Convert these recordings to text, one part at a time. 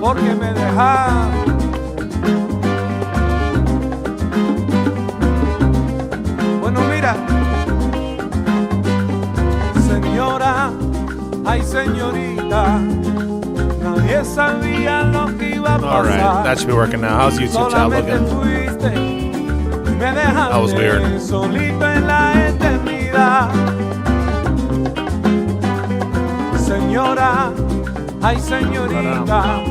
porque me dejas. Bueno, mira, señora, ay señorita, nadie sabía lo que iba a pasar. All right, that should be working now. How's YouTube chat looking? That was weird. Solito en la eternidad. Señora, ay señorita,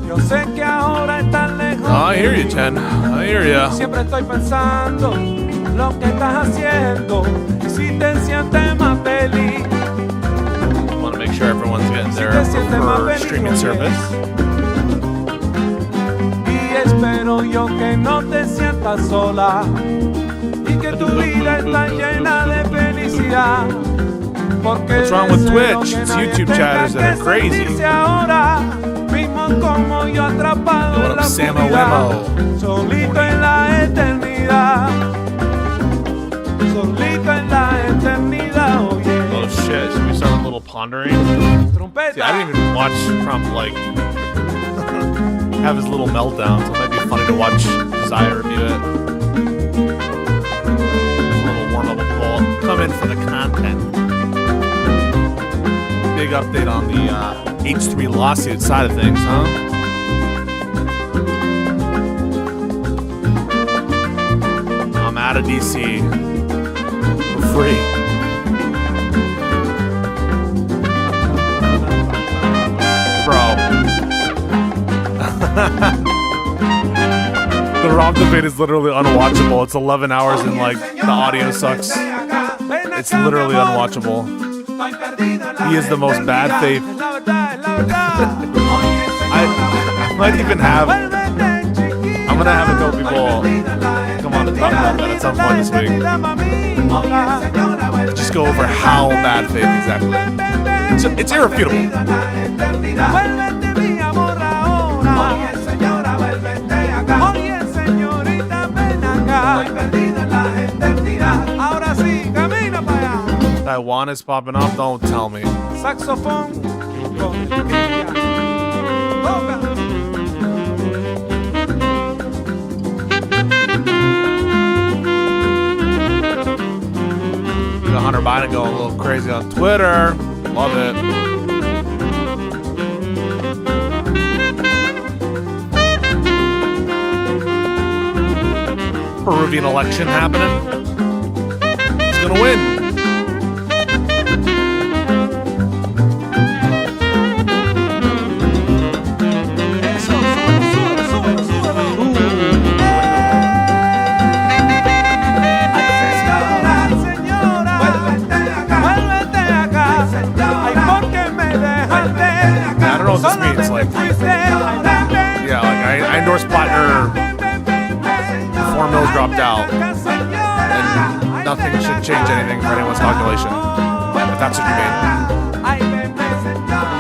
yo sé que ahora estás lejos. Oh, I hear you, Chen. I hear you. Siempre estoy pensando lo que estás haciendo y si te sientes más feliz. I want to make sure everyone's getting their preferred streaming service. Y espero yo que no te sientas sola y que tu vida está llena de felicidad. What's wrong with Twitch? It's YouTube chatters that are crazy. What up, Samo Wemo? Solito en la eternidad. Solito en la eternidad. Oh shit, should we start a little pondering? See, I didn't even watch Trump like have his little meltdown, so it might be funny to watch Desire review it. A little warm-up call. Come in for the content. Big update on the H3 lawsuit side of things, huh? I'm out of DC for free. Bro. The Rob debate is literally unwatchable. It's 11 hours and like the audio sucks. It's literally unwatchable. He is the most bad faith. I might even have. I'm gonna have a couple people come on to talk about that at some point this week. Just go over how bad faith exactly. It's irrefutable. Taiwan is popping off, don't tell me. Saxophone. Hunter Biden going a little crazy on Twitter. Love it. Peruvian election happening. He's gonna win. I don't know what this means. Like, yeah, like I endorse Plattner. 4 mils dropped out, and nothing should change anything for anyone's calculation. If that's what you mean.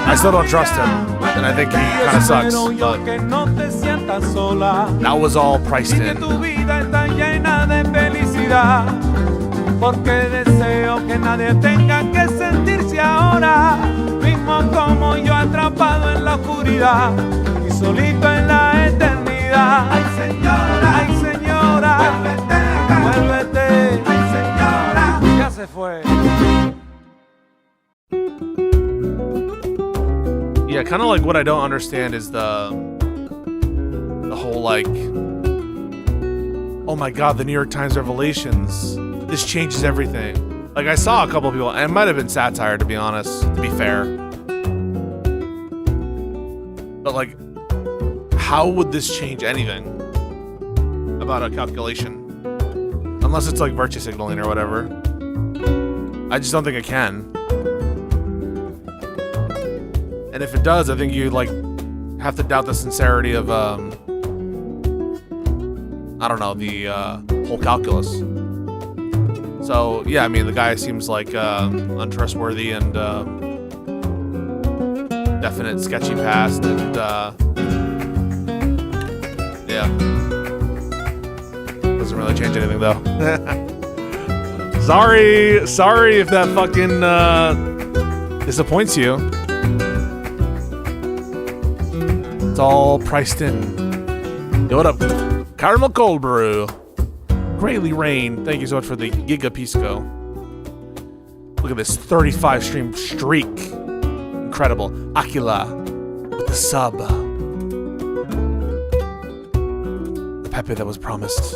I still don't trust him, and I think he kind of sucks. But that was all priced in. Porque deseo que nadie tenga que sentirse ahora mismo como yo atrapado en la oscuridad y solito en la eternidad. Ay señora, vuélvete acá, vuélvete. Ay señora, ya se fue. Yeah, kind of like what I don't understand is the whole like, oh my God, the New York Times revelations. This changes everything. Like I saw a couple of people, and it might have been satire to be honest, to be fair. But like, how would this change anything about a calculation? Unless it's like virtue signaling or whatever. I just don't think it can. And if it does, I think you like have to doubt the sincerity of I don't know, the whole calculus. So yeah, I mean the guy seems like untrustworthy and definite sketchy past, and yeah, doesn't really change anything though. sorry if that fucking disappoints you. It's all priced in. Yo, what up? Caramel cold brew. Greatly Rain. Thank you so much for the Giga Pisco. Look at this 35 stream streak. Incredible. Aquila with the sub. The Pepe that was promised.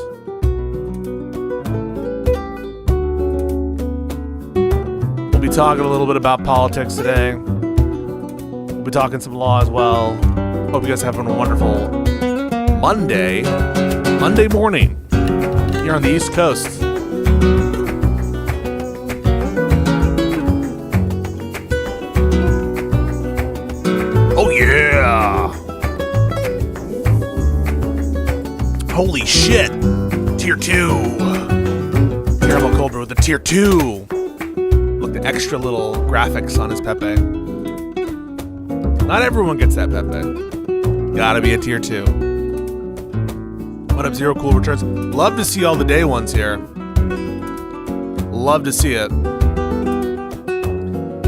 We'll be talking a little bit about politics today. We'll be talking some law as well. Hope you guys are having a wonderful Monday morning here on the East Coast. Oh yeah! Holy shit! Tier 2! Caramel cold brew with the Tier 2! Look, the extra little graphics on his Pepe. Not everyone gets that Pepe. Gotta be a Tier 2. What up, Zero Cool Returns? Love to see all the day ones here. Love to see it.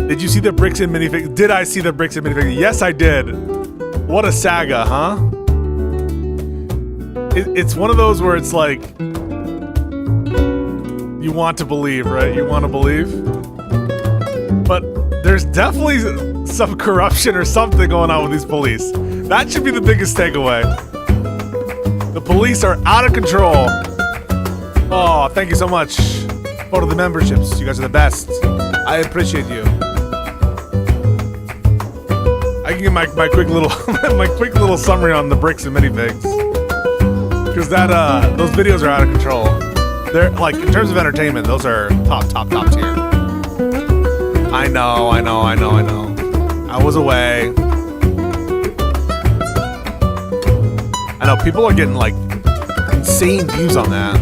Did you see the bricks and minifig? Did I see the bricks and minifig? Yes, I did. What a saga, huh? It's one of those where it's like, you want to believe, right? You want to believe. But there's definitely some corruption or something going on with these police. That should be the biggest takeaway. The police are out of control. Oh, thank you so much for the memberships. You guys are the best. I appreciate you. I can get my quick little my quick little summary on the bricks and minifigs, because that those videos are out of control. They're like, in terms of entertainment, those are top tier. I know. I was away. I know people are getting like insane views on that.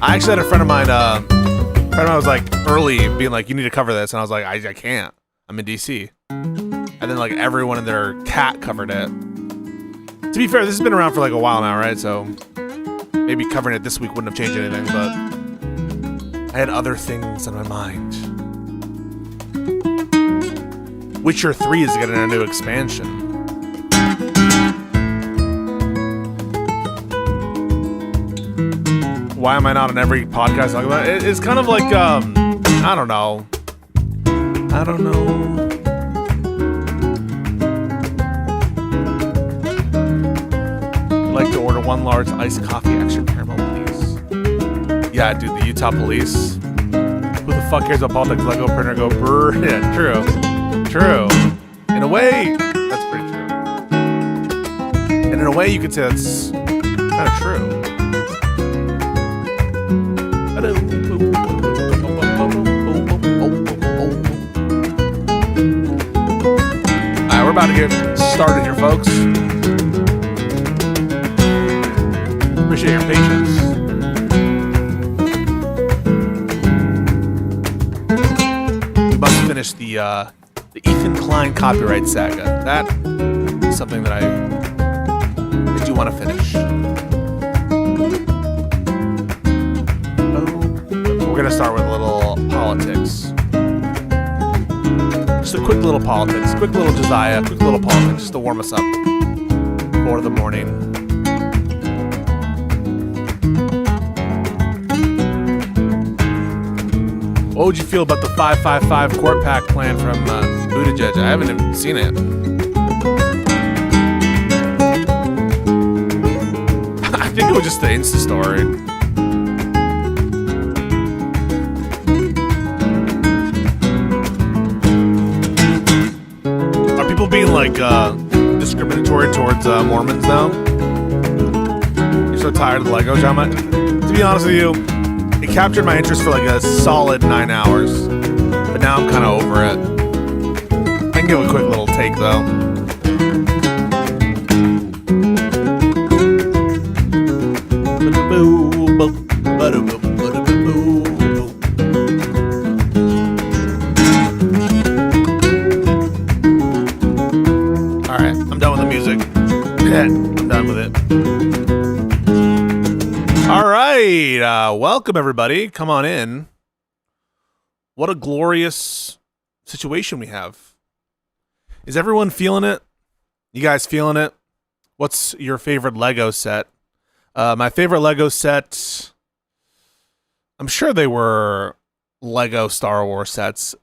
I actually had a friend of mine was like early being like, you need to cover this, and I was like, I can't. I'm in DC. And then like everyone and their cat covered it. To be fair, this has been around for like a while now, right? So maybe covering it this week wouldn't have changed anything, but I had other things on my mind. Witcher 3 is getting a new expansion. Why am I not on every podcast talking about it? It's kind of like, I don't know. I'd like to order 1 large iced coffee, extra caramel, please. Yeah, dude, the Utah police. Who the fuck cares about politics? Lego printer go brr. Yeah, true. In a way, that's pretty true. And in a way, you could say that's kind of true. Alright, we're about to get started here, folks. Appreciate your patience. We must finish the Ethan Klein copyright saga. That is something that I do want to finish. We're gonna start with a little politics. Just a quick little politics, quick little Josiah, quick little politics, just to warm us up for the morning. What would you feel about the 555 court pack plan from Buttigieg? I haven't even seen it. I think it was just the Insta story. Being like discriminatory towards Mormons now. You're so tired of the Lego drama. To be honest with you, it captured my interest for like a solid 9 hours, but now I'm kind of over it. I can give a quick little take though. I'm done with it. All right. Welcome, everybody. Come on in. What a glorious situation we have. Is everyone feeling it? You guys feeling it? What's your favorite Lego set? My favorite Lego set, I'm sure they were Lego Star Wars sets.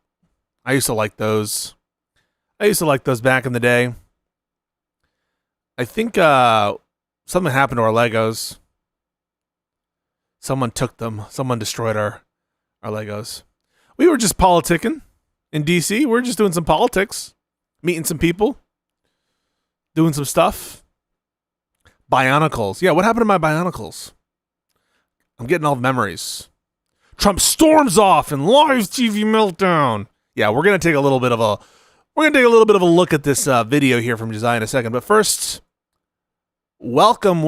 I used to like those. Back in the day. I think something happened to our Legos. Someone took them. Someone destroyed our Legos. We were just politicking in DC. We were just doing some politics, meeting some people, doing some stuff. Bionicles. Yeah, what happened to my Bionicles? I'm getting all the memories. Trump storms off in live TV meltdown. Yeah, we're gonna take a little bit of a look at this video here from Josiah in a second. But first, welcome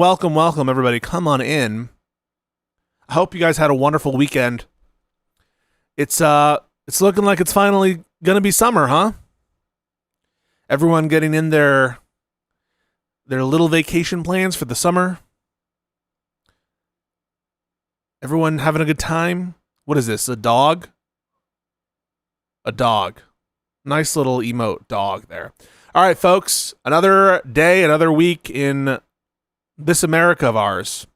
everybody. Come on in. I hope you guys had a wonderful weekend. It's looking like it's finally gonna be summer, huh? Everyone getting in their little vacation plans for the summer. Everyone having a good time. What is this? A dog? A dog. Nice little emote dog there. All right, folks. Another day, another week in this America of ours.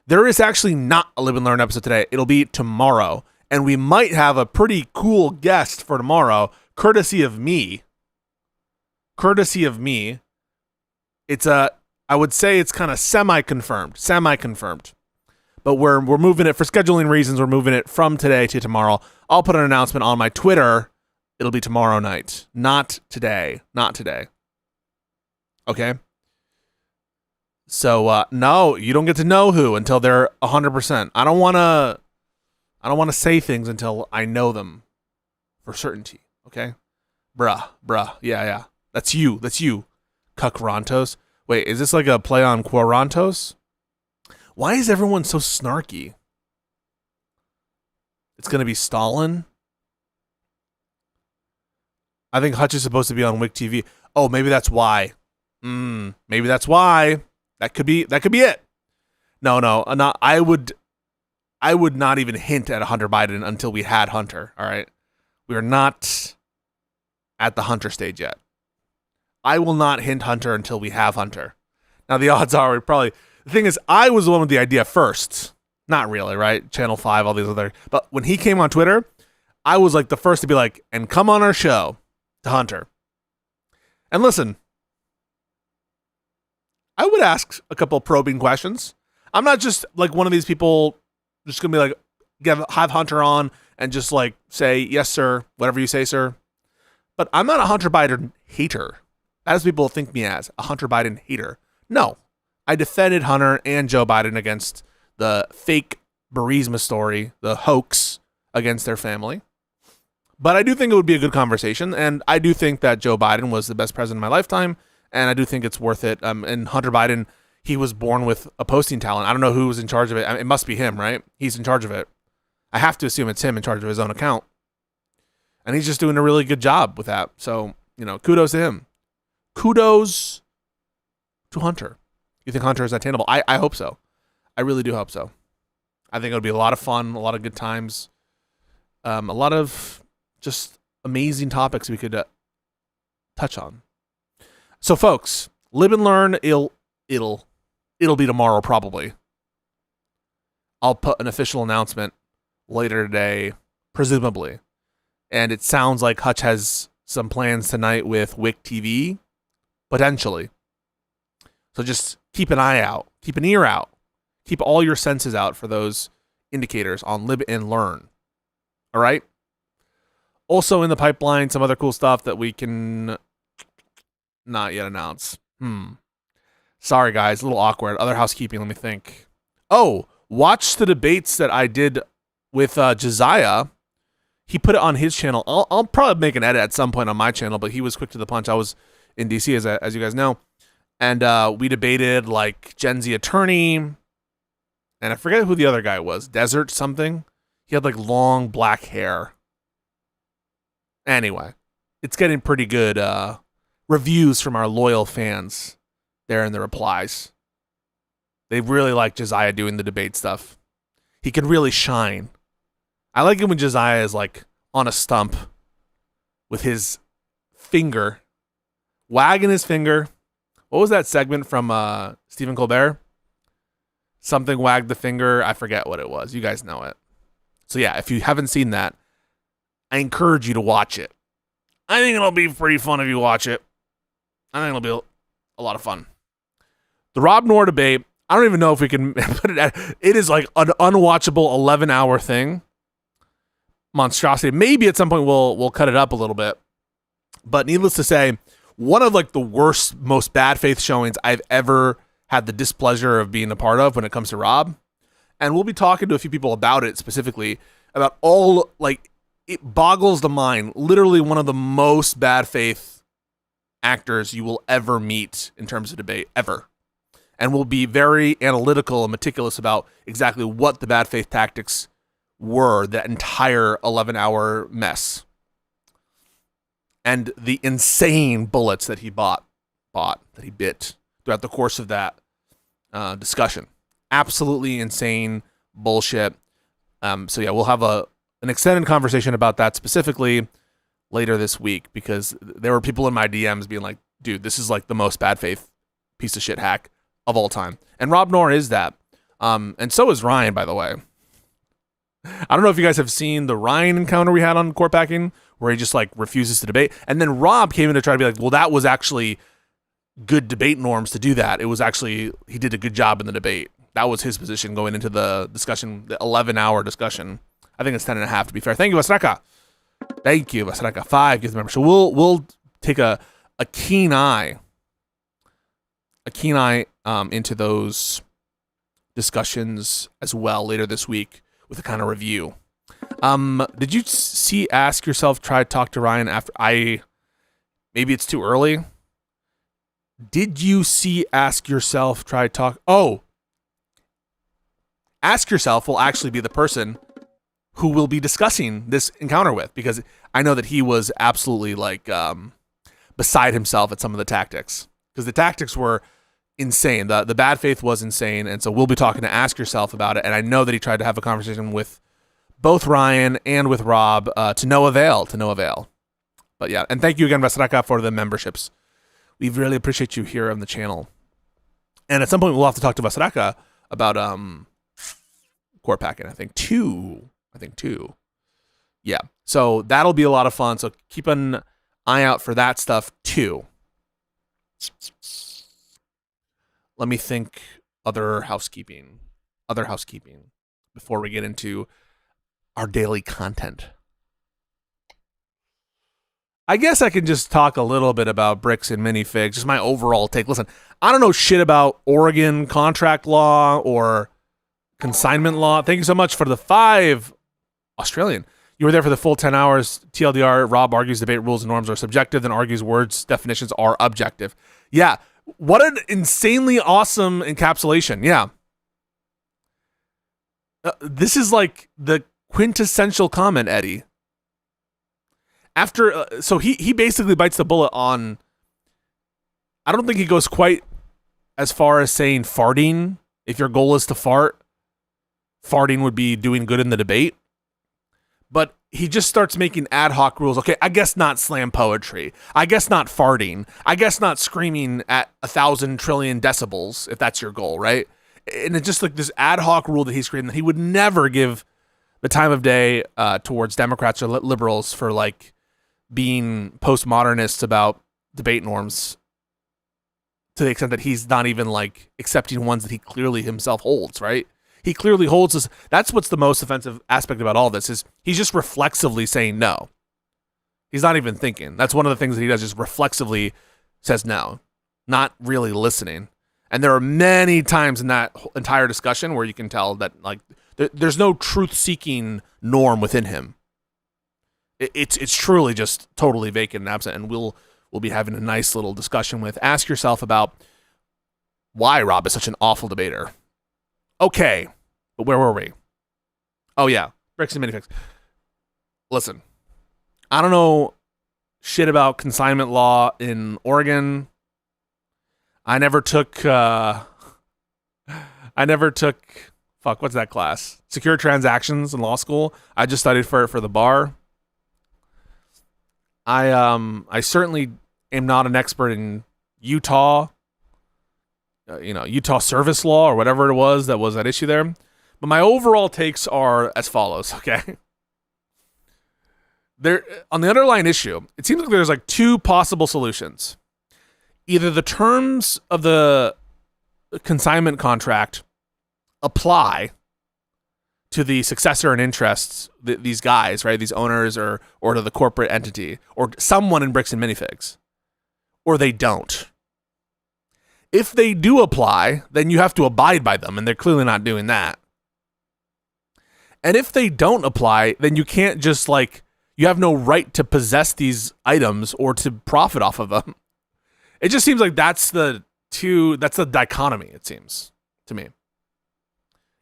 There is actually not a Live and Learn episode today. It'll be tomorrow. And we might have a pretty cool guest for tomorrow, courtesy of me. It's I would say it's kind of semi-confirmed. But we're moving it for scheduling reasons. We're moving it from today to tomorrow. I'll put an announcement on my Twitter. It'll be tomorrow night, not today. Okay. So no, you don't get to know who until they're 100%. I don't want to say things until I know them for certainty. Okay, bruh. Yeah. That's you. Cuckrantos. Wait, is this like a play on Quarantos? Why is everyone so snarky? It's going to be Stalin? I think Hutch is supposed to be on Wick TV. Oh, maybe that's why. Maybe that's why. That could be it. No, not, I would not even hint at Hunter Biden until we had Hunter, all right? We are not at the Hunter stage yet. I will not hint Hunter until we have Hunter. Now, the odds are the thing is, I was the one with the idea first. Not really, right? Channel 5, all these other. But when he came on Twitter, I was like the first to be like, and come on our show to Hunter. And listen, I would ask a couple probing questions. I'm not just like one of these people just going to be like, have Hunter on and just like say, yes, sir, whatever you say, sir. But I'm not a Hunter Biden hater. As people think me as, a Hunter Biden hater. No. I defended Hunter and Joe Biden against the fake Burisma story, the hoax against their family. But I do think it would be a good conversation, and I do think that Joe Biden was the best president in my lifetime, and I do think it's worth it. And Hunter Biden, he was born with a posting talent. I don't know who was in charge of it. It must be him, right? He's in charge of it. I have to assume it's him in charge of his own account. And he's just doing a really good job with that. So, kudos to him. Kudos to Hunter. You think Hunter is attainable? I hope so. I really do hope so. I think it would be a lot of fun, a lot of good times, a lot of just amazing topics we could touch on. So, folks, Live and Learn. It'll be tomorrow probably. I'll put an official announcement later today, presumably, and it sounds like Hutch has some plans tonight with Wick TV, potentially. So just keep an eye out, keep an ear out, keep all your senses out for those indicators on Lib and Learn. All right? Also in the pipeline, some other cool stuff that we can not yet announce. Sorry, guys, a little awkward. Other housekeeping, let me think. Oh, watch the debates that I did with Josiah. He put it on his channel. I'll probably make an edit at some point on my channel, but he was quick to the punch. I was in DC, as you guys know. And we debated like Gen Z attorney, and I forget who the other guy was. Desert something. He had like long black hair. Anyway, it's getting pretty good reviews from our loyal fans there in the replies. They really like Josiah doing the debate stuff. He can really shine. I like it when Josiah is like on a stump with his finger wagging his finger. What was that segment from Stephen Colbert? Something wagged the finger. I forget what it was. You guys know it. So yeah, if you haven't seen that, I encourage you to watch it. I think it'll be pretty fun if you watch it. I think it'll be a lot of fun. The Rob Noor debate, I don't even know if we can put it at, it is like an unwatchable 11-hour thing. Monstrosity. Maybe at some point we'll cut it up a little bit. But needless to say, one of like the worst, most bad faith showings I've ever had the displeasure of being a part of when it comes to Rob. And we'll be talking to a few people about it specifically, about all, like, it boggles the mind. Literally one of the most bad faith actors you will ever meet in terms of debate, ever. And we'll be very analytical and meticulous about exactly what the bad faith tactics were, that entire 11-hour mess. And the insane bullets that he bit throughout the course of that discussion. Absolutely insane bullshit. So yeah, we'll have an extended conversation about that specifically later this week, because there were people in my DMs being like, dude, this is like the most bad faith piece of shit hack of all time. And Rob Noor is that. And so is Ryan, by the way. I don't know if you guys have seen the Ryan encounter we had on Court Packing, where he just like refuses to debate. And then Rob came in to try to be like, well, that was actually good debate norms to do that. It was actually, he did a good job in the debate. That was his position going into the discussion, the 11-hour discussion. I think it's 10 and a half to be fair. Thank you, Vasraka. Thank you, Vasraka. 5 gives the member. So we'll take a keen eye into those discussions as well later this week with a kind of review. Did you see Ask Yourself try to talk to Ryan after maybe it's too early? Did you see Ask Yourself try to talk? Oh, Ask Yourself will actually be the person who we'll be discussing this encounter with, because I know that he was absolutely like beside himself at some of the tactics, because the tactics were insane. The bad faith was insane. And so we'll be talking to Ask Yourself about it. And I know that he tried to have a conversation with both Ryan and with Rob to no avail. But yeah, and thank you again, Vasraka, for the memberships. We really appreciate you here on the channel. And at some point we'll have to talk to Vasraka about Court Packing. I think two. Yeah. So that'll be a lot of fun. So keep an eye out for that stuff too. Let me think other housekeeping before we get into our daily content. I guess I can just talk a little bit about bricks and minifigs, just my overall take. Listen, I don't know shit about Oregon contract law or consignment law. Thank you so much for the 5 Australian. You were there for the full 10 hours. TLDR, Rob argues debate rules and norms are subjective, then argues words definitions are objective. Yeah, what an insanely awesome encapsulation. Yeah. This is like the quintessential comment, Eddie. After, so he basically bites the bullet on, I don't think he goes quite as far as saying farting. If your goal is to fart, farting would be doing good in the debate. But he just starts making ad hoc rules. Okay, I guess not slam poetry. I guess not farting. I guess not screaming at 1,000 trillion decibels, if that's your goal, right? And it's just like this ad hoc rule that he's creating that he would never give the time of day towards Democrats or liberals for like being postmodernists about debate norms, to the extent that he's not even like accepting ones that he clearly himself holds, right? He clearly holds this. That's what's the most offensive aspect about all this, is he's just reflexively saying no. He's not even thinking. That's one of the things that he does, just reflexively says no, not really listening. And there are many times in that entire discussion where you can tell that like there's no truth-seeking norm within him. It's truly just totally vacant and absent. And we'll be having a nice little discussion with Ask Yourself about why Rob is such an awful debater. Okay, but where were we? Oh yeah, bricks and minifigs. Listen, I don't know shit about consignment law in Oregon. I never took what's that class? Secure transactions in law school. I just studied for the bar. I certainly am not an expert in Utah, Utah service law or whatever it was that was at issue there. But my overall takes are as follows, okay? There, on the underlying issue, it seems like there's like two possible solutions. Either the terms of the consignment contract apply to the successor in interests, these guys, right? These owners or to the corporate entity or someone in Bricks and Minifigs, or they don't. If they do apply, then you have to abide by them, and they're clearly not doing that. And if they don't apply, then you can't just you have no right to possess these items or to profit off of them. It just seems like that's the dichotomy, it seems to me.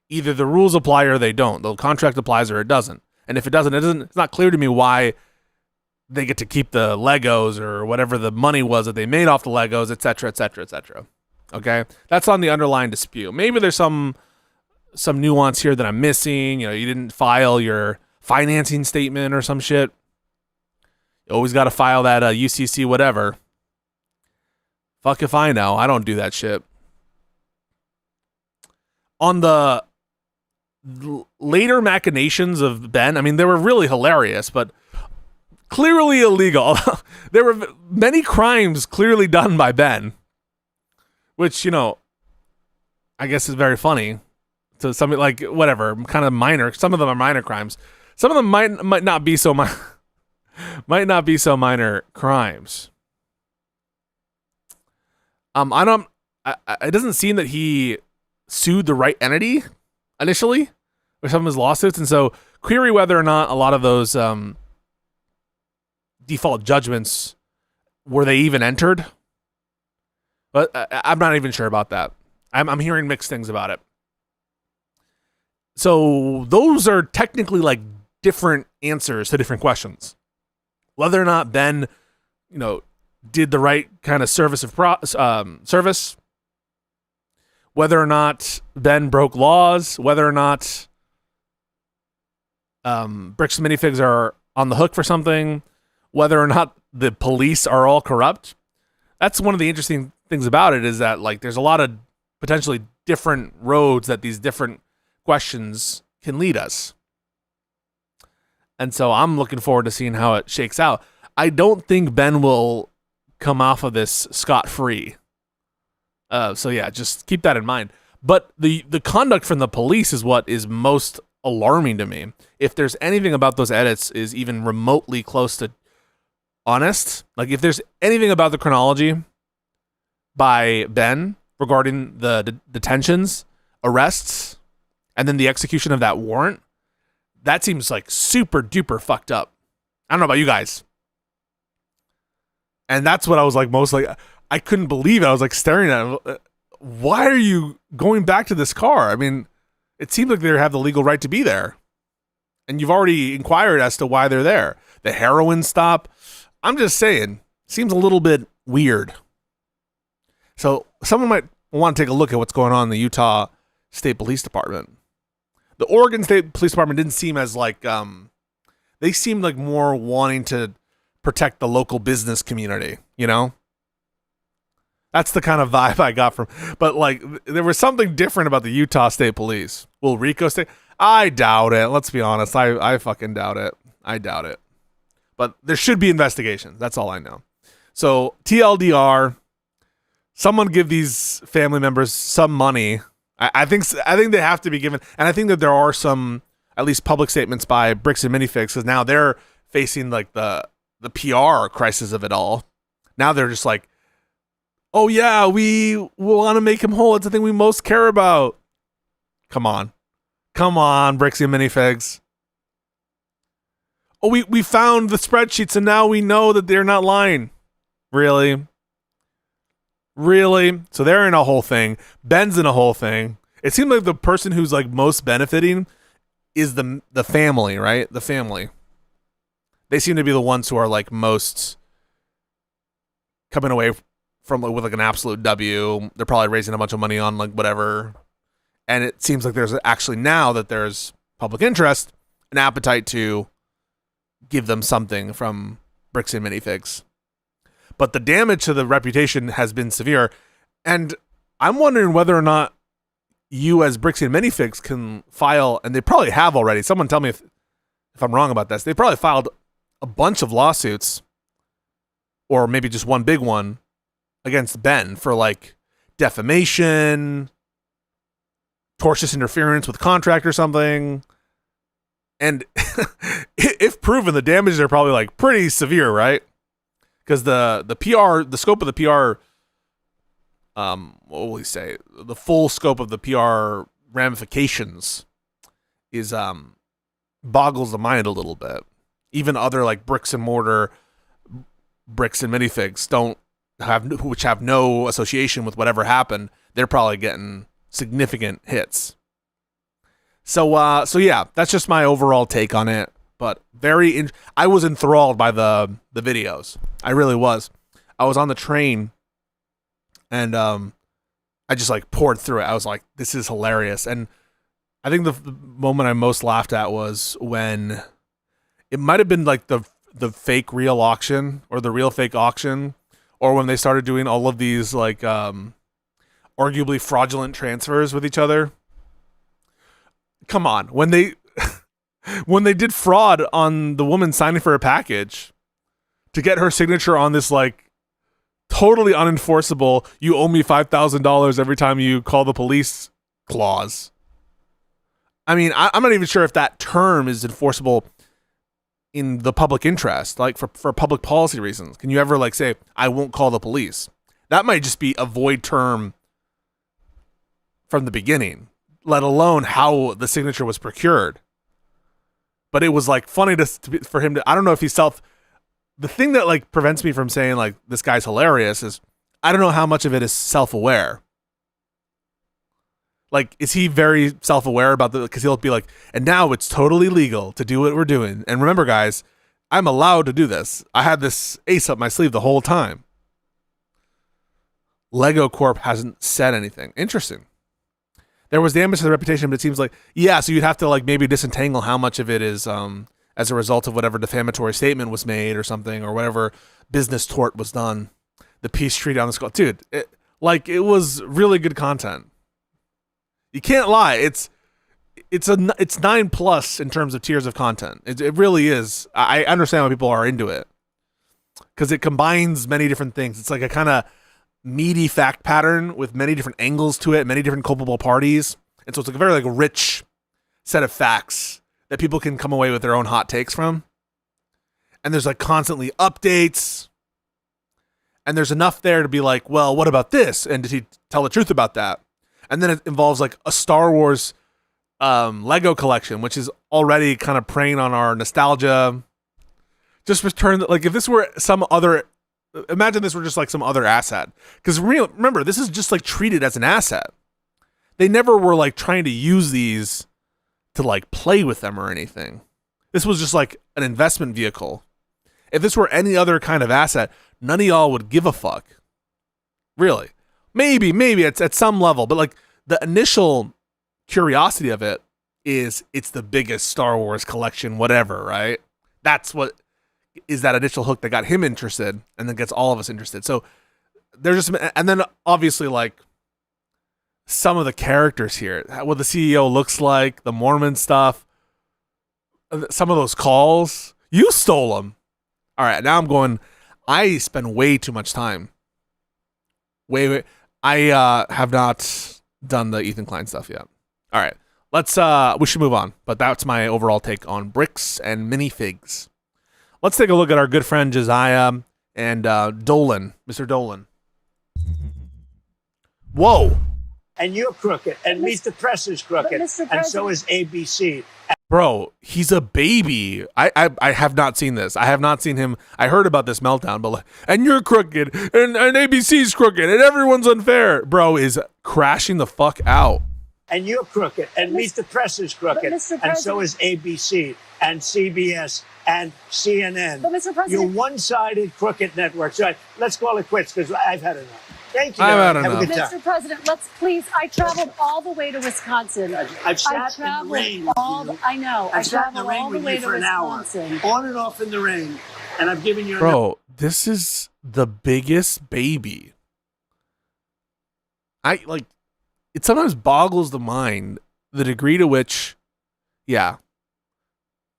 Either the rules apply or they don't. The contract applies or it doesn't. And if it doesn't, it's not clear to me why they get to keep the Legos or whatever the money was that they made off the Legos, et cetera, et cetera, et cetera. Okay? That's on the underlying dispute. Maybe there's some nuance here that I'm missing. You didn't file your financing statement or some shit. You always got to file that UCC whatever. Fuck if I know. I don't do that shit. On the later machinations of Ben, I mean, they were really hilarious, but clearly illegal. There were many crimes clearly done by Ben, which, I guess is very funny. So something like whatever, kind of minor. Some of them are minor crimes. Some of them might not be so might not be so minor crimes. It doesn't seem that he sued the right entity initially with some of his lawsuits, and so query whether or not a lot of those default judgments were they even entered. But I'm not even sure about that. I'm hearing mixed things about it. So those are technically different answers to different questions. Whether or not Ben, did the right kind of service, whether or not Ben broke laws, whether or not Bricks and Minifigs are on the hook for something, whether or not the police are all corrupt. That's one of the interesting things about it, is that there's a lot of potentially different roads that these different questions can lead us. And so I'm looking forward to seeing how it shakes out. I don't think Ben will come off of this scot-free. So yeah, just keep that in mind. But the conduct from the police is what is most alarming to me. If there's anything about those edits is even remotely close to honest, if there's anything about the chronology by Ben regarding the detentions, arrests, and then the execution of that warrant, that seems super duper fucked up. I don't know about you guys. And that's what I was I couldn't believe it. I was staring at it. Why are you going back to this car? I mean, it seems like they have the legal right to be there. And you've already inquired as to why they're there. The heroin stop, I'm just saying, seems a little bit weird. So someone might want to take a look at what's going on in the Utah State Police Department. The Oregon State Police Department didn't seem as they seemed more wanting to protect the local business community, That's the kind of vibe I got from, but there was something different about the Utah State Police. Will Rico State? I doubt it. Let's be honest. I fucking doubt it. I doubt it. But there should be investigations. That's all I know. So TLDR, someone give these family members some money. I think they have to be given, and I think that there are some at least public statements by Bricks and Minifigs, because now they're facing the PR crisis of it all. Now they're just oh yeah, we want to make him whole. It's the thing we most care about. Come on, Bricks and Minifigs. Oh, we found the spreadsheets and now we know that they're not lying. Really? So they're in a whole thing. Ben's in a whole thing. It seems like the person who's most benefiting is the family, right? The family. They seem to be the ones who are most coming away from with an absolute W. They're probably raising a bunch of money on whatever. And it seems like there's actually, now that there's public interest, an appetite to give them something from Bricks and Minifigs. but the damage to the reputation has been severe. And I'm wondering whether or not you as Brixie and Minifigs can file, and they probably have already. Someone tell me if I'm wrong about this. They probably filed a bunch of lawsuits, or maybe just one big one, against Ben for like defamation, tortious interference with contract or something. And if proven, the damages are probably like pretty severe, right? Because the PR, the scope of the PR, what will we say? The full scope of the PR ramifications is boggles the mind a little bit. Even other like bricks and minifigs which have no association with whatever happened. They're probably getting significant hits. So yeah, that's just my overall take on it. But I was enthralled by the videos. I really was. I was on the train, and I just like poured through it. I was like, this is hilarious. And I think the moment I most laughed at was when it might have been like the fake real auction or the real fake auction, or when they started doing all of these like arguably fraudulent transfers with each other. Come on, when they did fraud on the woman signing for a package to get her signature on this like totally unenforceable, you owe me $5,000 every time you call the police clause. I mean, I'm not even sure if that term is enforceable in the public interest, like for public policy reasons. Can you ever like say, I won't call the police? That might just be a void term from the beginning, let alone how the signature was procured. But it was like funny for him to, I don't know if he the thing that like prevents me from saying like this guy's hilarious is I don't know how much of it is self-aware. Like, is he very self-aware about because he'll be like, and now it's totally legal to do what we're doing. And remember guys, I'm allowed to do this. I had this ace up my sleeve the whole time. Lego Corp hasn't said anything. Interesting. There was damage to the reputation, but it seems like, yeah, so you'd have to like maybe disentangle how much of it is as a result of whatever defamatory statement was made or something, or whatever business tort was done. The peace treaty on the skull. Dude, it was really good content. You can't lie. It's 9+ in terms of tiers of content. It really is. I understand why people are into it, because it combines many different things. It's like a kind of meaty fact pattern with many different angles to it, many different culpable parties. And so it's like a very like rich set of facts that people can come away with their own hot takes from. And there's like constantly updates. And there's enough there to be like, well, what about this? And did he tell the truth about that? And then it involves like a Star Wars Lego collection, which is already kind of preying on our nostalgia. Just return, like if this were some other, imagine this were just like some other asset. Because remember, this is just like treated as an asset. They never were like trying to use these to like play with them or anything. This was just like an investment vehicle. If this were any other kind of asset, none of y'all would give a fuck. Really. Maybe it's at some level, but like the initial curiosity of it is it's the biggest Star Wars collection, whatever, right? That's what is that initial hook that got him interested and then gets all of us interested. So there's just, and then obviously like some of the characters here, what the CEO looks like, the Mormon stuff, some of those calls, you stole them. All right, now I'm going, I spend way too much time. I have not done the Ethan Klein stuff yet. All right, we should move on, but that's my overall take on bricks and minifigs. Let's take a look at our good friend Josiah and Dolan, Mr. Dolan. Whoa. And you're crooked, and Meet the Press is crooked, and so is ABC. Bro, he's a baby. I have not seen this. I have not seen him. I heard about this meltdown, but and you're crooked, and ABC's crooked, and everyone's unfair. Bro is crashing the fuck out. And you're crooked, and Meet the Press is crooked, and so is ABC, and CBS, and CNN. But Mr. President, you're one-sided crooked network. So let's call it quits, because I've had enough. Thank you. Have a good time. Mr. President, let's please. I traveled all the way to Wisconsin. I've sat in the rain. I know. I've sat in the rain with you for an hour, on and off in the rain. And I've given you Bro, this is the biggest baby. It sometimes boggles the mind the degree to which, yeah,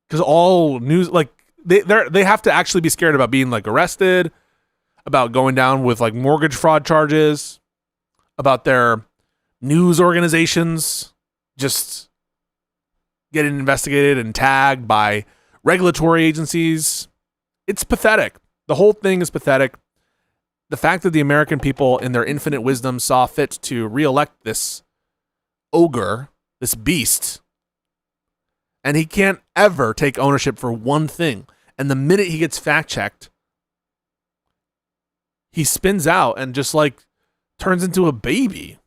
because all news, like they have to actually be scared about being like arrested, about going down with like mortgage fraud charges, about their news organizations just getting investigated and tagged by regulatory agencies. It's pathetic. The whole thing is pathetic. The fact that the American people, in their infinite wisdom, saw fit to reelect this ogre, this beast, and he can't ever take ownership for one thing. And the minute he gets fact-checked, he spins out and just like turns into a baby.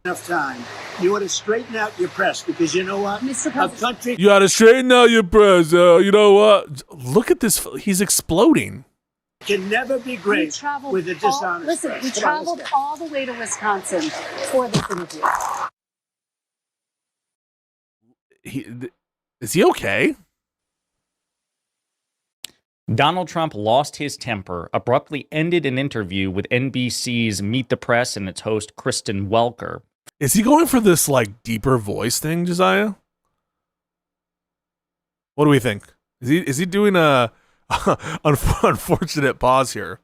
enough time. You ought to straighten out your press, because you know what? Mr. A President. country. You gotta straighten out your press. You know what? Look at this. He's exploding. Can never be great with a dishonest Listen, press. we Come on, traveled let's go. all the way to Wisconsin for this interview. Is he okay? Donald Trump lost his temper, abruptly ended an interview with NBC's Meet the Press and its host, Kristen Welker. Is he going for this like deeper voice thing, Josiah? What do we think? Is he doing a unfortunate pause here?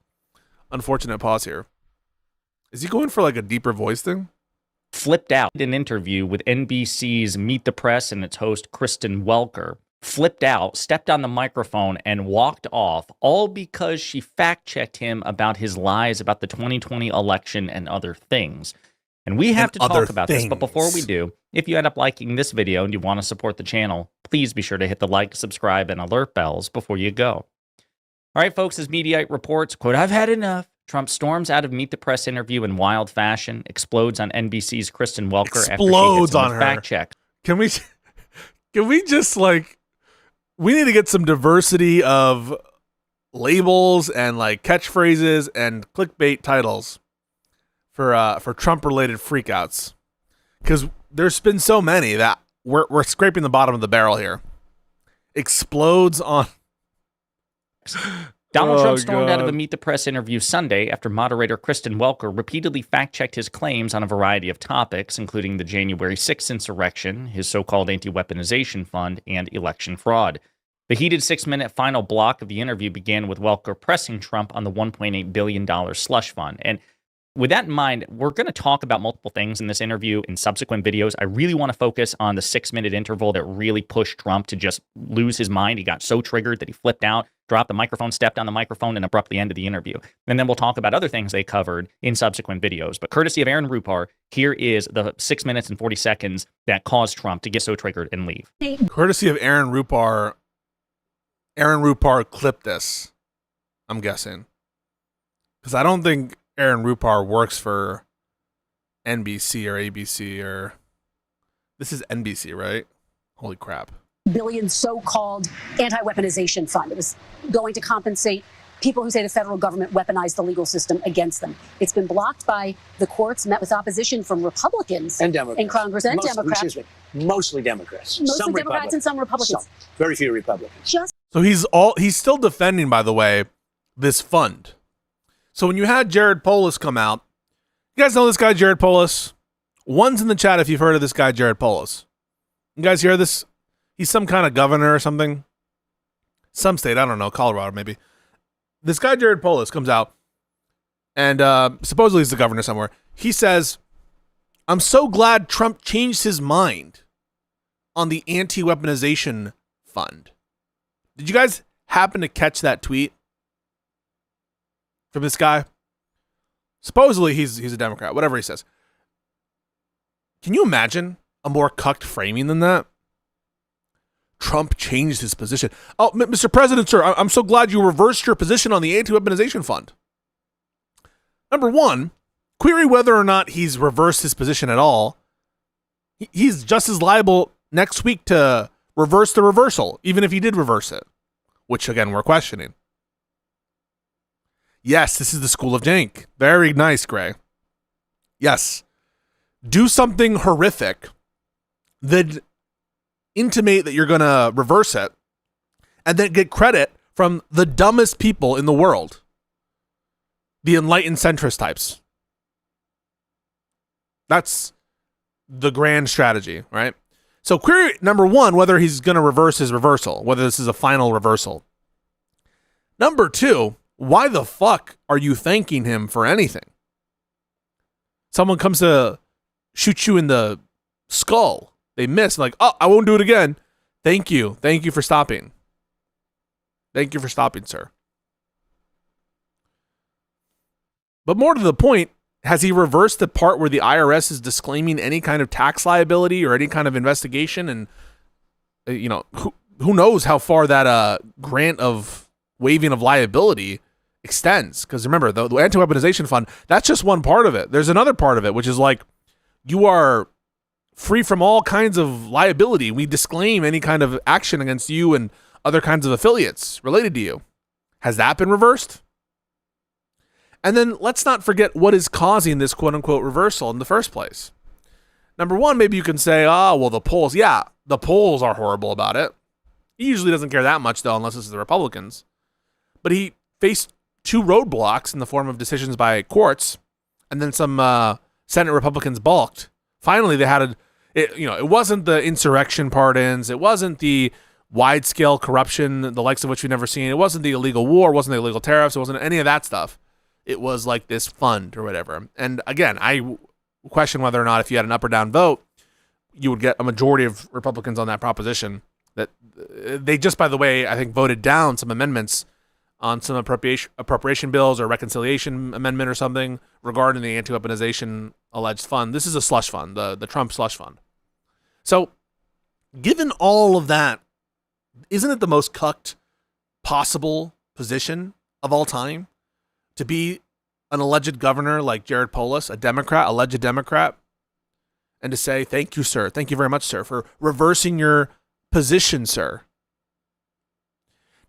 Unfortunate pause here. Is he going for like a deeper voice thing? Flipped out in an interview with NBC's Meet the Press and its host, Kristen Welker. Flipped out, stepped on the microphone, and walked off, all because she fact-checked him about his lies about the 2020 election and other things. And we have to talk about this, but before we do, if you end up liking this video and you want to support the channel, please be sure to hit the like, subscribe, and alert bells before you go. All right, folks, as Mediaite reports, quote, "I've had enough." Trump storms out of Meet the Press interview in wild fashion, explodes on NBC's Kristen Welker after she hits him with fact check. Can we just like, we need to get some diversity of labels and like catchphrases and clickbait titles for Trump related freakouts, because there's been so many that we're scraping the bottom of the barrel here. Explodes on. Donald Trump stormed out of a Meet the Press interview Sunday after moderator Kristen Welker repeatedly fact-checked his claims on a variety of topics, including the January 6th insurrection, his so-called anti-weaponization fund, and election fraud. The heated 6-minute final block of the interview began with Welker pressing Trump on the $1.8 billion slush fund. And with that in mind, we're going to talk about multiple things in this interview in subsequent videos. I really want to focus on the 6-minute interval that really pushed Trump to just lose his mind. He got so triggered that he flipped out, dropped the microphone, stepped on the microphone, and abruptly ended the interview. And then we'll talk about other things they covered in subsequent videos. But courtesy of Aaron Rupar, here is the 6 minutes and 40 seconds that caused Trump to get so triggered and leave. Courtesy of Aaron Rupar clipped this, I'm guessing. Because I don't think Aaron Rupar works for NBC or ABC or... This is NBC, right? Holy crap. Billion so-called anti-weaponization fund. It was going to compensate people who say the federal government weaponized the legal system against them. It's been blocked by the courts, met with opposition from Republicans And Democrats. in Congress and Democrats. Excuse me, mostly Democrats. Mostly Some Democrats and some Republicans. Some. Very few Republicans. Just So he's still defending, by the way, this fund. So when you had Jared Polis come out, you guys know this guy, Jared Polis? One's in the chat if you've heard of this guy, Jared Polis. You guys hear this? He's some kind of governor or something. Some state, I don't know, Colorado maybe. This guy, Jared Polis, comes out, and supposedly he's the governor somewhere. He says, "I'm so glad Trump changed his mind on the anti-weaponization fund." Did you guys happen to catch that tweet from this guy? Supposedly he's a Democrat, whatever he says. Can you imagine a more cucked framing than that? Trump changed his position. Oh, Mr. President, sir, I'm so glad you reversed your position on the anti-weaponization fund. Number one, query whether or not he's reversed his position at all. He's just as liable next week to reverse the reversal, even if he did reverse it, which again, we're questioning. Yes, this is the school of jank. Very nice, Gray. Yes. Do something horrific, then intimate that you're going to reverse it, and then get credit from the dumbest people in the world, the enlightened centrist types. That's the grand strategy, right? So query number one, whether he's going to reverse his reversal, whether this is a final reversal. Number two, why the fuck are you thanking him for anything? Someone comes to shoot you in the skull. They miss, like, oh, I won't do it again. Thank you. Thank you for stopping. Thank you for stopping, sir. But more to the point, has he reversed the part where the IRS is disclaiming any kind of tax liability or any kind of investigation? And, who knows how far that grant of waiving of liability extends? Because remember, the anti-weaponization fund, that's just one part of it. There's another part of it, which is like, you are free from all kinds of liability. We disclaim any kind of action against you and other kinds of affiliates related to you. Has that been reversed? And then let's not forget what is causing this quote-unquote reversal in the first place. Number one, maybe you can say, oh, well, the polls. Yeah, the polls are horrible about it. He usually doesn't care that much, though, unless it's the Republicans. But he faced two roadblocks in the form of decisions by courts, and then some Senate Republicans balked. Finally, they had it wasn't the insurrection pardons. It wasn't the wide-scale corruption, the likes of which we've never seen. It wasn't the illegal war. It wasn't the illegal tariffs. It wasn't any of that stuff. It was like this fund or whatever. And again, I question whether or not if you had an up or down vote, you would get a majority of Republicans on that proposition. That they just, by the way, I think voted down some amendments on some appropriation bills or reconciliation amendment or something regarding the anti-weaponization alleged fund. This is a slush fund, the Trump slush fund. So given all of that, isn't it the most cucked possible position of all time to be an alleged governor like Jared Polis, a Democrat, alleged Democrat, and to say, thank you, sir. Thank you very much, sir, for reversing your position, sir.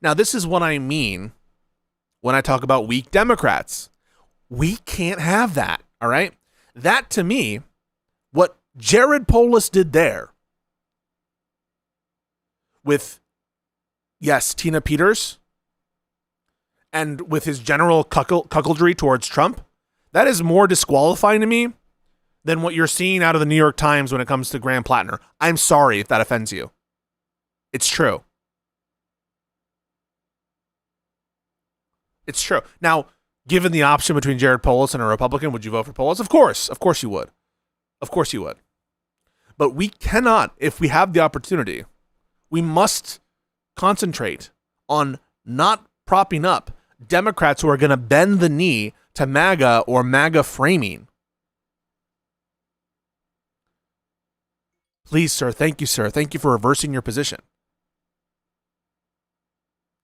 Now, this is what I mean when I talk about weak Democrats. We can't have that, all right? That, to me, what Jared Polis did there with, yes, Tina Peters, and with his general cuckoldry towards Trump, that is more disqualifying to me than what you're seeing out of the New York Times when it comes to Graham Plattner. I'm sorry if that offends you. It's true. It's true. Now, given the option between Jared Polis and a Republican, would you vote for Polis? Of course. Of course you would. Of course you would. But we cannot, if we have the opportunity, we must concentrate on not propping up Democrats who are going to bend the knee to MAGA or MAGA framing. Please, sir. Thank you, sir. Thank you for reversing your position.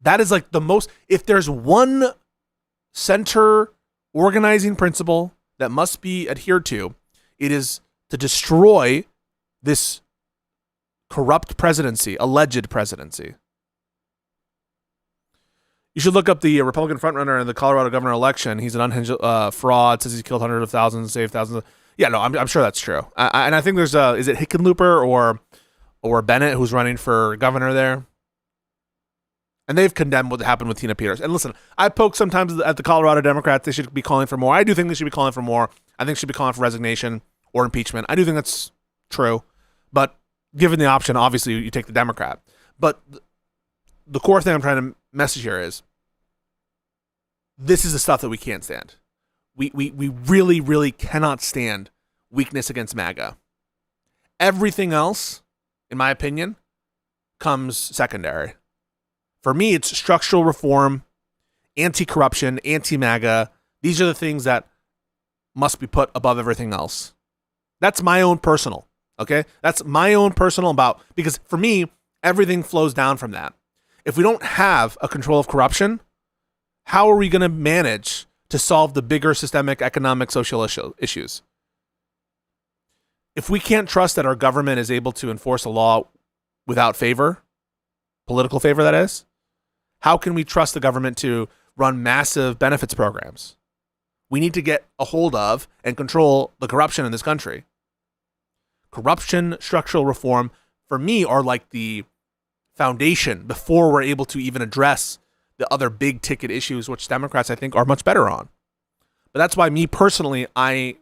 That is like the most, if there's one center organizing principle that must be adhered to, it is to destroy this corrupt presidency, alleged presidency. You should look up the Republican frontrunner in the Colorado governor election. He's an unhinged fraud, says he's killed hundreds of thousands, saved thousands. Yeah, no, I'm sure that's true. And I think there's is it Hickenlooper or Bennett who's running for governor there? And they've condemned what happened with Tina Peters. And listen, I poke sometimes at the Colorado Democrats. They should be calling for more. I do think they should be calling for more. I think they should be calling for resignation or impeachment. I do think that's true. But given the option, obviously you take the Democrat. But the core thing I'm trying to message here is this is the stuff that we can't stand. We really, really cannot stand weakness against MAGA. Everything else, in my opinion, comes secondary. For me, it's structural reform, anti-corruption, anti-MAGA. These are the things that must be put above everything else. That's my own personal, okay? That's my own personal because for me, everything flows down from that. If we don't have a control of corruption, how are we going to manage to solve the bigger systemic, economic, social issues? If we can't trust that our government is able to enforce a law without favor, political favor that is, how can we trust the government to run massive benefits programs? We need to get a hold of and control the corruption in this country. Corruption, structural reform, for me, are like the foundation before we're able to even address the other big ticket issues, which Democrats I think are much better on. But that's why me personally, I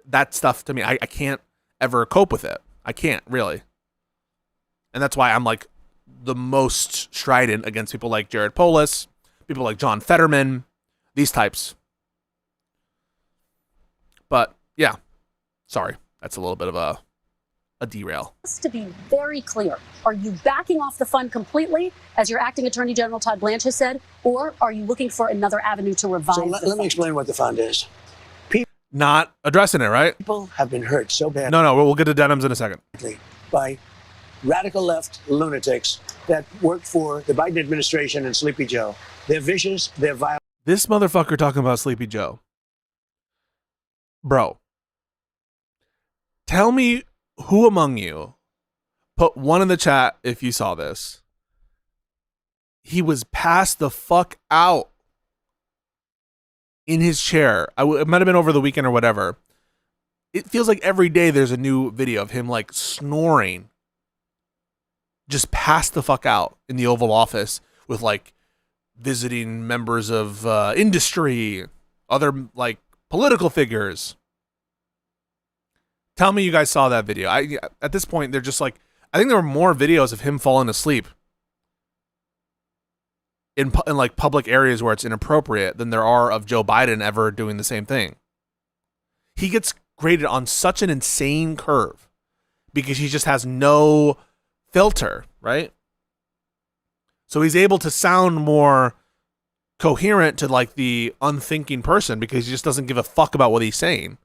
that stuff to me, I can't ever cope with it. I can't really. And that's why I'm like the most strident against people like Jared Polis, people like John Fetterman, these types. But yeah, sorry. That's a little bit of a derail. Just to be very clear, are you backing off the fund completely, as your acting Attorney General Todd Blanche has said, or are you looking for another avenue to revive the fund? Let me explain what the fund is. Not addressing it, right? People have been hurt so badly. No, we'll get to Denims in a second. By radical left lunatics that work for the Biden administration and Sleepy Joe. They're vicious, they're violent. This motherfucker talking about Sleepy Joe. Bro, tell me who among you, put one in the chat if you saw this. He was passed the fuck out in his chair. It might have been over the weekend or whatever. It feels like every day there's a new video of him like snoring, just passed the fuck out in the Oval Office with like visiting members of industry, other like political figures. Tell me you guys saw that video. At this point, they're just like, I think there were more videos of him falling asleep in like public areas where it's inappropriate than there are of Joe Biden ever doing the same thing. He gets graded on such an insane curve because he just has no filter, right? So he's able to sound more coherent to like the unthinking person because he just doesn't give a fuck about what he's saying.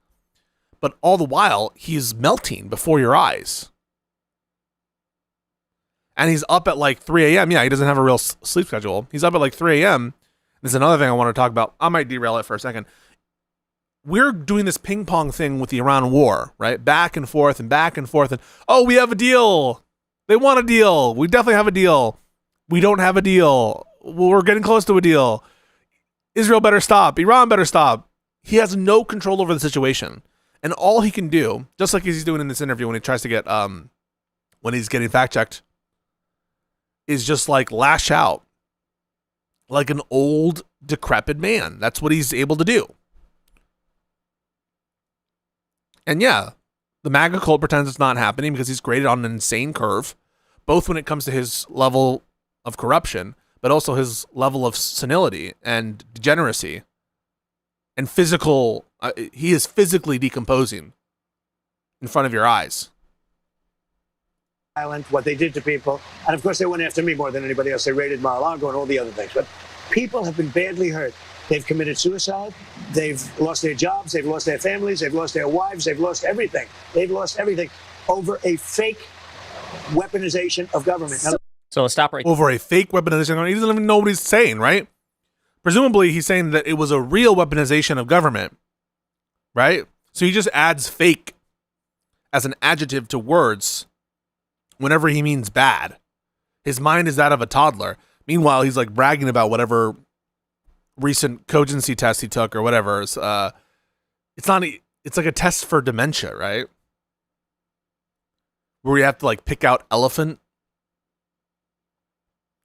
But all the while, he's melting before your eyes. And he's up at like 3 a.m. Yeah, he doesn't have a real sleep schedule. He's up at like 3 a.m. There's another thing I want to talk about. I might derail it for a second. We're doing this ping pong thing with the Iran war, right? Back and forth and back and forth. And, oh, we have a deal. They want a deal. We definitely have a deal. We don't have a deal. Well, we're getting close to a deal. Israel better stop. Iran better stop. He has no control over the situation. And all he can do, just like he's doing in this interview when he tries to get, when he's getting fact checked, is just like lash out like an old, decrepit man. That's what he's able to do. And yeah, the MAGA cult pretends it's not happening because he's graded on an insane curve, both when it comes to his level of corruption, but also his level of senility and degeneracy and physical. He is physically decomposing in front of your eyes. What they did to people. And of course, they went after me more than anybody else. They raided Mar-a-Lago and all the other things. But people have been badly hurt. They've committed suicide. They've lost their jobs. They've lost their families. They've lost their wives. They've lost everything. They've lost everything over a fake weaponization of government. Now, so let's stop right there. Over a fake weaponization. He doesn't even know what he's saying, right? Presumably, he's saying that it was a real weaponization of government, right? So he just adds fake as an adjective to words whenever he means bad. His mind is that of a toddler. Meanwhile, he's like bragging about whatever recent cogency test he took or whatever. It's like a test for dementia, right? Where you have to like pick out elephant.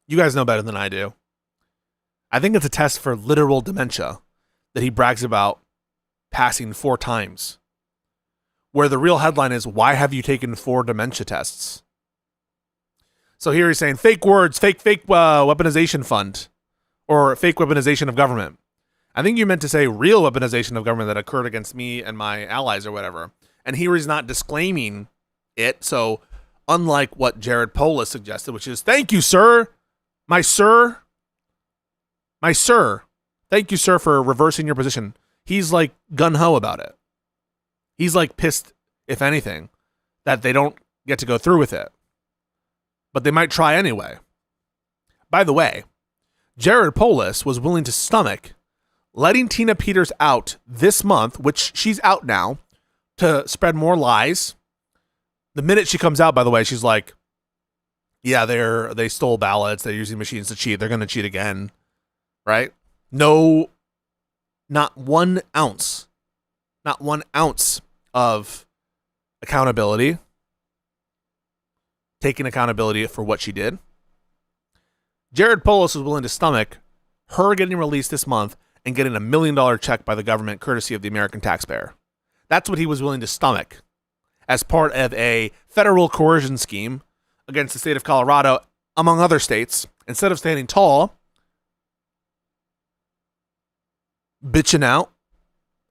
You guys know better than I do. I think it's a test for literal dementia that he brags about passing 4 times. Where the real headline is, why have you taken 4 dementia tests? So here he's saying fake words, fake weaponization fund, or fake weaponization of government. I think you meant to say real weaponization of government that occurred against me and my allies or whatever. And here he's not disclaiming it. So unlike what Jared Polis suggested, which is, thank you, sir. My sir. Thank you, sir, for reversing your position. He's like gun-ho about it. He's like pissed, if anything, that they don't get to go through with it. But they might try anyway. By the way, Jared Polis was willing to stomach letting Tina Peters out this month, which she's out now, to spread more lies. The minute she comes out, by the way, she's like, yeah, they stole ballots. They're using machines to cheat. They're going to cheat again. Right? No, not 1 ounce of accountability. Taking accountability for what she did. Jared Polis was willing to stomach her getting released this month and getting $1 million check by the government courtesy of the American taxpayer. That's what he was willing to stomach as part of a federal coercion scheme against the state of Colorado, among other states, instead of standing tall, bitching out,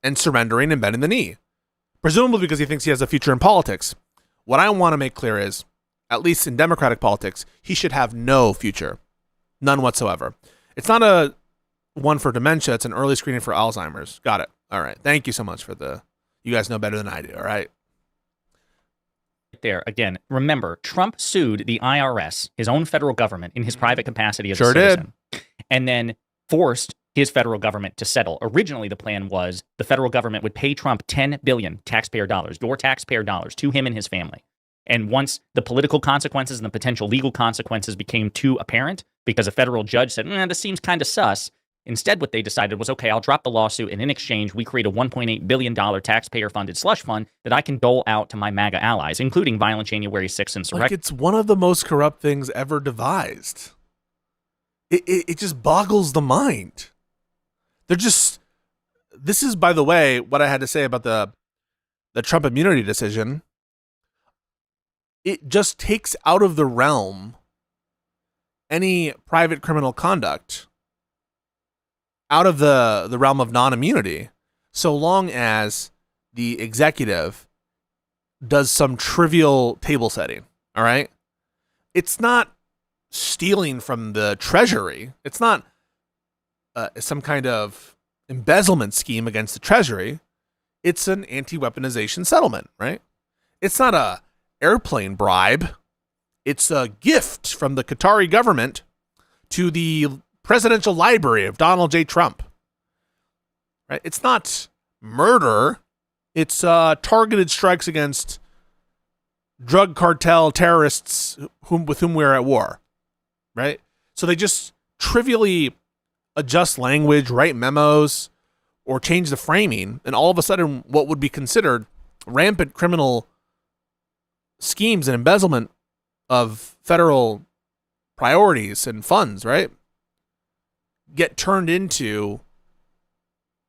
and surrendering and bending the knee. Presumably because he thinks he has a future in politics. What I want to make clear is, at least in Democratic politics, he should have no future. None whatsoever. It's not a one for dementia, it's an early screening for Alzheimer's. Got it. All right. Thank you so much for you guys know better than I do, all right? There, again, remember, Trump sued the IRS, his own federal government, in his private capacity as a citizen. And then forced his federal government to settle. Originally, the plan was the federal government would pay Trump $10 billion taxpayer dollars, your taxpayer dollars, to him and his family. And once the political consequences and the potential legal consequences became too apparent, because a federal judge said, this seems kind of sus, instead what they decided was, okay, I'll drop the lawsuit, and in exchange, we create a $1.8 billion taxpayer-funded slush fund that I can dole out to my MAGA allies, including violent January 6th insurrection. Like, it's one of the most corrupt things ever devised. It just boggles the mind. This is, by the way, what I had to say about the Trump immunity decision. It just takes out of the realm any private criminal conduct, out of the realm of non-immunity, so long as the executive does some trivial table setting, all right? It's not stealing from the Treasury. It's not some kind of embezzlement scheme against the Treasury. It's an anti-weaponization settlement, right? It's not a airplane bribe. It's a gift from the Qatari government to the presidential library of Donald J. Trump, right? It's not murder. It's targeted strikes against drug cartel terrorists with whom we're at war, right? So they just trivially adjust language, write memos, or change the framing, and all of a sudden what would be considered rampant criminal schemes and embezzlement of federal priorities and funds, right, get turned into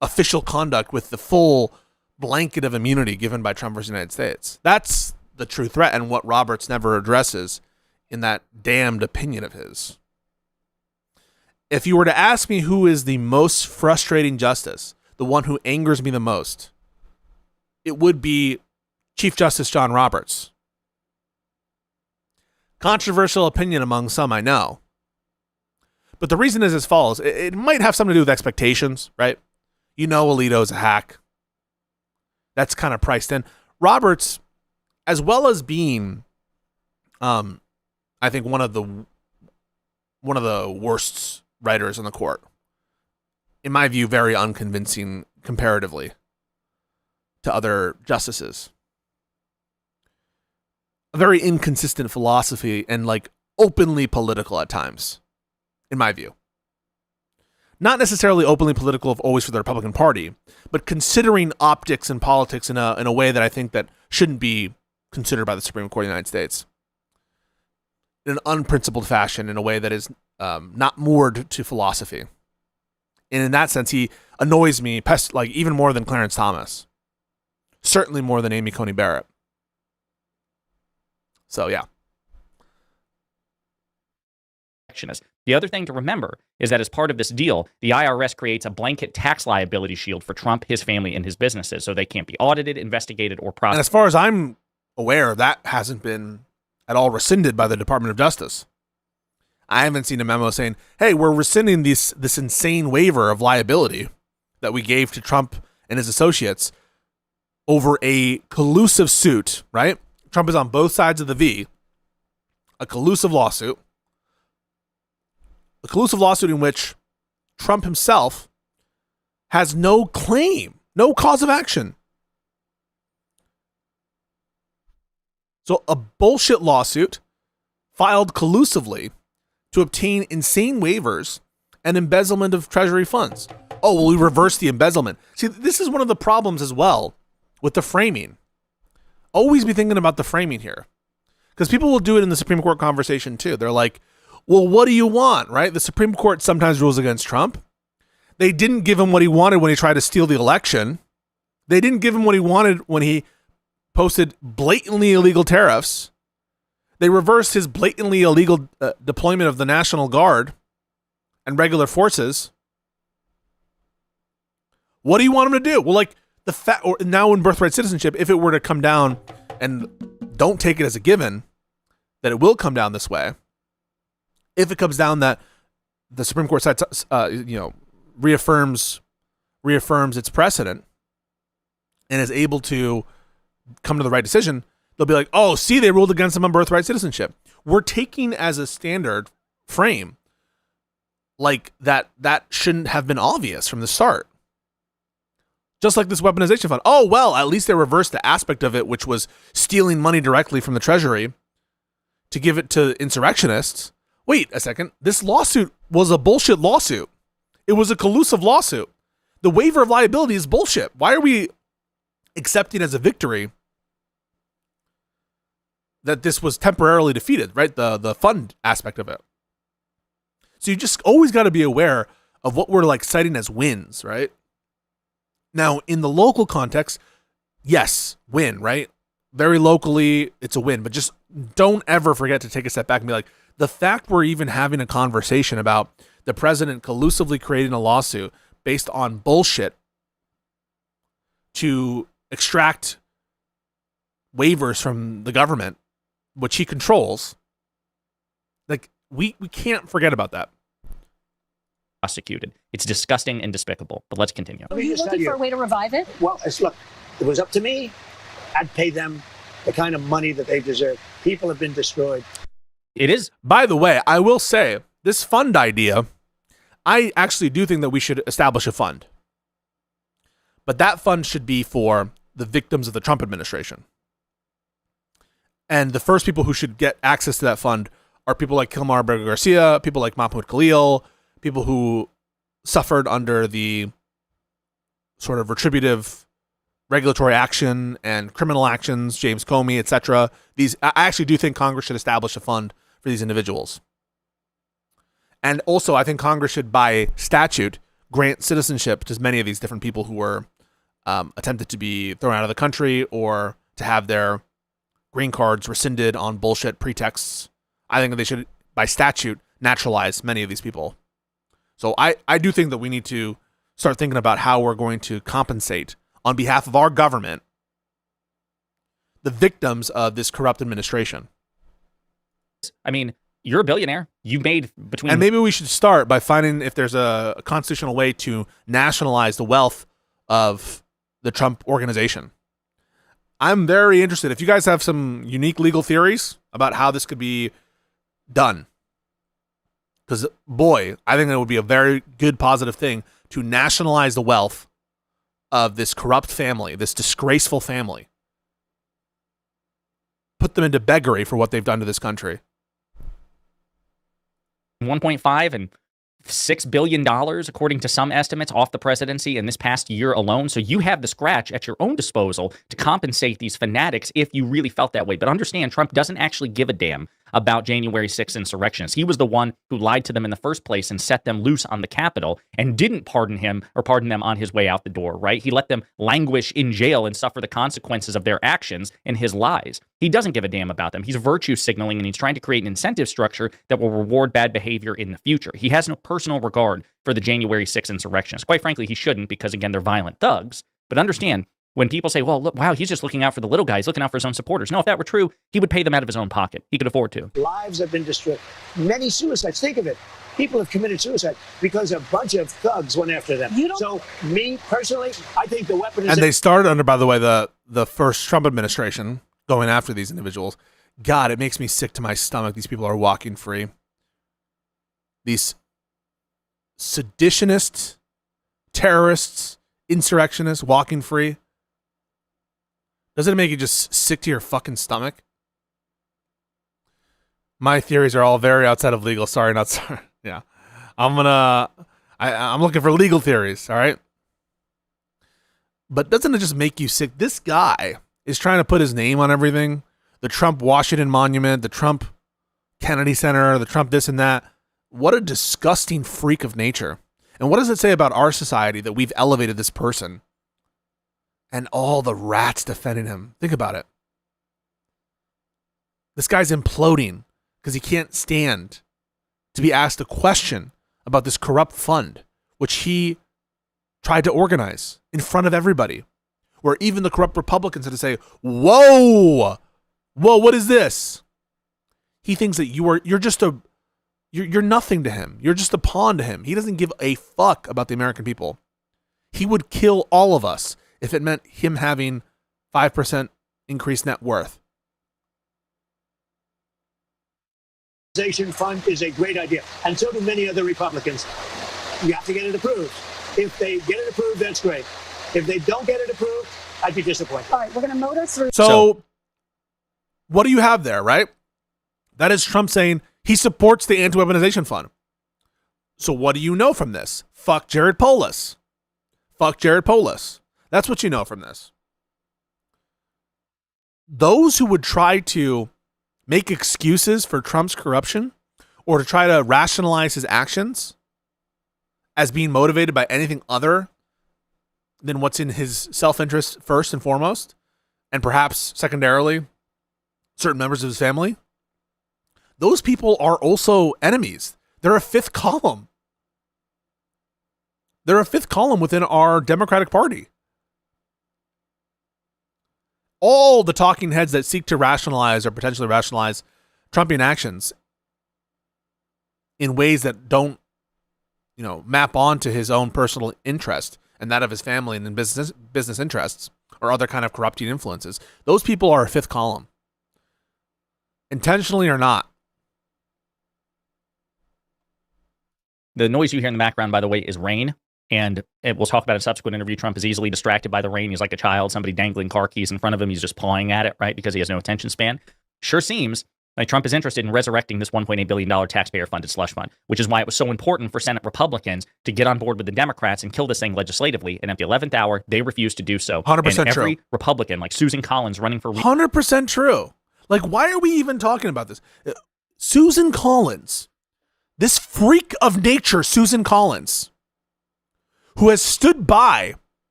official conduct with the full blanket of immunity given by Trump versus the United States. That's the true threat, and what Roberts never addresses in that damned opinion of his. If you were to ask me who is the most frustrating justice, the one who angers me the most, it would be Chief Justice John Roberts. Controversial opinion among some, I know. But the reason is as follows. It might have something to do with expectations, right? You know Alito's a hack. That's kind of priced in. Roberts, as well as being, I think one of the worst writers on the court, in my view, very unconvincing comparatively to other justices. A very inconsistent philosophy and like openly political at times, in my view. Not necessarily openly political always for the Republican Party, but considering optics and politics in a way that I think that shouldn't be considered by the Supreme Court of the United States. In an unprincipled fashion, in a way that is not moored to philosophy. And in that sense, he annoys me like even more than Clarence Thomas. Certainly more than Amy Coney Barrett. So, yeah. The other thing to remember is that as part of this deal, the IRS creates a blanket tax liability shield for Trump, his family, and his businesses, so they can't be audited, investigated, or prosecuted. And as far as I'm aware, that hasn't been at all rescinded by the Department of Justice. I haven't seen a memo saying, hey, we're rescinding this insane waiver of liability that we gave to Trump and his associates over a collusive suit, right? Trump is on both sides of the V. A collusive lawsuit. A collusive lawsuit in which Trump himself has no claim, no cause of action. So a bullshit lawsuit filed collusively to obtain insane waivers and embezzlement of Treasury funds. Oh, well, we reverse the embezzlement. See, this is one of the problems as well with the framing. Always be thinking about the framing here. Because people will do it in the Supreme Court conversation too. They're like, Well, what do you want, right? The Supreme Court sometimes rules against Trump. They didn't give him what he wanted when he tried to steal the election. They didn't give him what he wanted when he posted blatantly illegal tariffs. They reversed his blatantly illegal deployment of the National Guard and regular forces. What do you want him to do? Well, like or now in birthright citizenship, if it were to come down, and don't take it as a given that it will come down this way. If it comes down that the Supreme Court side, reaffirms its precedent and is able to come to the right decision, they'll be like, oh, see, they ruled against him on birthright citizenship. We're taking as a standard frame like that shouldn't have been obvious from the start. Just like this weaponization fund. Oh, well, at least they reversed the aspect of it, which was stealing money directly from the Treasury to give it to insurrectionists. Wait a second. This lawsuit was a bullshit lawsuit. It was a collusive lawsuit. The waiver of liability is bullshit. Why are we accepting as a victory that this was temporarily defeated, right? The fund aspect of it. So you just always got to be aware of what we're like citing as wins, right? Now, in the local context, yes, win, right? Very locally, it's a win. But just don't ever forget to take a step back and be like, the fact we're even having a conversation about the president collusively creating a lawsuit based on bullshit to extract waivers from the government, which he controls, like we can't forget about that. Prosecuted. It's disgusting and despicable, but let's continue. Are you looking for a way to revive it? Well, look, if it was up to me, I'd pay them the kind of money that they deserve. People have been destroyed. It is. By the way, I will say this fund idea, I actually do think that we should establish a fund. But that fund should be for the victims of the Trump administration. And the first people who should get access to that fund are people like Kilmar Garcia, people like Mahmoud Khalil, people who suffered under the sort of retributive regulatory action and criminal actions, James Comey, etc. I actually do think Congress should establish a fund for these individuals. And also, I think Congress should, by statute, grant citizenship to many of these different people who were attempted to be thrown out of the country or to have their green cards rescinded on bullshit pretexts. I think they should, by statute, naturalize many of these people. So I do think that we need to start thinking about how we're going to compensate on behalf of our government the victims of this corrupt administration. I mean, you're a billionaire. You made between... And maybe we should start by finding if there's a constitutional way to nationalize the wealth of the Trump organization. I'm very interested. If you guys have some unique legal theories about how this could be done, because, boy, I think that would be a very good, positive thing to nationalize the wealth of this corrupt family, this disgraceful family. Put them into beggary for what they've done to this country. 1.5 and $6 billion, according to some estimates, off the presidency in this past year alone. So you have the scratch at your own disposal to compensate these fanatics if you really felt that way. But understand, Trump doesn't actually give a damn about January 6th insurrectionists. He was the one who lied to them in the first place and set them loose on the Capitol and didn't pardon them on his way out the door, right? He let them languish in jail and suffer the consequences of their actions and his lies. He doesn't give a damn about them. He's virtue signaling, and he's trying to create an incentive structure that will reward bad behavior in the future. He has no personal regard for the January 6th insurrectionists. Quite frankly, he shouldn't, because, again, they're violent thugs. But understand, when people say, well, look, wow, he's just looking out for the little guy. He's looking out for his own supporters. No, if that were true, he would pay them out of his own pocket. He could afford to. Lives have been destroyed. Many suicides. Think of it. People have committed suicide because a bunch of thugs went after them. So, me, personally, I think the weapon is... And they started under, by the way, the first Trump administration going after these individuals. God, it makes me sick to my stomach. These people are walking free. These seditionists, terrorists, insurrectionists walking free. Doesn't it make you just sick to your fucking stomach? My theories are all very outside of legal. Sorry, not sorry. Yeah. I'm looking for legal theories, all right? But doesn't it just make you sick? This guy is trying to put his name on everything. The Trump Washington Monument, the Trump Kennedy Center, the Trump this and that. What a disgusting freak of nature. And what does it say about our society that we've elevated this person and all the rats defending him? Think about it. This guy's imploding because he can't stand to be asked a question about this corrupt fund, which he tried to organize in front of everybody, where even the corrupt Republicans had to say, whoa, what is this? He thinks that you're nothing to him. You're just a pawn to him. He doesn't give a fuck about the American people. He would kill all of us if it meant him having 5% increased net worth. Fund is a great idea, and so do many other Republicans. You have to get it approved. If they get it approved, that's great. If they don't get it approved, I'd be disappointed. All right, we're going to motor through. So what do you have there, right? That is Trump saying he supports the anti-weaponization fund. So what do you know from this? Fuck Jared Polis. Fuck Jared Polis. That's what you know from this. Those who would try to make excuses for Trump's corruption or to try to rationalize his actions as being motivated by anything other than what's in his self-interest first and foremost, and perhaps secondarily, certain members of his family, those people are also enemies. They're a fifth column. They're a fifth column within our Democratic Party. All the talking heads that seek to rationalize or potentially rationalize Trumpian actions in ways that don't, map onto his own personal interest and that of his family and business interests or other kind of corrupting influences. Those people are a fifth column, intentionally or not. The noise you hear in the background, by the way, is rain. And we'll talk about in a subsequent interview. Trump is easily distracted by the rain. He's like a child, somebody dangling car keys in front of him. He's just pawing at it, right? Because he has no attention span. Sure seems like Trump is interested in resurrecting this $1.8 billion taxpayer-funded slush fund, which is why it was so important for Senate Republicans to get on board with the Democrats and kill this thing legislatively. And at the 11th hour, they refused to do so. 100% and every true. Republican, like Susan Collins, running for... 100% true. Like, why are we even talking about this? Susan Collins, this freak of nature, Susan Collins, who has stood by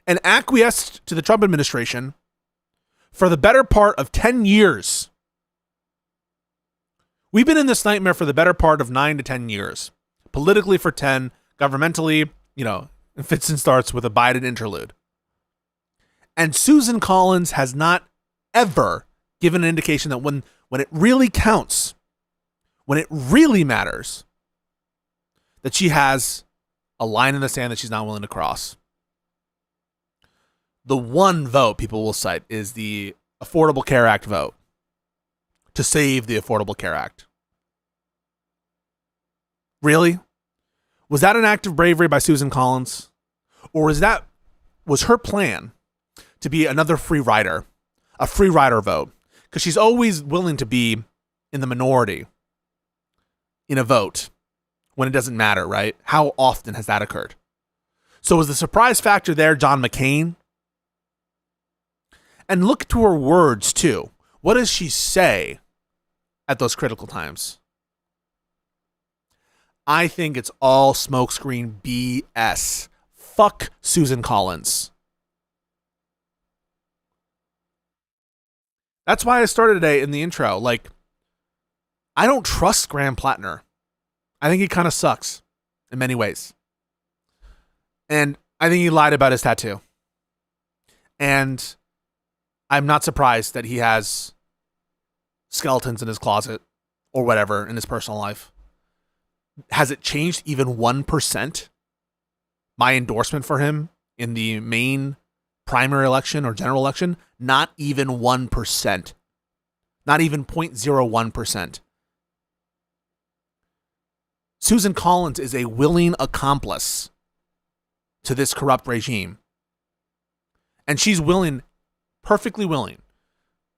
and acquiesced to the Trump administration for the better part of 10 years. We've been in this nightmare for the better part of 9 to 10 years. Politically for 10, governmentally, fits and starts with a Biden interlude. And Susan Collins has not ever given an indication that when it really counts, when it really matters, that she has a line in the sand that she's not willing to cross. The one vote people will cite is the Affordable Care Act vote to save the Affordable Care Act. Really? Was that an act of bravery by Susan Collins? Or was her plan to be another free rider, a free rider vote? Because she's always willing to be in the minority in a vote when it doesn't matter, right? How often has that occurred? So was the surprise factor there John McCain? And look to her words, too. What does she say at those critical times? I think it's all smokescreen BS. Fuck Susan Collins. That's why I started today in the intro. I don't trust Graham Plattner. I think he kind of sucks in many ways. And I think he lied about his tattoo. And I'm not surprised that he has skeletons in his closet or whatever in his personal life. Has it changed even 1%? My endorsement for him in the main primary election or general election? Not even 1%. Not even 0.01%. Susan Collins is a willing accomplice to this corrupt regime. And she's perfectly willing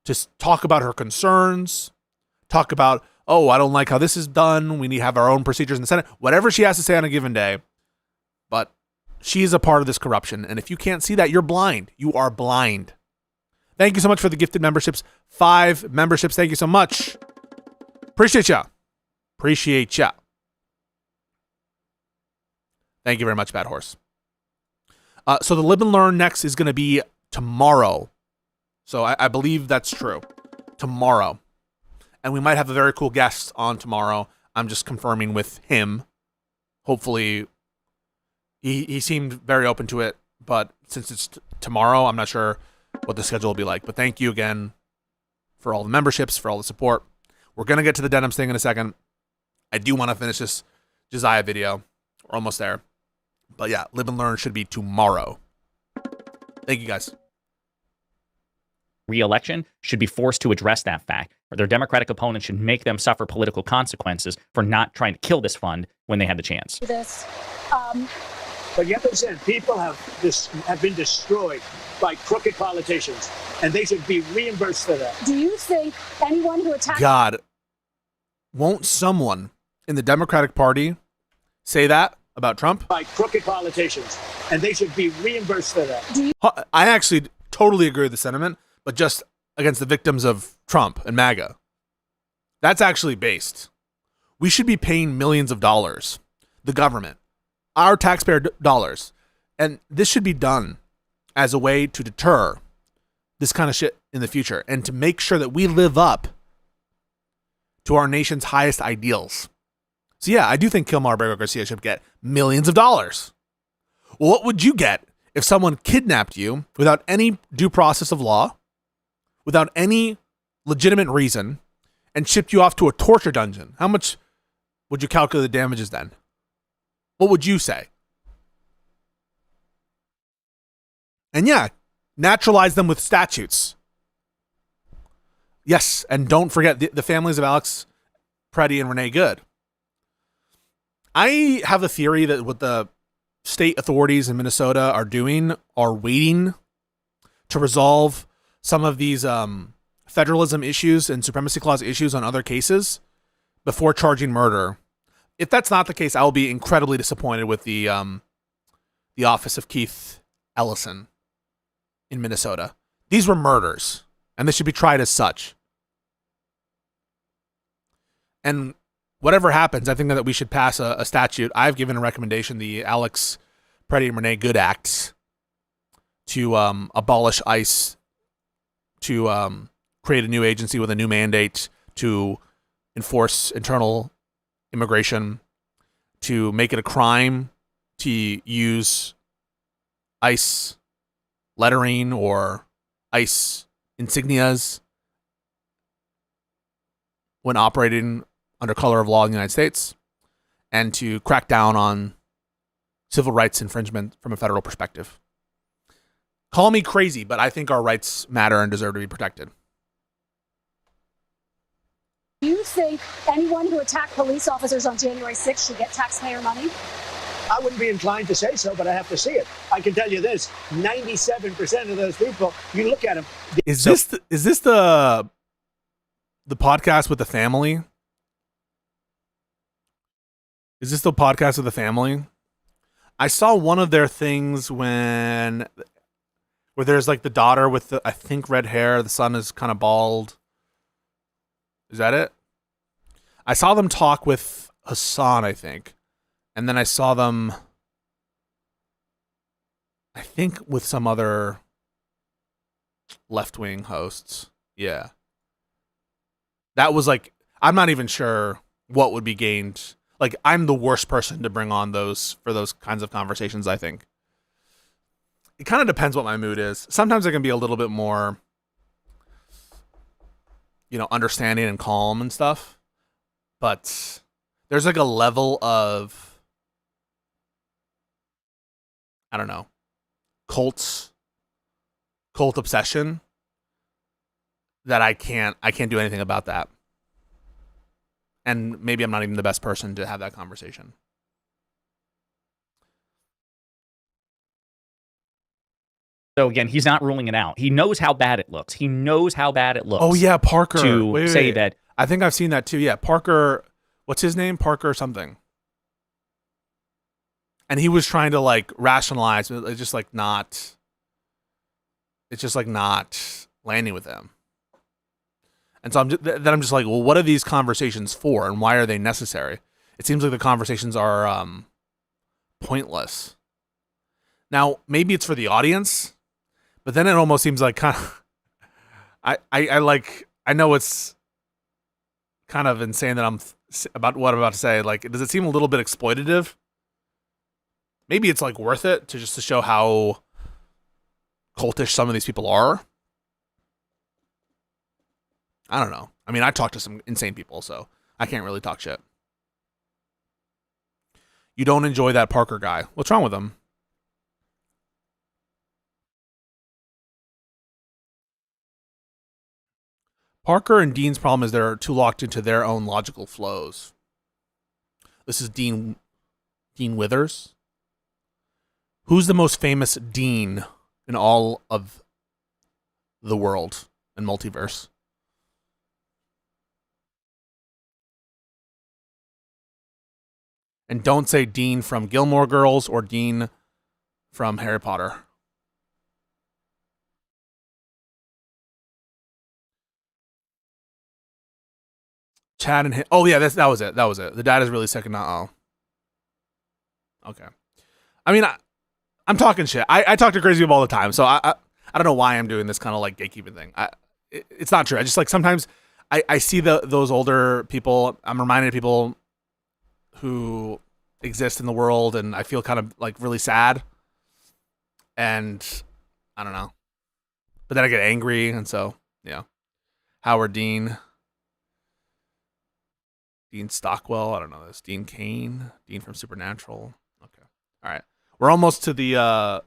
to talk about her concerns, talk about, I don't like how this is done. We need to have our own procedures in the Senate. Whatever she has to say on a given day. But she is a part of this corruption. And if you can't see that, you're blind. You are blind. Thank you so much for the gifted memberships. 5 memberships. Thank you so much. Appreciate ya. Appreciate ya. Thank you very much, Bad Horse. So the Lib and Learn next is going to be tomorrow. So I believe that's true. Tomorrow. And we might have a very cool guest on tomorrow. I'm just confirming with him. Hopefully, he seemed very open to it. But since it's tomorrow, I'm not sure what the schedule will be like. But thank you again for all the memberships, for all the support. We're going to get to the Denims thing in a second. I do want to finish this Josiah video. We're almost there. But yeah, Live and Learn should be tomorrow. Thank you, guys. Re-election should be forced to address that fact, or their Democratic opponents should make them suffer political consequences for not trying to kill this fund when they had the chance. But you have to understand, people have been destroyed by crooked politicians, and they should be reimbursed for that. Do you think anyone who attacked... God, won't someone in the Democratic Party say that about Trump? By crooked politicians, and they should be reimbursed for that. I actually totally agree with the sentiment, but just against the victims of Trump and MAGA. That's actually based. We should be paying millions of dollars, the government, our taxpayer dollars, and this should be done as a way to deter this kind of shit in the future and to make sure that we live up to our nation's highest ideals. So yeah, I do think Kilmar Abrego Garcia should get millions of dollars. Well, what would you get if someone kidnapped you without any due process of law, without any legitimate reason, and shipped you off to a torture dungeon? How much would you calculate the damages then? What would you say? And yeah, naturalize them with statutes. Yes, and don't forget the families of Alex Preddy and Renee Good. I have a theory that what the state authorities in Minnesota are doing are waiting to resolve some of these federalism issues and supremacy clause issues on other cases before charging murder. If that's not the case, I will be incredibly disappointed with the office of Keith Ellison in Minnesota. These were murders, and they should be tried as such. And whatever happens, I think that we should pass a statute. I've given a recommendation, the Alex Preddy and Renee Good Act, to abolish ICE, to create a new agency with a new mandate to enforce internal immigration, to make it a crime to use ICE lettering or ICE insignias when operating under color of law in the United States, and to crack down on civil rights infringement from a federal perspective. Call me crazy, but I think our rights matter and deserve to be protected. Do you think anyone who attacked police officers on January 6th should get taxpayer money? I wouldn't be inclined to say so, but I have to see it. I can tell you this, 97% of those people, you look at them. Is this the podcast with the family? Is this the podcast with the family? I saw one of their things where there's like the daughter with the, I think, red hair. The son is kind of bald. Is that it? I saw them talk with Hassan, I think. And then I saw them, I think, with some other left-wing hosts. Yeah. That was like, I'm not even sure what would be gained. Like, I'm the worst person to bring on for those kinds of conversations, I think. It kind of depends what my mood is. Sometimes I can be a little bit more, understanding and calm and stuff. But there's like a level of, I don't know, cult obsession that I can't do anything about that. And maybe I'm not even the best person to have that conversation. So again, he's not ruling it out. He knows how bad it looks. Oh yeah, Parker. To say that. I think I've seen that too. Yeah, Parker. What's his name? Parker something. And he was trying to like rationalize. It's just like not landing with him. And so then I'm just like, well, what are these conversations for, and why are they necessary? It seems like the conversations are pointless. Now, maybe it's for the audience, but then it almost seems like kind of, I know it's kind of insane that I'm about what I'm about to say. Like, does it seem a little bit exploitative? Maybe it's like worth it to just to show how cultish some of these people are. I don't know. I mean, I talk to some insane people, so I can't really talk shit. You don't enjoy that Parker guy. What's wrong with him? Parker and Dean's problem is they're too locked into their own logical flows. This is Dean Withers. Who's the most famous Dean in all of the world and multiverse? And don't say Dean from Gilmore Girls or Dean from Harry Potter. Chad and oh yeah, that was it. That was it. The dad is really sick and not okay. I mean, I'm talking shit. I talk to crazy people all the time, so I don't know why I'm doing this kind of like gatekeeping thing. It's not true. I just like sometimes I see those older people. I'm reminded of people who exist in the world, and I feel kind of like really sad, and I don't know, but then I get angry, and so yeah. Howard Dean Stockwell, I don't know this. Dean Cain, Dean from Supernatural. Okay, all right, we're almost to the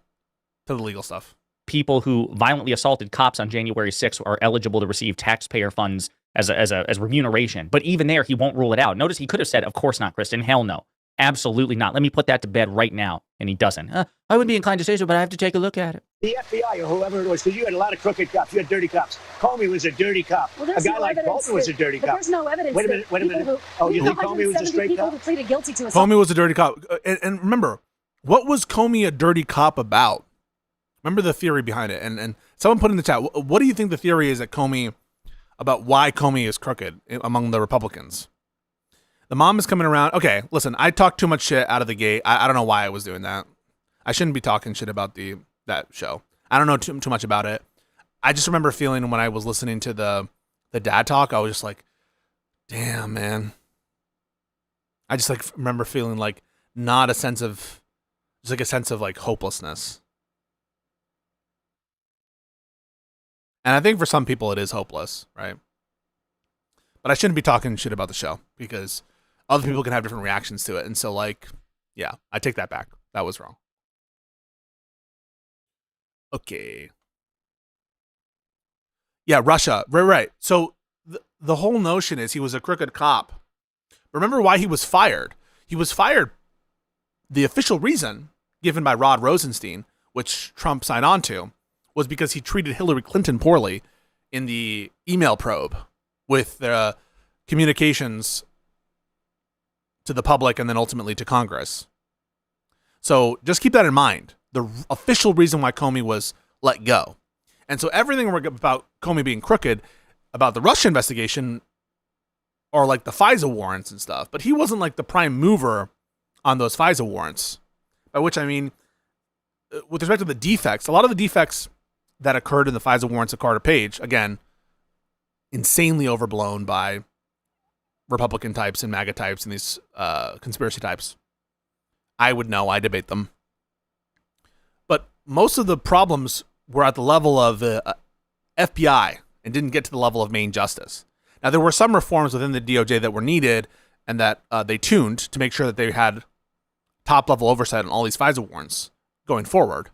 legal stuff. People who violently assaulted cops on January 6th are eligible to receive taxpayer funds as remuneration. But even there, he won't rule it out. Notice he could have said, of course not, Kristen. Hell no. Absolutely not. Let me put that to bed right now. And he doesn't. I wouldn't be inclined to say so, but I have to take a look at it. The FBI or whoever it was, because you had a lot of crooked cops. You had dirty cops. Comey was a dirty cop. Well, a guy like Bolton was a dirty cop. There's no evidence. Wait a minute. You think Comey was a straight cop? Who pleaded guilty to assault. Comey was a dirty cop. And remember, what was Comey a dirty cop about? Remember the theory behind it. And someone put in the chat, what do you think the theory is about why Comey is crooked among the Republicans? The mom is coming around. Okay, listen, I talked too much shit out of the gate. I don't know why I was doing that. I shouldn't be talking shit about that show. I don't know too much about it. I just remember feeling when I was listening to the dad talk, I was just like, damn, man. I just like remember feeling like not a sense of, just like a sense of like hopelessness. And I think for some people it is hopeless, right? But I shouldn't be talking shit about the show because other people can have different reactions to it. And so like, yeah, I take that back. That was wrong. Okay. Yeah, Russia. Right. So the whole notion is he was a crooked cop. Remember why he was fired? He was fired. The official reason given by Rod Rosenstein, which Trump signed on to, was because he treated Hillary Clinton poorly in the email probe with the communications to the public and then ultimately to Congress. So just keep that in mind. The official reason why Comey was let go. And so everything about Comey being crooked, about the Russia investigation, are like the FISA warrants and stuff. But he wasn't like the prime mover on those FISA warrants. By which I mean, with respect to the defects, a lot of the defects that occurred in the FISA warrants of Carter Page, again, insanely overblown by Republican types and MAGA types and these conspiracy types. I would know. I debate them. But most of the problems were at the level of the FBI and didn't get to the level of Main Justice. Now, there were some reforms within the DOJ that were needed and that they tuned to make sure that they had top-level oversight on all these FISA warrants going forward.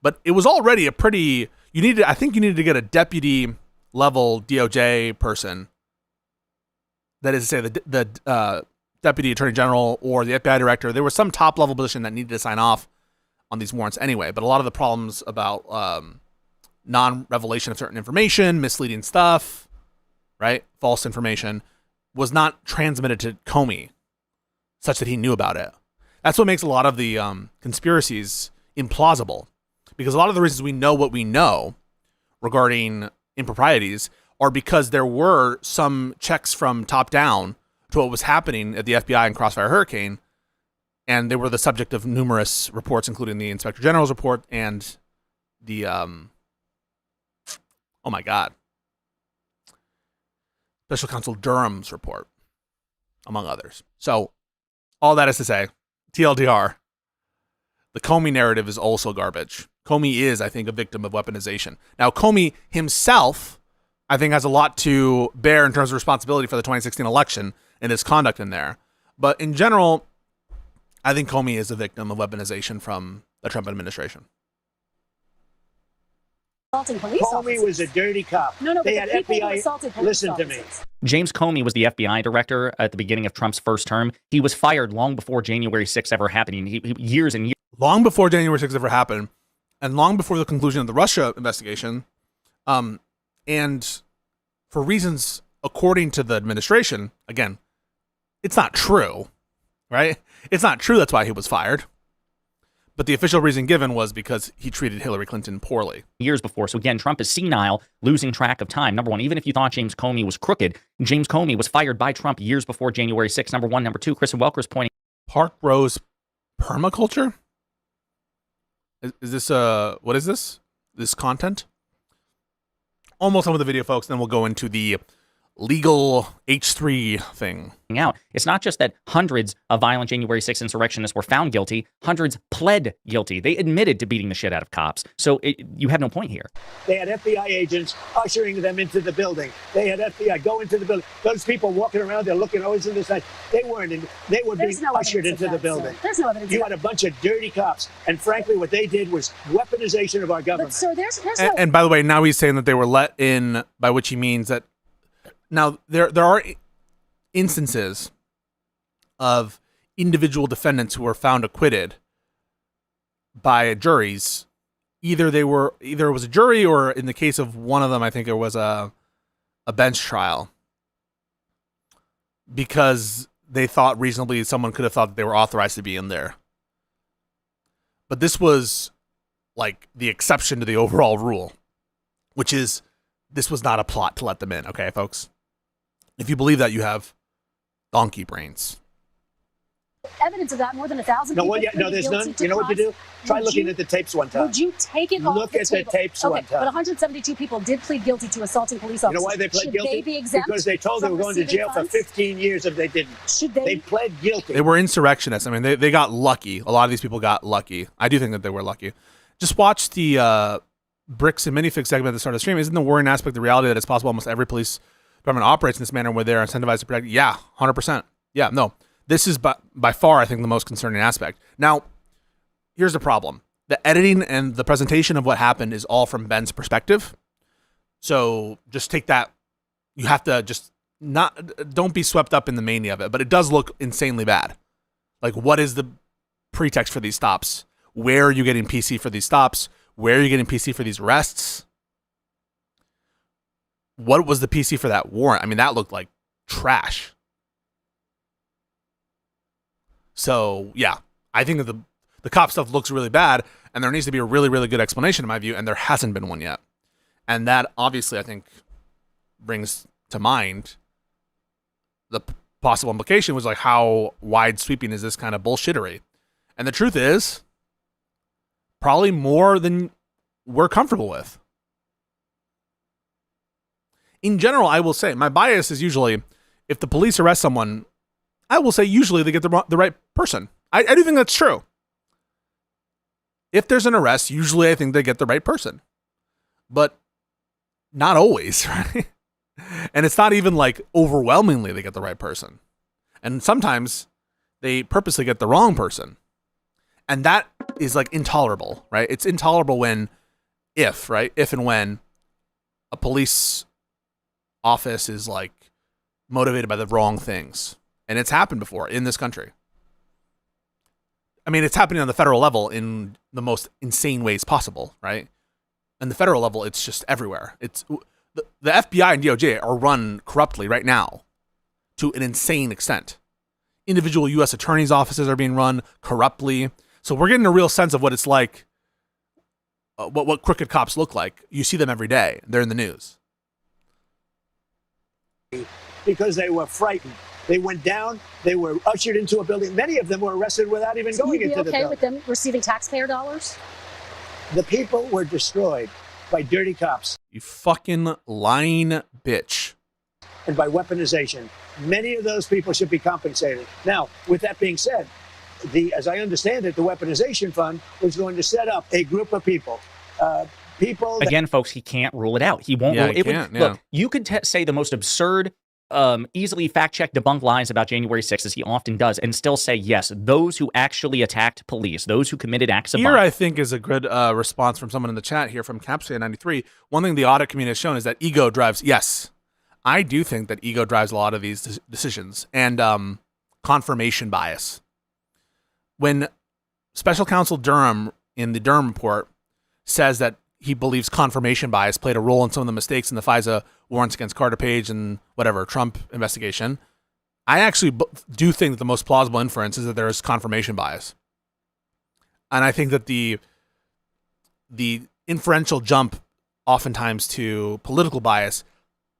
But it was already a pretty... I think you needed to get a deputy-level DOJ person. That is to say, the Deputy Attorney General or the FBI Director. There was some top-level position that needed to sign off on these warrants anyway. But a lot of the problems about non-revelation of certain information, misleading stuff, right, false information, was not transmitted to Comey such that he knew about it. That's what makes a lot of the conspiracies implausible. Because a lot of the reasons we know what we know regarding improprieties or because there were some checks from top down to what was happening at the FBI and Crossfire Hurricane, and they were the subject of numerous reports, including the Inspector General's report and the, oh my God, Special Counsel Durham's report, among others. So all that is to say, TLDR, the Comey narrative is also garbage. Comey is, I think, a victim of weaponization. Now, Comey himself, I think, has a lot to bear in terms of responsibility for the 2016 election and his conduct in there. But in general, I think Comey is a victim of weaponization from the Trump administration. Comey was a dirty cop. No, they but had the people who FBI. assaulted police Listen to me. officers. James Comey was the FBI director at the beginning of Trump's first term. He was fired long before January 6th ever happened. Years and years. Long before January 6th ever happened, and long before the conclusion of the Russia investigation, and for reasons according to the administration, again, it's not true, right? It's not true that's why he was fired. But the official reason given was because he treated Hillary Clinton poorly. Years before. So again, Trump is senile, losing track of time. Number one, even if you thought James Comey was crooked, James Comey was fired by Trump years before January 6th. Number one. Number two, Kristen Welker's pointing. Park Rose permaculture? Is this, what is this? This content? Almost done with the video, folks. Then we'll go into the legal H3 thing. Out. It's not just that hundreds of violent January 6th insurrectionists were found guilty. Hundreds pled guilty. They admitted to beating the shit out of cops. So you have no point here. They had FBI agents ushering them into the building. They had FBI go into the building. Those people walking around, they're looking always in the side. They weren't in. They were being ushered into the building. Sir. There's no evidence. You had a bunch of dirty cops, and frankly, what they did was weaponization of our government. But sir, there's no. And by the way, now he's saying that they were let in, by which he means that. Now, there are instances of individual defendants who were found acquitted by juries. Either it was a jury, or in the case of one of them, I think it was a bench trial, because they thought reasonably someone could have thought that they were authorized to be in there. But this was like the exception to the overall rule, which is this was not a plot to let them in. Okay, folks? If you believe that, you have donkey brains. Evidence of that, more than 1,000 people. No, there's none. You know what you do? Try looking at the tapes one time. Would you take it off Look at the tapes one time. But 172 people did plead guilty to assaulting police officers. You know why they pled guilty? Should they be exempt? Because they told they were going to jail for 15 years if they didn't. Should they? They pled guilty. They were insurrectionists. I mean, they got lucky. A lot of these people got lucky. I do think that they were lucky. Just watch the Bricks and Minifix segment at the start of the stream. Isn't the worrying aspect the reality that it's possible almost every police department operates in this manner where they're incentivized to protect? Yeah, 100%. Yeah, no. This is by far, I think, the most concerning aspect. Now, here's the problem. The editing and the presentation of what happened is all from Ben's perspective. So just take that. You have to just don't be swept up in the mania of it. But it does look insanely bad. Like, what is the pretext for these stops? Where are you getting PC for these stops? Where are you getting PC for these arrests? What was the PC for that warrant? I mean, that looked like trash. So, yeah, I think that the cop stuff looks really bad, and there needs to be a really, really good explanation, in my view, and there hasn't been one yet. And that, obviously, I think, brings to mind the possible implication was, like, how wide-sweeping is this kind of bullshittery? And the truth is, probably more than we're comfortable with. In general, I will say, my bias is usually, if the police arrest someone, I will say usually they get the right person. I do think that's true. If there's an arrest, usually I think they get the right person. But not always, right? And it's not even like overwhelmingly they get the right person. And sometimes they purposely get the wrong person. And that is like intolerable, right? It's intolerable if and when a police office is like motivated by the wrong things. And it's happened before in this country. I mean, it's happening on the federal level in the most insane ways possible, right? And the federal level, it's just everywhere. It's the FBI and DOJ are run corruptly right now to an insane extent. Individual U.S. attorneys' offices are being run corruptly. So we're getting a real sense of what it's like, what crooked cops look like. You see them every day. They're in the news. because they were frightened. They went down. They were ushered into a building. Many of them were arrested without even going into the building. Okay with them receiving taxpayer dollars? The people were destroyed by dirty cops. You fucking lying bitch. And by weaponization. Many of those people should be compensated. Now, with that being said, as I understand it, the weaponization fund was going to set up a group of people. Again, folks, he can't rule it out. He won't rule it. Look, you could say the most absurd, easily fact-check, debunk lies about January 6th, as he often does, and still say, yes, those who actually attacked police, those who committed acts of violence. Here, I think, is a good response from someone in the chat here from Capstan93. One thing the audit community has shown is that ego drives, yes, I do think that ego drives a lot of these decisions, and confirmation bias. When Special Counsel Durham, in the Durham report, says that he believes confirmation bias played a role in some of the mistakes in the FISA warrants against Carter Page and whatever, Trump investigation, I actually do think that the most plausible inference is that there is confirmation bias. And I think that the inferential jump oftentimes to political bias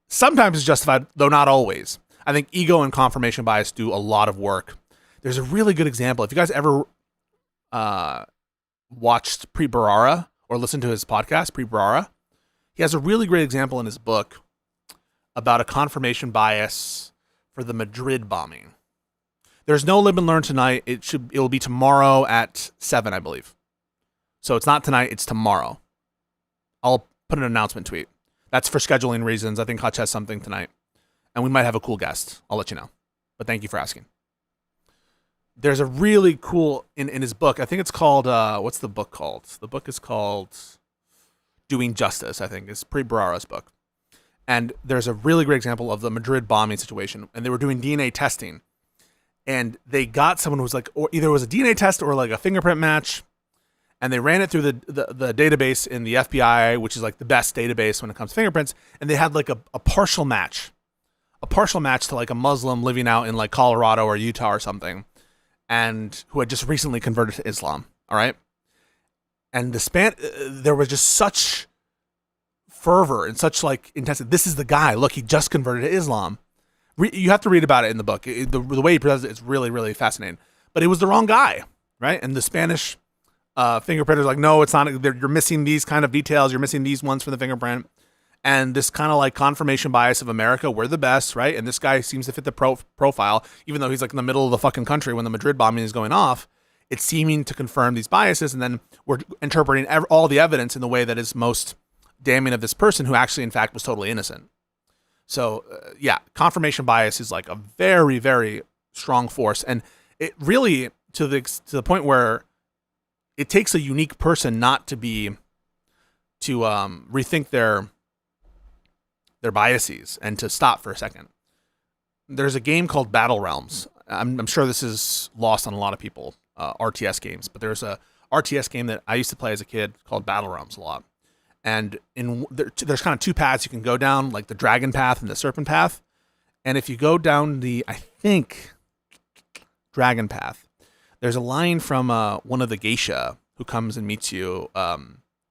sometimes is justified, though not always. I think ego and confirmation bias do a lot of work. There's a really good example. If you guys ever watched Preet Bharara or listened to his podcast, Preet Bharara, he has a really great example in his book about a confirmation bias for the Madrid bombing. There's no Lib and Learn tonight. It'll be tomorrow at 7, I believe. So it's not tonight, it's tomorrow. I'll put an announcement tweet. That's for scheduling reasons. I think Hutch has something tonight. And we might have a cool guest. I'll let you know. But thank you for asking. There's a really cool, in his book, I think it's called, what's the book called? The book is called Doing Justice, I think. It's Preet Bharara's book. And there's a really great example of the Madrid bombing situation. And they were doing DNA testing. And they got someone who was like, or either it was a DNA test or like a fingerprint match. And they ran it through the database in the FBI, which is like the best database when it comes to fingerprints. And they had like a partial match. A partial match to like a Muslim living out in like Colorado or Utah or something. And who had just recently converted to Islam, all right? And there was just such fervor and such like intensity. This is the guy. Look, he just converted to Islam. You have to read about it in the book. The way he presents it is really, really fascinating. But it was the wrong guy, right? And the Spanish fingerprinters like, no, it's not. You're missing these kind of details. You're missing these ones from the fingerprint. And this kind of like confirmation bias of America, we're the best, right? And this guy seems to fit the profile, even though he's like in the middle of the fucking country when the Madrid bombing is going off. It's seeming to confirm these biases, and then we're interpreting all the evidence in the way that is most damning of this person who actually, in fact, was totally innocent. So, yeah, confirmation bias is like a very, very strong force, and it really to the point where it takes a unique person not to rethink their biases and to stop for a second. There's a game called Battle Realms. I'm sure this is lost on a lot of people, RTS games, but there's a RTS game that I used to play as a kid called Battle Realms a lot. And there's kind of two paths you can go down, like the dragon path and the serpent path. And if you go down I think, dragon path, there's a line from one of the geisha who comes and meets you to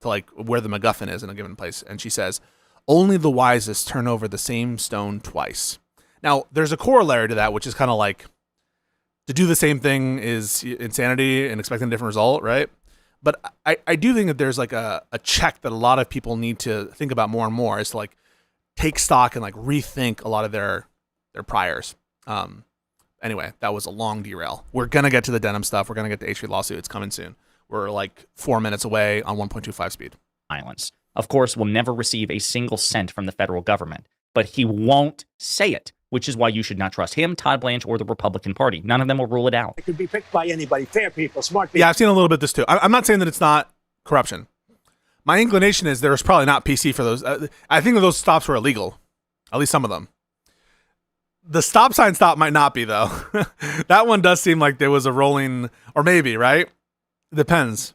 like where the MacGuffin is in a given place. And she says, only the wisest turn over the same stone twice. Now, there's a corollary to that, which is kind of like to do the same thing is insanity and expecting a different result, right? But I do think that there's like a check that a lot of people need to think about more and more is to like take stock and like rethink a lot of their priors. Anyway, that was a long derail. We're going to get to the Denim stuff. We're going to get to H3 lawsuit. It's coming soon. We're like 4 minutes away on 1.25 speed. Violence. Of course, will never receive a single cent from the federal government, but he won't say it, which is why you should not trust him, Todd Blanche, or the Republican Party. None of them will rule it out. It could be picked by anybody, fair people, smart people. Yeah, I've seen a little bit of this too. I'm not saying that it's not corruption. My inclination is there's probably not PC for those. I think that those stops were illegal, at least some of them. The stop sign stop might not be, though. That one does seem like there was a rolling, or maybe, right? It depends.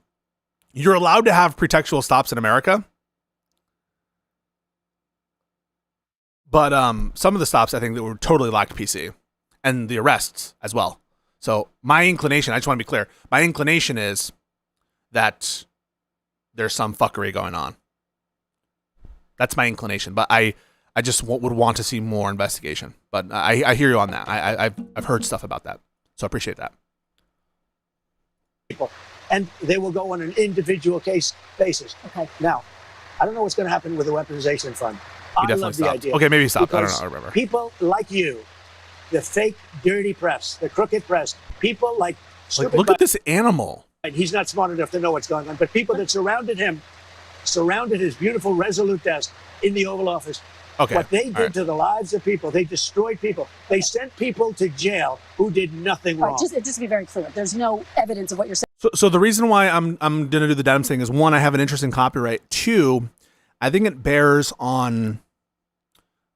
You're allowed to have pretextual stops in America. But some of the stops, I think, that were totally lacked PC. And the arrests as well. So my inclination, I just want to be clear, my inclination is that there's some fuckery going on. That's my inclination. But I I just would want to see more investigation. But I hear you on that. I've heard stuff about that, so I appreciate that. People, and they will go on an individual case basis. Okay. Now, I don't know what's going to happen with the weaponization fund. He I love the stopped. idea. Okay, maybe he stopped. I don't because know. I remember. People like you, the fake, dirty press, the crooked press, people like stupid. Look at this animal. He's not smart enough to know what's going on, but people that surrounded him, surrounded his beautiful Resolute desk in the Oval Office. Okay. What they did to the lives of people, they destroyed people. They sent people to jail who did nothing wrong. Just to be very clear, there's no evidence of what you're saying. So the reason why I'm going to do the Denims thing is, one, I have an interest in copyright. Two, I think it bears on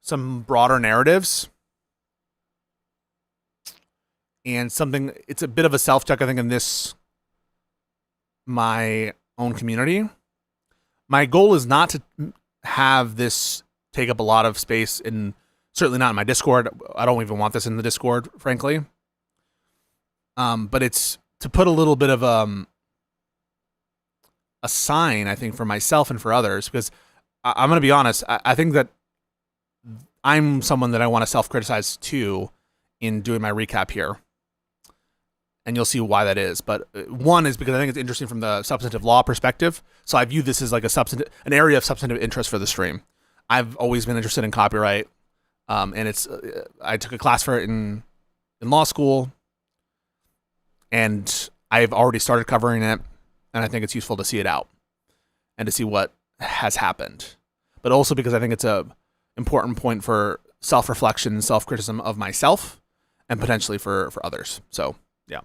some broader narratives and something. It's a bit of a self-check, I think, in my own community. My goal is not to have this take up a lot of space, certainly not in my Discord. I don't even want this in the Discord, frankly. But it's to put a little bit of a sign, I think, for myself and for others, because I'm going to be honest. I think that I'm someone that I want to self-criticize too in doing my recap here. And you'll see why that is. But one is because I think it's interesting from the substantive law perspective. So I view this as like an area of substantive interest for the stream. I've always been interested in copyright. And I took a class for it in law school. And I've already started covering it. And I think it's useful to see it out and to see what has happened. But also because I think it's a important point for self-reflection and self-criticism of myself and potentially for others. So, yeah.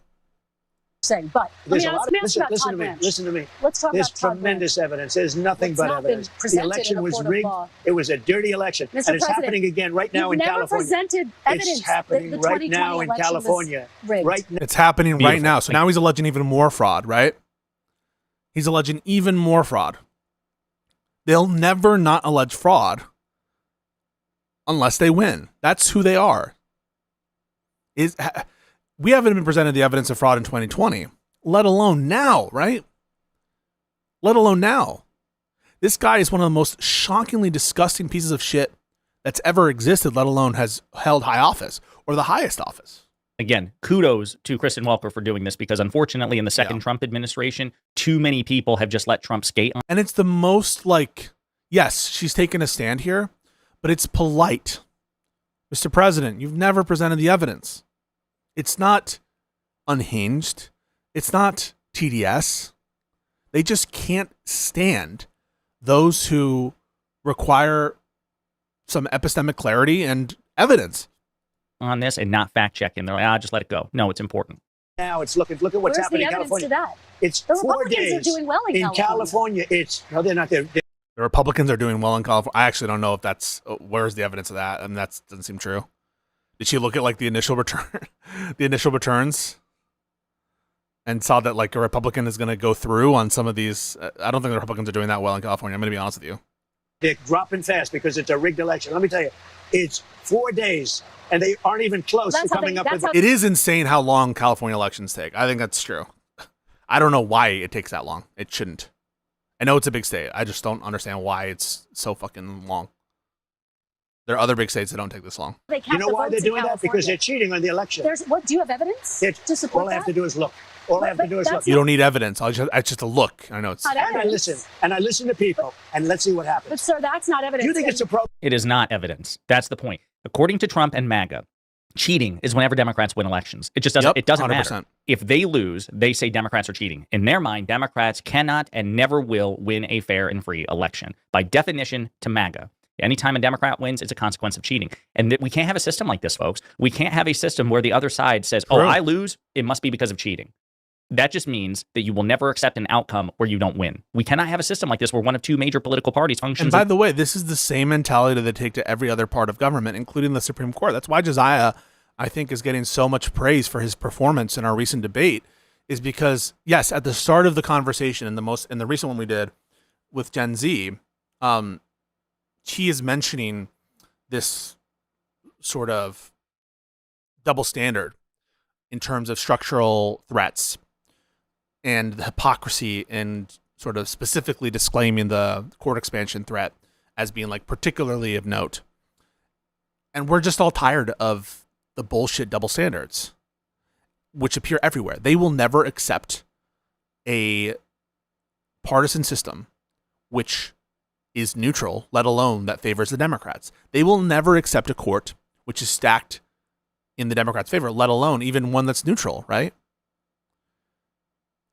Saying, but There's let me ask you about Todd Branch. Listen to me. Let's talk There's about Todd tremendous Branch. evidence. There's nothing It's but not been evidence. The presented election in a was court of rigged. law. It was a dirty election. Mr. And it's President, happening again right now in You've never California. presented evidence It's happening that the right 2020 now in election was California. rigged. Right now. It's happening right Beautiful. now. So now he's alleging even more fraud, right? He's alleging even more fraud. They'll never not allege fraud unless they win. That's who they are. We haven't been presented the evidence of fraud in 2020, let alone now, right? Let alone now. This guy is one of the most shockingly disgusting pieces of shit that's ever existed, let alone has held high office or the highest office. Again, kudos to Kristen Welker for doing this, because unfortunately in the second Trump administration, too many people have just let Trump skate on. And it's the most yes, she's taken a stand here, but it's polite. Mr. President, you've never presented the evidence. It's not unhinged. It's not TDS. They just can't stand those who require some epistemic clarity and evidence On this and not fact checking. They're like, just let it go. No, it's important. Now it's look at what's Where's happening the in evidence California. to that? It's The 4 Republicans days are doing well in California. No, they're not. The Republicans are doing well in California. I actually don't know if that's where's the evidence of that, and that doesn't seem true. Did she look at the initial returns, and saw that a Republican is going to go through on some of these? I don't think the Republicans are doing that well in California. I'm going to be honest with you. They're dropping fast because it's a rigged election. Let me tell you, it's 4 days, and they aren't even close to coming up with. It is insane how long California elections take. I think that's true. I don't know why it takes that long. It shouldn't. I know it's a big state. I just don't understand why it's so fucking long. There are other big states that don't take this long. You know why they're doing that? Because they're cheating on the election. Do you have evidence to support all I have to do is look. All I have to do is look. You don't need evidence. It's just a look. I know it's. And I listen to people, and let's see what happens. But sir, that's not evidence. You think it's a problem? It is not evidence. That's the point. According to Trump and MAGA, cheating is whenever Democrats win elections. It just doesn't. It doesn't 100%. matter. If they lose, they say Democrats are cheating. In their mind, Democrats cannot and never will win a fair and free election. By definition, to MAGA. Anytime a Democrat wins, it's a consequence of cheating. And we can't have a system like this, folks. We can't have a system where the other side says, oh, I lose, it must be because of cheating. That just means that you will never accept an outcome where you don't win. We cannot have a system like this where one of two major political parties functions. And by the way, this is the same mentality that they take to every other part of government, including the Supreme Court. That's why Josiah, I think, is getting so much praise for his performance in our recent debate, is because, yes, at the start of the conversation, in the recent one we did with Gen Z, he is mentioning this sort of double standard in terms of structural threats and the hypocrisy, and sort of specifically disclaiming the court expansion threat as being particularly of note. And we're just all tired of the bullshit double standards, which appear everywhere. They will never accept a partisan system which is neutral, let alone that favors the Democrats. They will never accept a court which is stacked in the Democrats' favor, let alone even one that's neutral, right?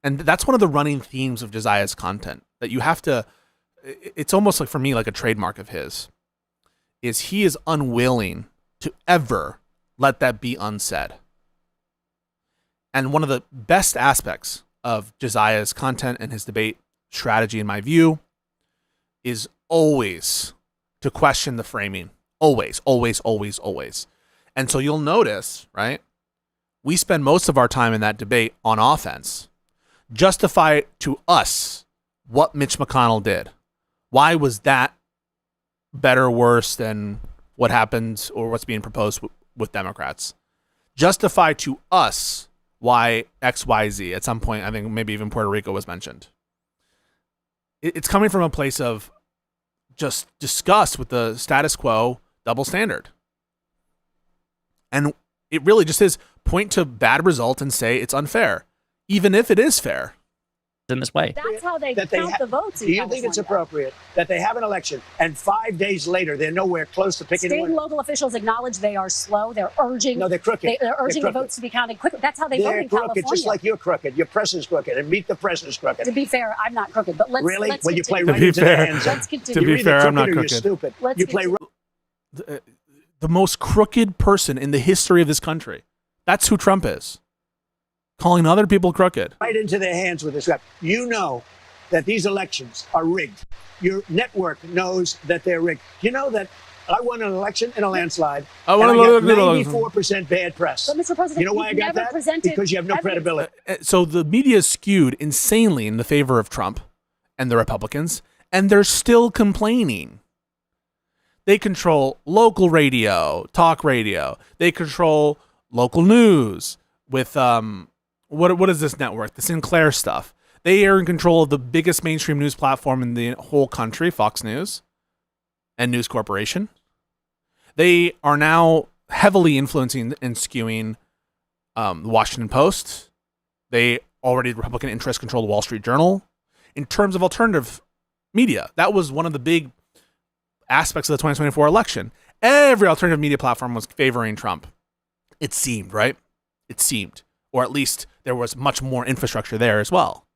And that's one of the running themes of Josiah's content, that you have to, it's almost like, for me, like a trademark of his, is he is unwilling to ever let that be unsaid. And one of the best aspects of Josiah's content and his debate strategy, in my view, is always to question the framing. Always, always, always, always. And so you'll notice, right, we spend most of our time in that debate on offense. Justify to us what Mitch McConnell did. Why was that better, worse than what happened or what's being proposed with Democrats? Justify to us why X, Y, Z. At some point, I think maybe even Puerto Rico was mentioned. It's coming from a place of just disgust with the status quo double standard. And it really just is point to bad result and say it's unfair, even if it is fair. In this way. That's how they count the votes in Do you think it's appropriate that they have an election and 5 days later they're nowhere close to picking State one? and local officials acknowledge they are slow. They're urging. No, they're crooked. They're urging They're the votes to be counted quickly. That's how they vote They're in crooked, California. just like you're crooked. Your press is crooked, and Meet the Press is crooked. To be fair, I'm not crooked, but let's Really? let's Well, you play continue. right into the hands. Let's continue. To be You're either fair, I'm not crooked or crooked. You're stupid. Let's You play continue. The most crooked person in the history of this country. That's who Trump is. Calling other people crooked. right into their hands with this crap. You know that these elections are rigged. Your network knows that they're rigged. You know that I won an election in a landslide. And I got 94% bad press. But Mr. President, You know why I you've got never that? presented Because you have no evidence. credibility. So the media is skewed insanely in the favor of Trump and the Republicans, and they're still complaining. They control local radio, talk radio. They control local news with what is this network? The Sinclair stuff. They are in control of the biggest mainstream news platform in the whole country, Fox News and News Corporation. They are now heavily influencing and skewing the Washington Post. They already, Republican interests control the Wall Street Journal. In terms of alternative media, that was one of the big aspects of the 2024 election. Every alternative media platform was favoring Trump. It seemed, right? It seemed. Or at least there was much more infrastructure there as well.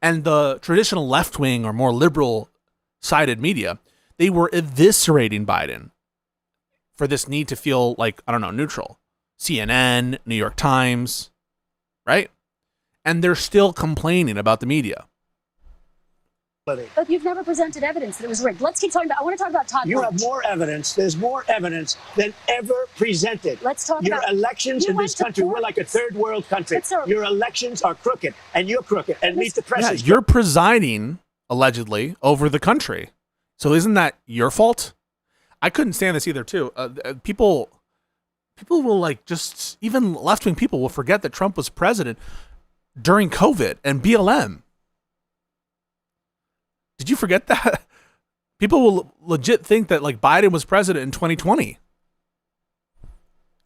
And the traditional left-wing or more liberal-sided media, they were eviscerating Biden for this need to feel like, I don't know, neutral. CNN, New York Times, right? And they're still complaining about the media. But you've never presented evidence that it was rigged. Let's keep talking about. I want to talk about Todd. You Blanche. have more evidence. There's more evidence than ever presented. Let's talk Your about elections you in went this to country. court. We're like a third world country. But, sir, Your elections are crooked, and you're crooked, and Meet the Press Yeah, is you're presiding, allegedly, over the country. So isn't that your fault? I couldn't stand this either, too. People will, like, just, even left-wing people will forget that Trump was president during COVID and BLM. Did you forget that? People will legit think that, like, Biden was president in 2020.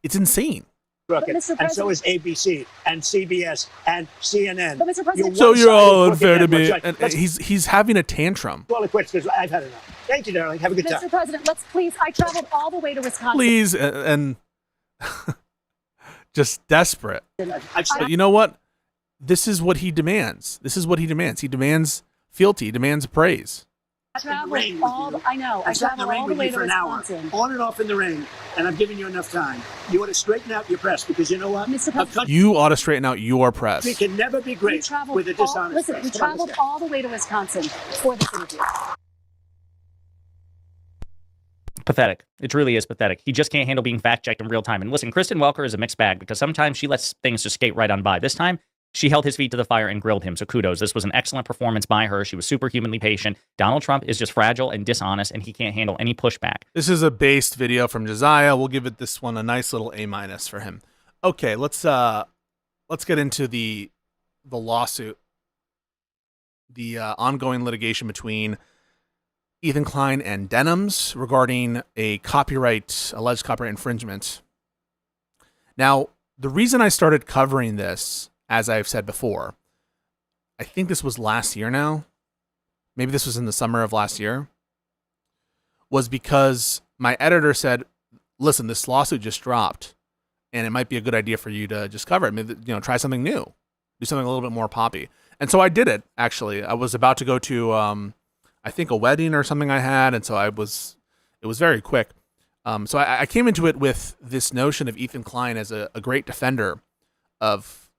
It's insane. crooked, Mr. and so is ABC and CBS and CNN. But, Mr. President- So you're all unfair to me. Right. And Let's he's having a tantrum. call it quits because I've had enough. Thank you, darling. Have a good time. Mr. President, let's please. I traveled all the way to Wisconsin. Please, and just desperate. I've But you know what? This is what he demands. This is what he demands. He demands fealty. He demands praise. I traveled rain with all. you. I know. I I've sat in the traveled rain all the with way you to for an hour, Wisconsin. on and off in the rain, and I've given you enough time. You ought to straighten out your press because you know what? Mr. A President- country You ought to straighten out your press. can never be We great traveled with a dishonest listen, press. we Come on, traveled let's go. all the way to Wisconsin for this interview. Pathetic. It truly is pathetic. He just can't handle being fact-checked in real time. And listen, Kristen Welker is a mixed bag because sometimes she lets things just skate right on by. This time, she held his feet to the fire and grilled him, so kudos. This was an excellent performance by her. She was superhumanly patient. Donald Trump is just fragile and dishonest, and he can't handle any pushback. This is a based video from Josiah. We'll give it this one a nice little A- for him. Okay, let's get into the lawsuit, the ongoing litigation between Ethan Klein and Denims regarding a alleged copyright infringement. Now, the reason I started covering this, as I've said before, I think this was last year now, maybe this was in the summer of last year, was because my editor said, listen, this lawsuit just dropped, and it might be a good idea for you to just cover it. Maybe, try something new, do something a little bit more poppy. And so I did it, actually. I was about to go to, I think, a wedding or something I had, and so it was very quick. So I came into it with this notion of Ethan Klein as a great defender of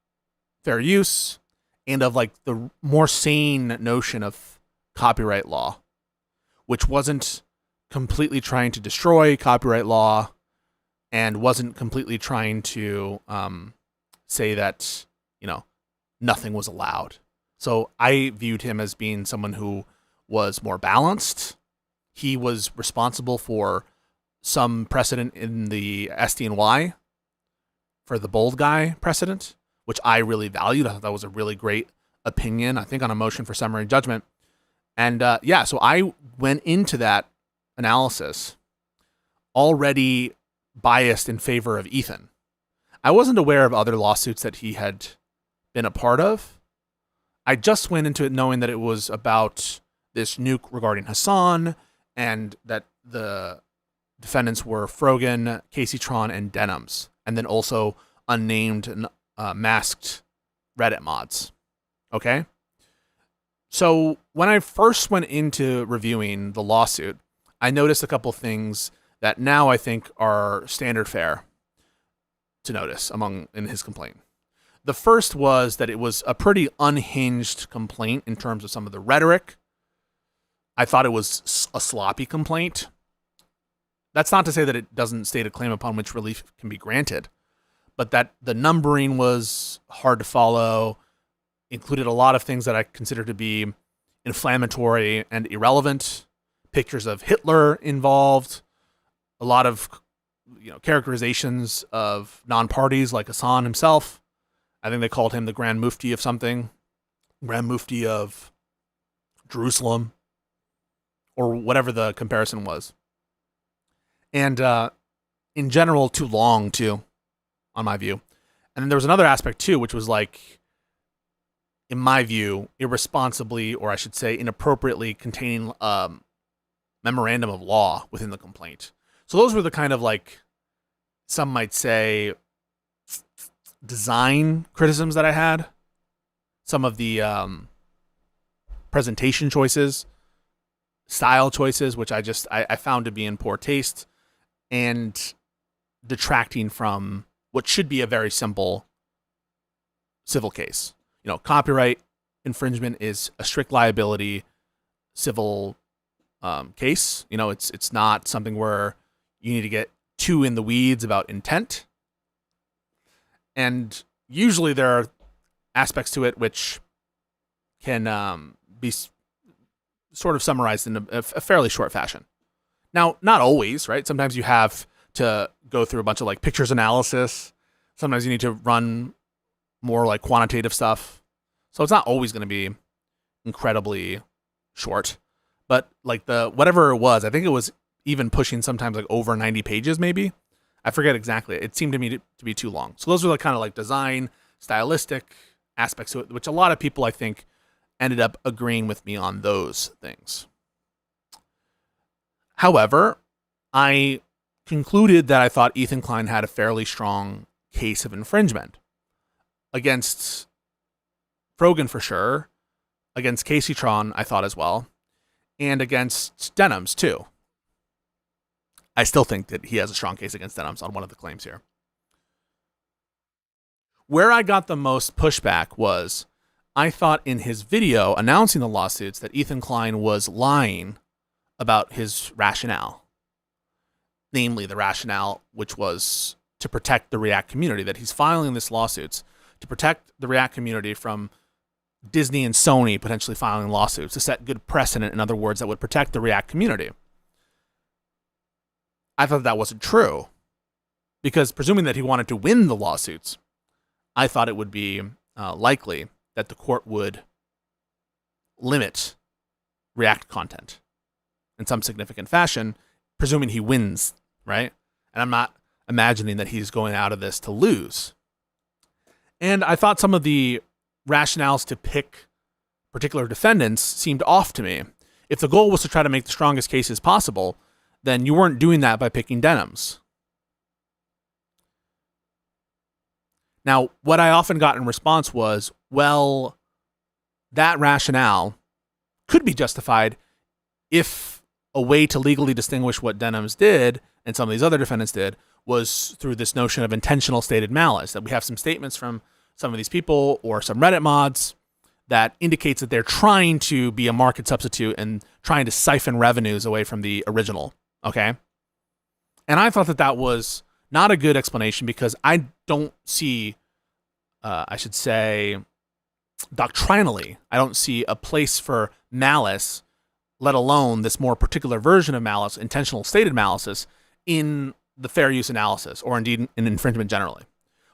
fair use and of like the more sane notion of copyright law, which wasn't completely trying to destroy copyright law and wasn't completely trying to say that, nothing was allowed. So I viewed him as being someone who was more balanced. He was responsible for some precedent in the SDNY for the bold guy precedent, which I really valued. I thought that was a really great opinion, I think on a motion for summary judgment. And so I went into that analysis already biased in favor of Ethan. I wasn't aware of other lawsuits that he had been a part of. I just went into it knowing that it was about this nuke regarding Hassan and that the defendants were Frogan, Casey Tron, and Denims, and then also unnamed masked Reddit mods. Okay? So when I first went into reviewing the lawsuit, I noticed a couple things that now I think are standard fare to notice in his complaint. The first was that it was a pretty unhinged complaint in terms of some of the rhetoric. I thought it was a sloppy complaint. That's not to say that it doesn't state a claim upon which relief can be granted, but that the numbering was hard to follow, included a lot of things that I consider to be inflammatory and irrelevant, pictures of Hitler involved, a lot of characterizations of non-parties like Hassan himself. I think they called him the Grand Mufti of something, Grand Mufti of Jerusalem, or whatever the comparison was. And in general, too long, too, on my view. And then there was another aspect, too, which was like, in my view, irresponsibly, or I should say inappropriately containing memorandum of law within the complaint. So those were the kind of like, some might say, design criticisms that I had. Some of the presentation choices, style choices, which I found to be in poor taste and detracting from what should be a very simple civil case. Copyright infringement is a strict liability civil case. It's not something where you need to get too in the weeds about intent. And usually there are aspects to it which can be sort of summarized in a fairly short fashion. Now, not always, right? Sometimes you have to go through a bunch of like pictures analysis. Sometimes you need to run more like quantitative stuff. So it's not always going to be incredibly short. But like whatever it was, I think it was even pushing sometimes like over 90 pages maybe. I forget exactly. It seemed to me to be too long. So those were the kind of like design, stylistic aspects to it, which a lot of people I think ended up agreeing with me on those things. However, I concluded that I thought Ethan Klein had a fairly strong case of infringement against Frogan for sure, against Casey Tron, I thought as well, and against Denims too. I still think that he has a strong case against Denims on one of the claims here. Where I got the most pushback was, I thought in his video announcing the lawsuits that Ethan Klein was lying about his rationale. Namely, the rationale which was to protect the React community, that he's filing these lawsuits to protect the React community from Disney and Sony potentially filing lawsuits, to set good precedent, in other words, that would protect the React community. I thought that wasn't true, because presuming that he wanted to win the lawsuits, I thought it would be likely that the court would limit React content in some significant fashion, presuming he wins, right? And I'm not imagining that he's going out of this to lose. And I thought some of the rationales to pick particular defendants seemed off to me. If the goal was to try to make the strongest cases possible, then you weren't doing that by picking Denims. Now, what I often got in response was, well, that rationale could be justified if a way to legally distinguish what Denims did and some of these other defendants did was through this notion of intentional stated malice, that we have some statements from some of these people or some Reddit mods that indicates that they're trying to be a market substitute and trying to siphon revenues away from the original, okay? And I thought that that was not a good explanation because I don't see, I should say, doctrinally, I don't see a place for malice, let alone this more particular version of malice, intentional stated malice, in the fair use analysis, or indeed in infringement generally.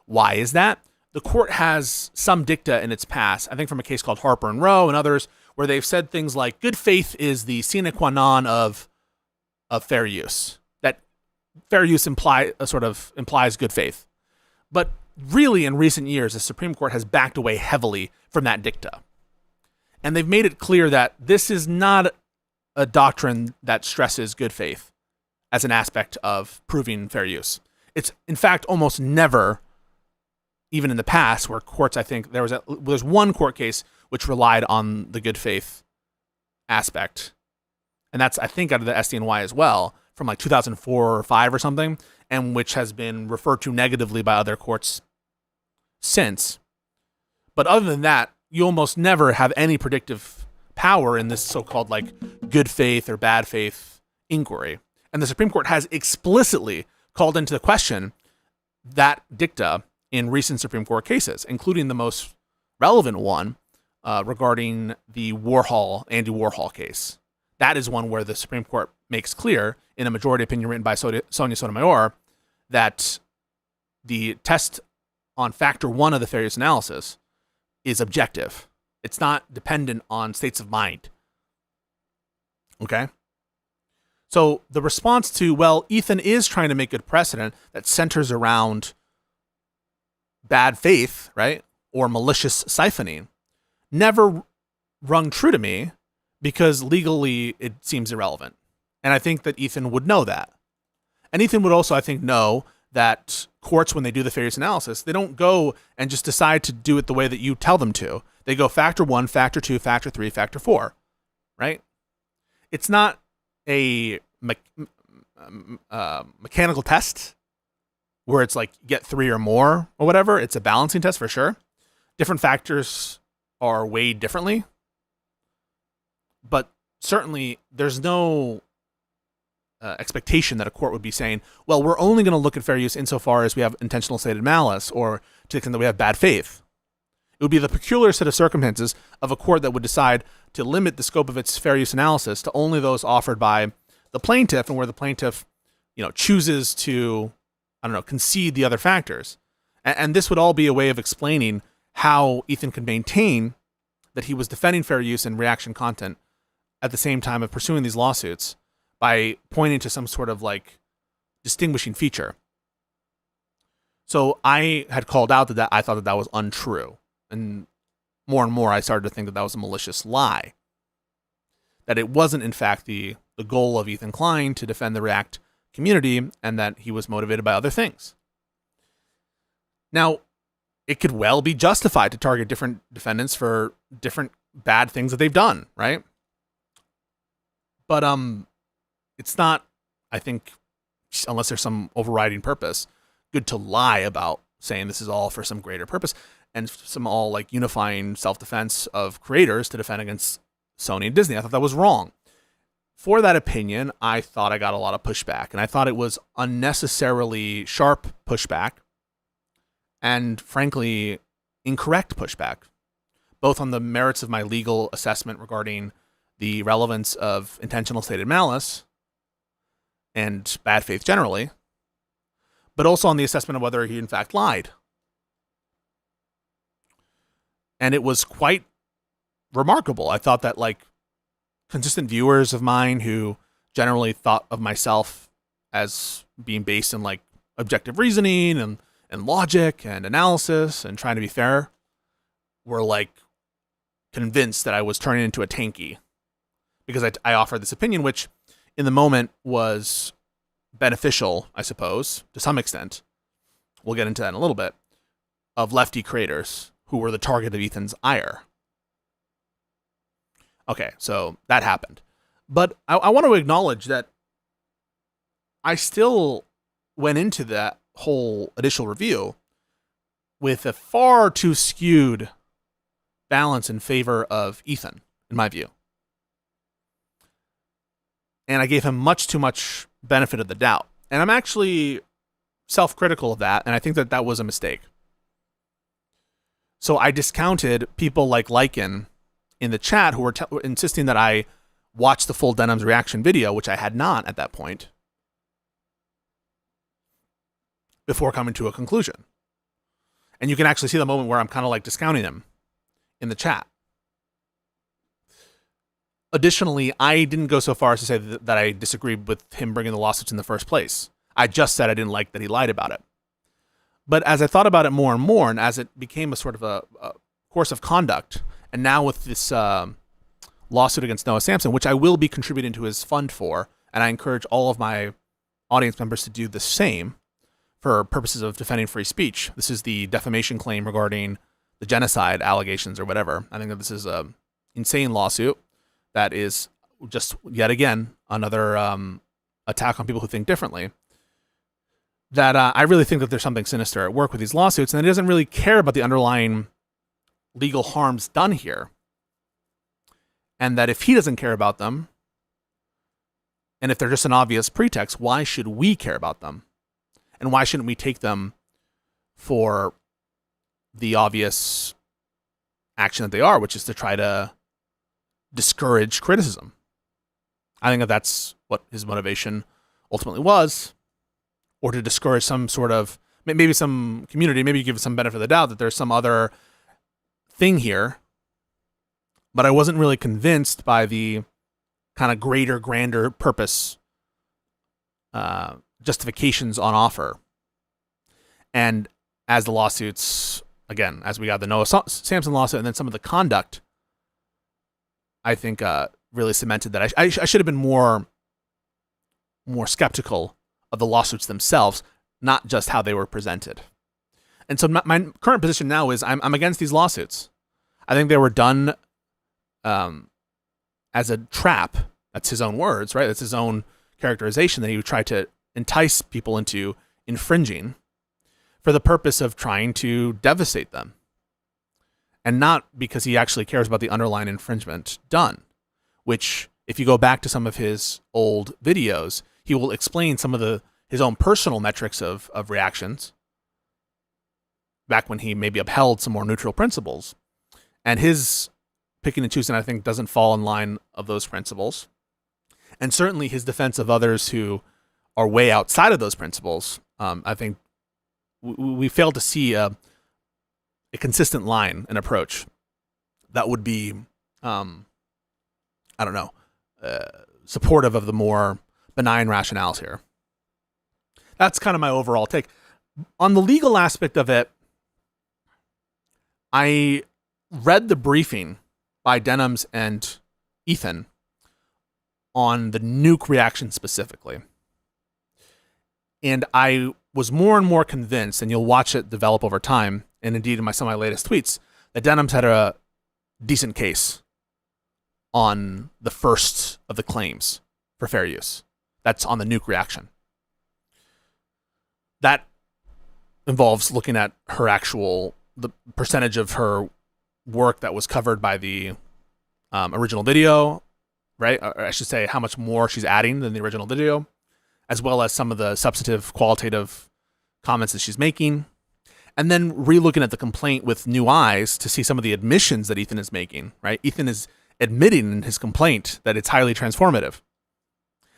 Why is that? The court has some dicta in its past, I think from a case called Harper and Rowe and others, where they've said things like good faith is the sine qua non of fair use. That fair use implies good faith. But really, in recent years, the Supreme Court has backed away heavily from that dicta. And they've made it clear that this is not a doctrine that stresses good faith as an aspect of proving fair use. It's, in fact, almost never, even in the past, where courts, I think, there's one court case which relied on the good faith aspect. And that's, I think, out of the SDNY as well, from like 2004 or 5 or something, and which has been referred to negatively by other courts since. But other than that, you almost never have any predictive power in this so-called like good faith or bad faith inquiry. And the Supreme Court has explicitly called into question that dicta in recent Supreme Court cases, including the most relevant one regarding the Andy Warhol case. That is one where the Supreme Court makes clear in a majority opinion written by Sonia Sotomayor that the test on factor 1 of the fair use analysis is objective. It's not dependent on states of mind. Okay? So the response to, well, Ethan is trying to make good precedent that centers around bad faith, right, or malicious siphoning, never rung true to me because legally it seems irrelevant. And I think that Ethan would know that. And Ethan would also, I think, know that courts, when they do the fair use analysis, they don't go and just decide to do it the way that you tell them to. They go factor 1, factor 2, factor 3, factor 4, right? It's not a mechanical test where it's like get 3 or more or whatever. It's a balancing test for sure. Different factors are weighed differently, but certainly there's no expectation that a court would be saying, well, we're only going to look at fair use insofar as we have intentional stated malice or to the extent that we have bad faith. It would be the peculiar set of circumstances of a court that would decide to limit the scope of its fair use analysis to only those offered by the plaintiff, and where the plaintiff, chooses to, concede the other factors. And this would all be a way of explaining how Ethan could maintain that he was defending fair use and reaction content at the same time of pursuing these lawsuits by pointing to some sort of like distinguishing feature. So I had called out that I thought that was untrue. And more I started to think that was a malicious lie. That it wasn't, in fact, the goal of Ethan Klein to defend the React community, and that he was motivated by other things. Now, it could well be justified to target different defendants for different bad things that they've done, right? But it's not, I think, unless there's some overriding purpose, good to lie about saying this is all for some greater purpose and some all like unifying self-defense of creators to defend against Sony and Disney. I thought that was wrong. For that opinion, I thought I got a lot of pushback, and I thought it was unnecessarily sharp pushback and, frankly, incorrect pushback, both on the merits of my legal assessment regarding the relevance of intentional stated malice and bad faith generally, but also on the assessment of whether he in fact lied. And it was quite remarkable. I thought that like consistent viewers of mine who generally thought of myself as being based in like objective reasoning and logic and analysis and trying to be fair, were like convinced that I was turning into a tanky because I offered this opinion, which in the moment was beneficial, I suppose, to some extent. We'll get into that in a little bit, of lefty creators who were the target of Ethan's ire. Okay, so that happened. But I want to acknowledge that I still went into that whole initial review with a far too skewed balance in favor of Ethan, in my view. And I gave him much too much benefit of the doubt. And I'm actually self-critical of that, and I think that that was a mistake. So I discounted people like Lycan in the chat who were insisting that I watch the full Denims reaction video, which I had not at that point, before coming to a conclusion. And you can actually see the moment where I'm kind of like discounting him in the chat. Additionally, I didn't go so far as to say that I disagreed with him bringing the lawsuits in the first place. I just said I didn't like that he lied about it. But as I thought about it more and more, and as it became a sort of a course of conduct, and now with this lawsuit against Noah Samsen, which I will be contributing to his fund for, and I encourage all of my audience members to do the same for purposes of defending free speech. This is the defamation claim regarding the genocide allegations or whatever. I think that this is an insane lawsuit that is just, yet again, another attack on people who think differently. That I really think that there's something sinister at work with these lawsuits, and it doesn't really care about the underlying legal harms done here. And that if he doesn't care about them, and if they're just an obvious pretext, why should we care about them? And why shouldn't we take them for the obvious action that they are, which is to try to discourage criticism? I think that that's what his motivation ultimately was, or to discourage some sort of, maybe some community, maybe give some benefit of the doubt that there's some other thing here. But I wasn't really convinced by the kind of greater, grander purpose justifications on offer. And as the lawsuits, again, as we got the Noah Samsen lawsuit and then some of the conduct, I think really cemented that I should have been more skeptical of the lawsuits themselves, not just how they were presented. And so my current position now is I'm against these lawsuits. I think they were done as a trap. That's his own words, right? That's his own characterization, that he would try to entice people into infringing for the purpose of trying to devastate them. And not because he actually cares about the underlying infringement done, which, if you go back to some of his old videos, he will explain some of his own personal metrics of reactions back when he maybe upheld some more neutral principles. And his picking and choosing, I think, doesn't fall in line of those principles. And certainly his defense of others who are way outside of those principles, I think we fail to see a consistent line and approach that would be, supportive of the more benign rationales here. That's kind of my overall take. On the legal aspect of it, I read the briefing by Denims and Ethan on the nuke reaction specifically. And I was more and more convinced, and you'll watch it develop over time, and indeed in some of my latest tweets, that Denims had a decent case on the first of the claims for fair use. That's on the nuke reaction. That involves looking at the percentage of her work that was covered by the original video, right? Or I should say how much more she's adding than the original video, as well as some of the substantive, qualitative comments that she's making. And then re-looking at the complaint with new eyes to see some of the admissions that Ethan is making, right? Ethan is admitting in his complaint that it's highly transformative.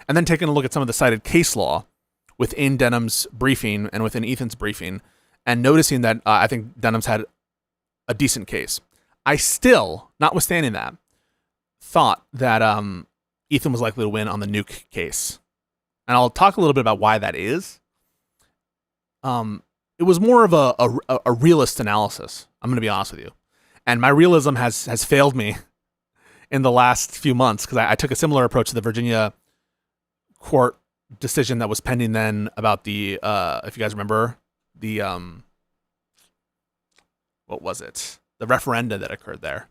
And then taking a look at some of the cited case law within Denim's briefing and within Ethan's briefing, and noticing that I think Denims had a decent case. I still, notwithstanding that, thought that Ethan was likely to win on the nuke case. And I'll talk a little bit about why that is. It was more of a realist analysis, I'm going to be honest with you. And my realism has failed me in the last few months, because I took a similar approach to the Virginia court decision that was pending then about the, if you guys remember, the, what was it? The referenda that occurred there.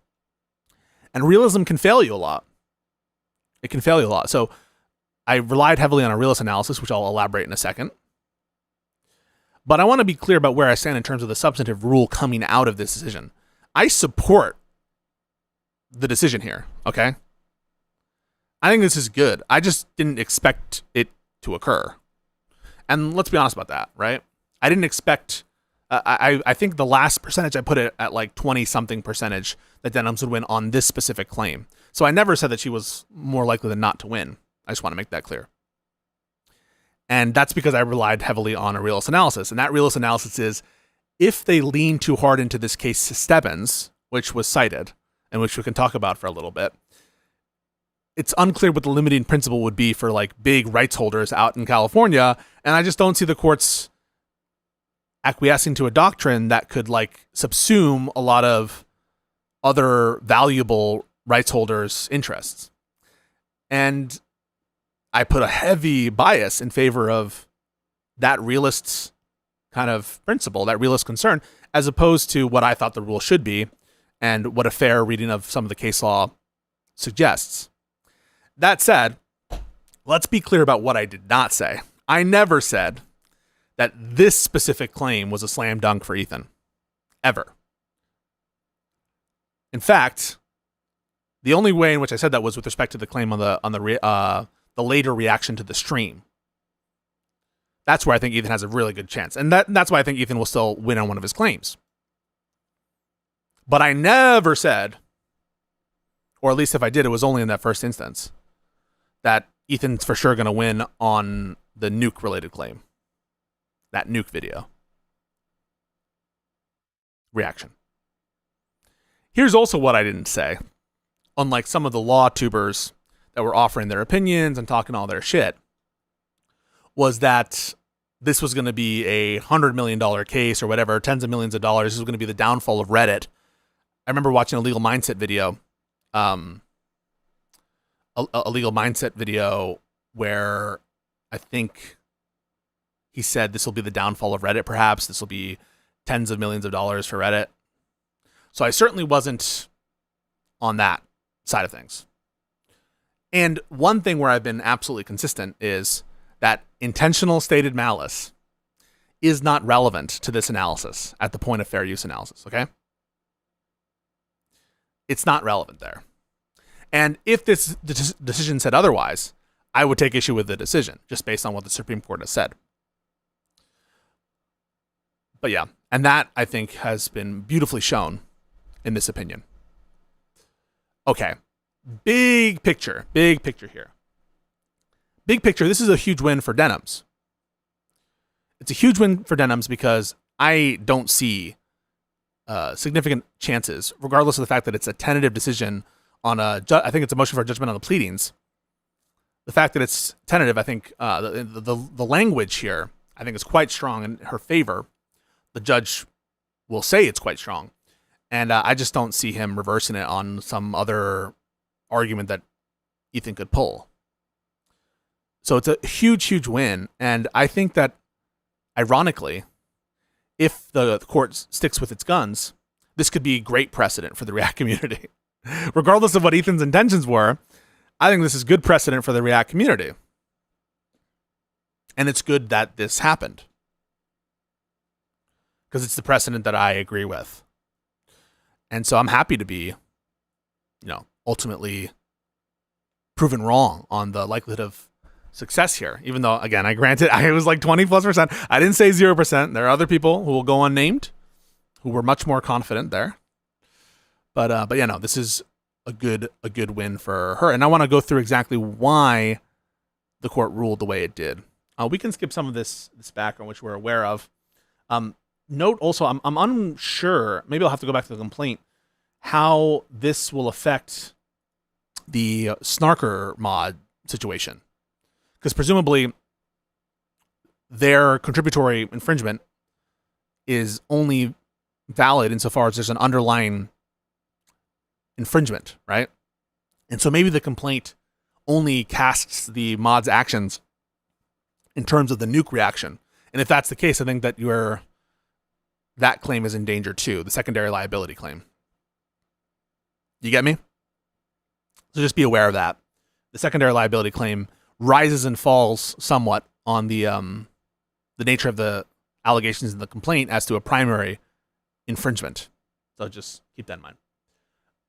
And realism can fail you a lot. It can fail you a lot. So I relied heavily on a realist analysis, which I'll elaborate in a second. But I want to be clear about where I stand in terms of the substantive rule coming out of this decision. I support the decision here, okay? I think this is good. I just didn't expect it to occur. And let's be honest about that, right? I didn't expect... I think the last percentage, I put it at like 20-something percentage that Denims would win on this specific claim. So I never said that she was more likely than not to win. I just want to make that clear. And that's because I relied heavily on a realist analysis. And that realist analysis is, if they lean too hard into this case Stebbins, which was cited, and which we can talk about for a little bit, it's unclear what the limiting principle would be for like big rights holders out in California. And I just don't see the courts acquiescing to a doctrine that could like subsume a lot of other valuable rights holders' interests. And I put a heavy bias in favor of that realist kind of principle, that realist concern, as opposed to what I thought the rule should be and what a fair reading of some of the case law suggests. That said, let's be clear about what I did not say. I never said that this specific claim was a slam dunk for Ethan, ever. In fact, the only way in which I said that was with respect to the claim on the later reaction to the stream. That's where I think Ethan has a really good chance, and that's why I think Ethan will still win on one of his claims. But I never said, or at least if I did, it was only in that first instance, that Ethan's for sure going to win on the nuke-related claim. That nuke video. Reaction. Here's also what I didn't say. Unlike some of the law tubers that were offering their opinions and talking all their shit, was that this was going to be a $100 million case or whatever, tens of millions of dollars. This was going to be the downfall of Reddit. I remember watching a legal mindset video, a legal mindset video where I think he said this will be the downfall of Reddit, perhaps. This will be tens of millions of dollars for Reddit. So I certainly wasn't on that side of things. And one thing where I've been absolutely consistent is that intentional stated malice is not relevant to this analysis at the point of fair use analysis, okay? It's not relevant there. And if this decision said otherwise, I would take issue with the decision, just based on what the Supreme Court has said. But yeah, and that, I think, has been beautifully shown in this opinion. Okay, big picture here. Big picture, this is a huge win for Denims. It's a huge win for Denims because I don't see significant chances, regardless of the fact that it's a tentative decision on I think it's a motion for judgment on the pleadings. The fact that it's tentative, I think the language here, I think is quite strong in her favor. The judge will say it's quite strong. And I just don't see him reversing it on some other argument that Ethan could pull. So it's a huge, huge win. And I think that, ironically, if the court sticks with its guns, this could be great precedent for the React community. Regardless of what Ethan's intentions were, I think this is good precedent for the React community. And it's good that this happened, because it's the precedent that I agree with. And so I'm happy to be, ultimately proven wrong on the likelihood of success here. Even though, again, I granted I was like 20+%. I didn't say 0%. There are other people who will go unnamed who were much more confident there. But yeah, no, this is a good win for her. And I want to go through exactly why the court ruled the way it did. We can skip some of this background, which we're aware of. Note also, I'm unsure, maybe I'll have to go back to the complaint, how this will affect the snarker mod situation, because presumably their contributory infringement is only valid insofar as there's an underlying infringement, right? And so maybe the complaint only casts the mod's actions in terms of the nuke reaction. And if that's the case, I think that that claim is in danger too, the secondary liability claim. You get me? So just be aware of that. The secondary liability claim rises and falls somewhat on the nature of the allegations in the complaint as to a primary infringement. So just keep that in mind.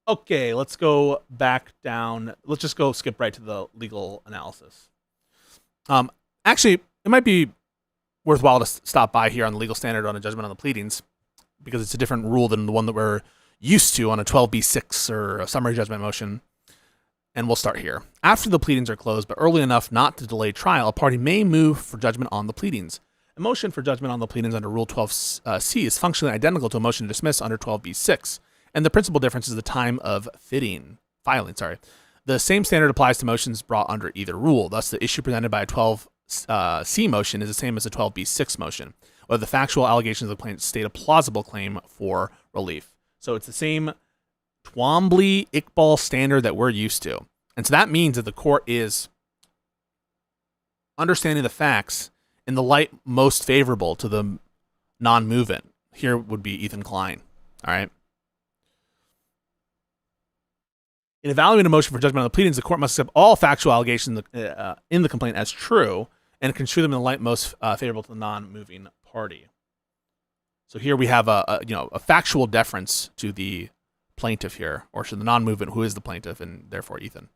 Okay, let's go back down. Let's just go skip right to the legal analysis. Actually, it might be worthwhile to stop by here on the legal standard on a judgment on the pleadings, because it's a different rule than the one that we're used to on a 12b6 or a summary judgment motion. And we'll start here. After the pleadings are closed, but early enough not to delay trial, a party may move for judgment on the pleadings. A motion for judgment on the pleadings under Rule 12c is functionally identical to a motion to dismiss under 12b6, and the principal difference is the time of filing. The same standard applies to motions brought under either rule. Thus, the issue presented by a 12c motion is the same as a 12b6 motion, whether the factual allegations of the complaint state a plausible claim for relief. So it's the same Twombly-Iqbal standard that we're used to. And so that means that the court is understanding the facts in the light most favorable to the non-movement. Here would be Ethan Klein. All right. In evaluating a motion for judgment on the pleadings, the court must accept all factual allegations in the complaint as true and construe them in the light most favorable to the non-moving party. So here we have a factual deference to the plaintiff here, or to the non-movement, who is the plaintiff, and therefore Ethan.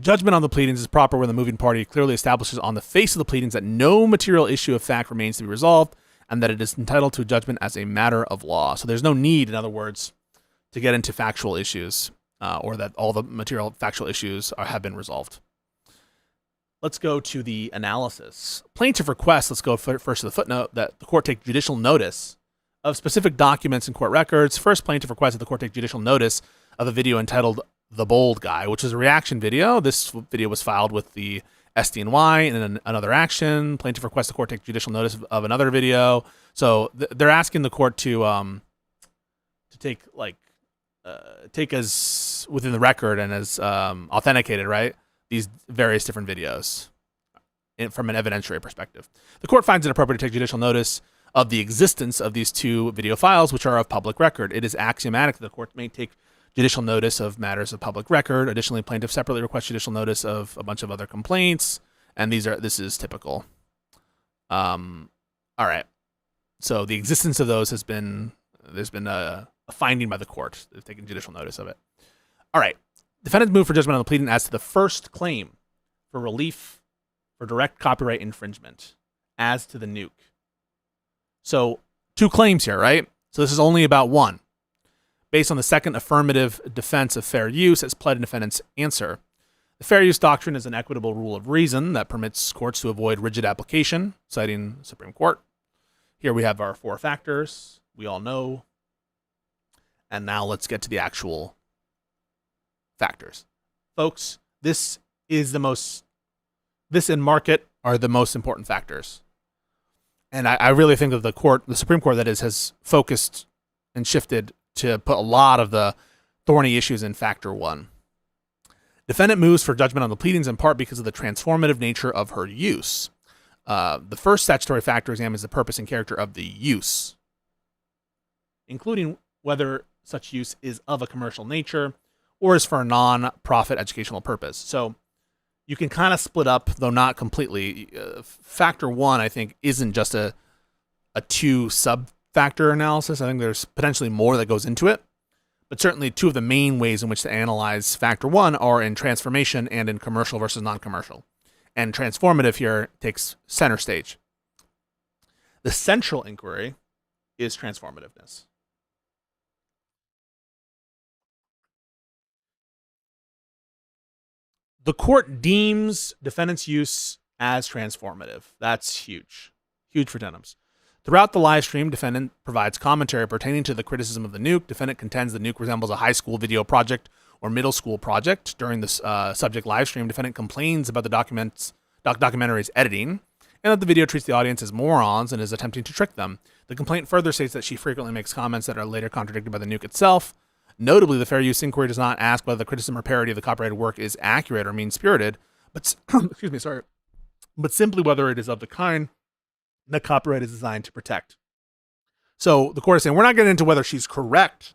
Judgment on the pleadings is proper when the moving party clearly establishes on the face of the pleadings that no material issue of fact remains to be resolved, and that it is entitled to judgment as a matter of law. So there's no need, in other words, to get into factual issues, or that all the material factual issues have been resolved. Let's go to the analysis. Plaintiff requests, let's go first to the footnote, that the court take judicial notice of specific documents and court records. First, plaintiff requests that the court take judicial notice of a video entitled The Bold Guy, which is a reaction video. This video was filed with the SDNY in another action. Plaintiff requests the court take judicial notice of another video. So they're asking the court to take as within the record and as authenticated, right, these various different videos from an evidentiary perspective. The court finds it appropriate to take judicial notice of the existence of these two video files, which are of public record. It is axiomatic that the court may take judicial notice of matters of public record. Additionally, plaintiff separately requests judicial notice of a bunch of other complaints, and this is typical. All right. So the existence of those there's been a finding by the court. They've taken judicial notice of it. All right. Defendants move for judgment on the pleading as to the first claim for relief for direct copyright infringement as to the nuke. So 2 claims here, right? So this is only about one. Based on the second affirmative defense of fair use as pled in defendant's answer. The fair use doctrine is an equitable rule of reason that permits courts to avoid rigid application, citing the Supreme Court. Here we have our 4 factors. We all know. And now let's get to the actual factors. Folks, this and market are the most important factors. And I really think that the Supreme Court, that is, has focused and shifted to put a lot of the thorny issues in factor 1. Defendant moves for judgment on the pleadings in part because of the transformative nature of her use. The first statutory factor examines the purpose and character of the use, including whether such use is of a commercial nature or is for a non-profit educational purpose. So you can kind of split up, though not completely. Factor 1, I think, isn't just a 2 sub-factor analysis. I think there's potentially more that goes into it. But certainly 2 of the main ways in which to analyze factor 1 are in transformation and in commercial versus non-commercial. And transformative here takes center stage. The central inquiry is transformativeness. The court deems defendant's use as transformative. That's huge. Huge for Denims. Throughout the live stream, defendant provides commentary pertaining to the criticism of the nuke. Defendant contends the nuke resembles a high school video project or middle school project. During this subject live stream, defendant complains about the documentary's editing and that the video treats the audience as morons and is attempting to trick them. The complaint further states that she frequently makes comments that are later contradicted by the nuke itself. Notably, the fair use inquiry does not ask whether the criticism or parody of the copyrighted work is accurate or mean-spirited, but but simply whether it is of the kind that copyright is designed to protect. So the court is saying we're not getting into whether she's correct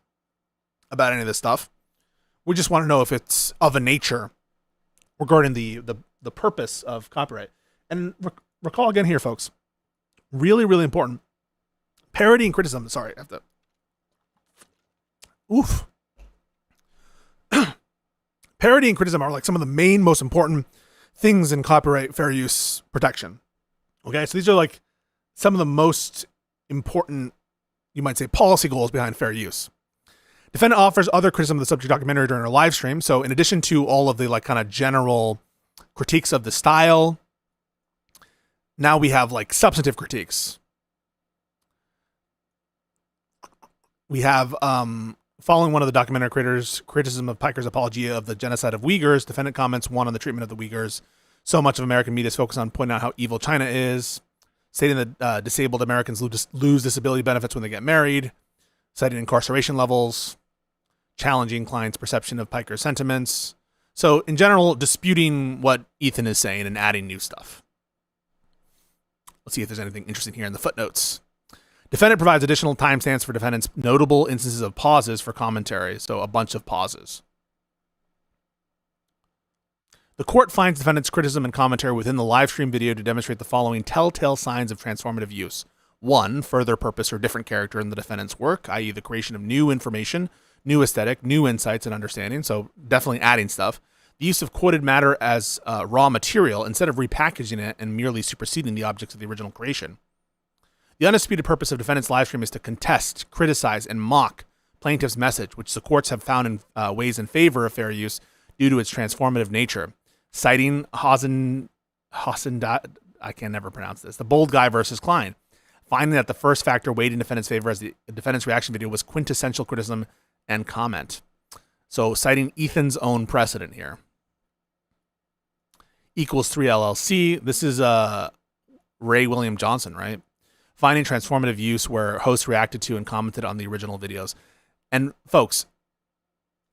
about any of this stuff. We just want to know if it's of a nature regarding the purpose of copyright. And recall again here, folks, really, really important. Parody and criticism. Sorry, I have to. Oof. Parody and criticism are like some of the main, most important things in copyright fair use protection. Okay, so these are like some of the most important, you might say, policy goals behind fair use. Defendant offers other criticism of the subject documentary during her live stream. So in addition to all of the like kind of general critiques of the style, now we have like substantive critiques. We have, following one of the documentary creators' criticism of Piker's apology of the genocide of Uyghurs, defendant comments one on the treatment of the Uyghurs. So much of American media is focused on pointing out how evil China is, stating that disabled Americans lose disability benefits when they get married, citing incarceration levels, challenging Klein's perception of Piker's sentiments. So in general, disputing what Ethan is saying and adding new stuff. Let's see if there's anything interesting here in the footnotes. Defendant provides additional timestamps for defendant's notable instances of pauses for commentary, so a bunch of pauses. The court finds defendant's criticism and commentary within the live stream video to demonstrate the following telltale signs of transformative use. 1, further purpose or different character in the defendant's work, i.e. the creation of new information, new aesthetic, new insights and understanding, so definitely adding stuff. The use of quoted matter as raw material instead of repackaging it and merely superseding the objects of the original creation. The undisputed purpose of defendant's live stream is to contest, criticize, and mock plaintiff's message, which the courts have found in ways in favor of fair use due to its transformative nature. Citing I can never pronounce this, the bold guy versus Klein, finding that the first factor weighed in defendant's favor as the defendant's reaction video was quintessential criticism and comment. So citing Ethan's own precedent here. Equals 3 LLC. This is Ray William Johnson, right? Finding transformative use where hosts reacted to and commented on the original videos. And folks,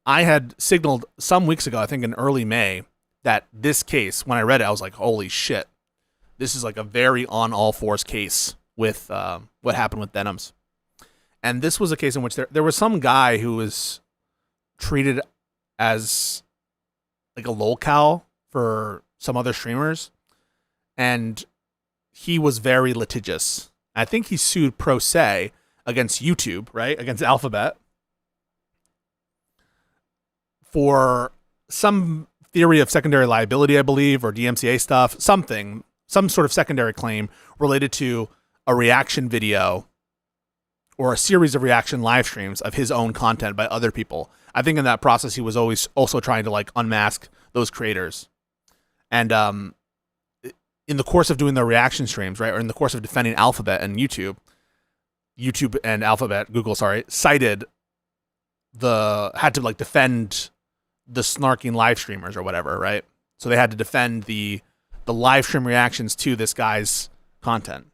I had signaled some weeks ago, I think in early May, that this case, when I read it, I was like, holy shit. This is like a very on all fours case with what happened with Denims. And this was a case in which there was some guy who was treated as like a lolcow for some other streamers. And he was very litigious. I think he sued pro se against YouTube, right? Against Alphabet for some theory of secondary liability, I believe, or DMCA stuff, some sort of secondary claim related to a reaction video or a series of reaction live streams of his own content by other people. I think in that process, he was always also trying to like unmask those creators. And, in the course of doing the reaction streams, right, or in the course of defending Alphabet and YouTube and Alphabet, Google, sorry, had to like defend the snarking live streamers or whatever, right? So they had to defend the live stream reactions to this guy's content.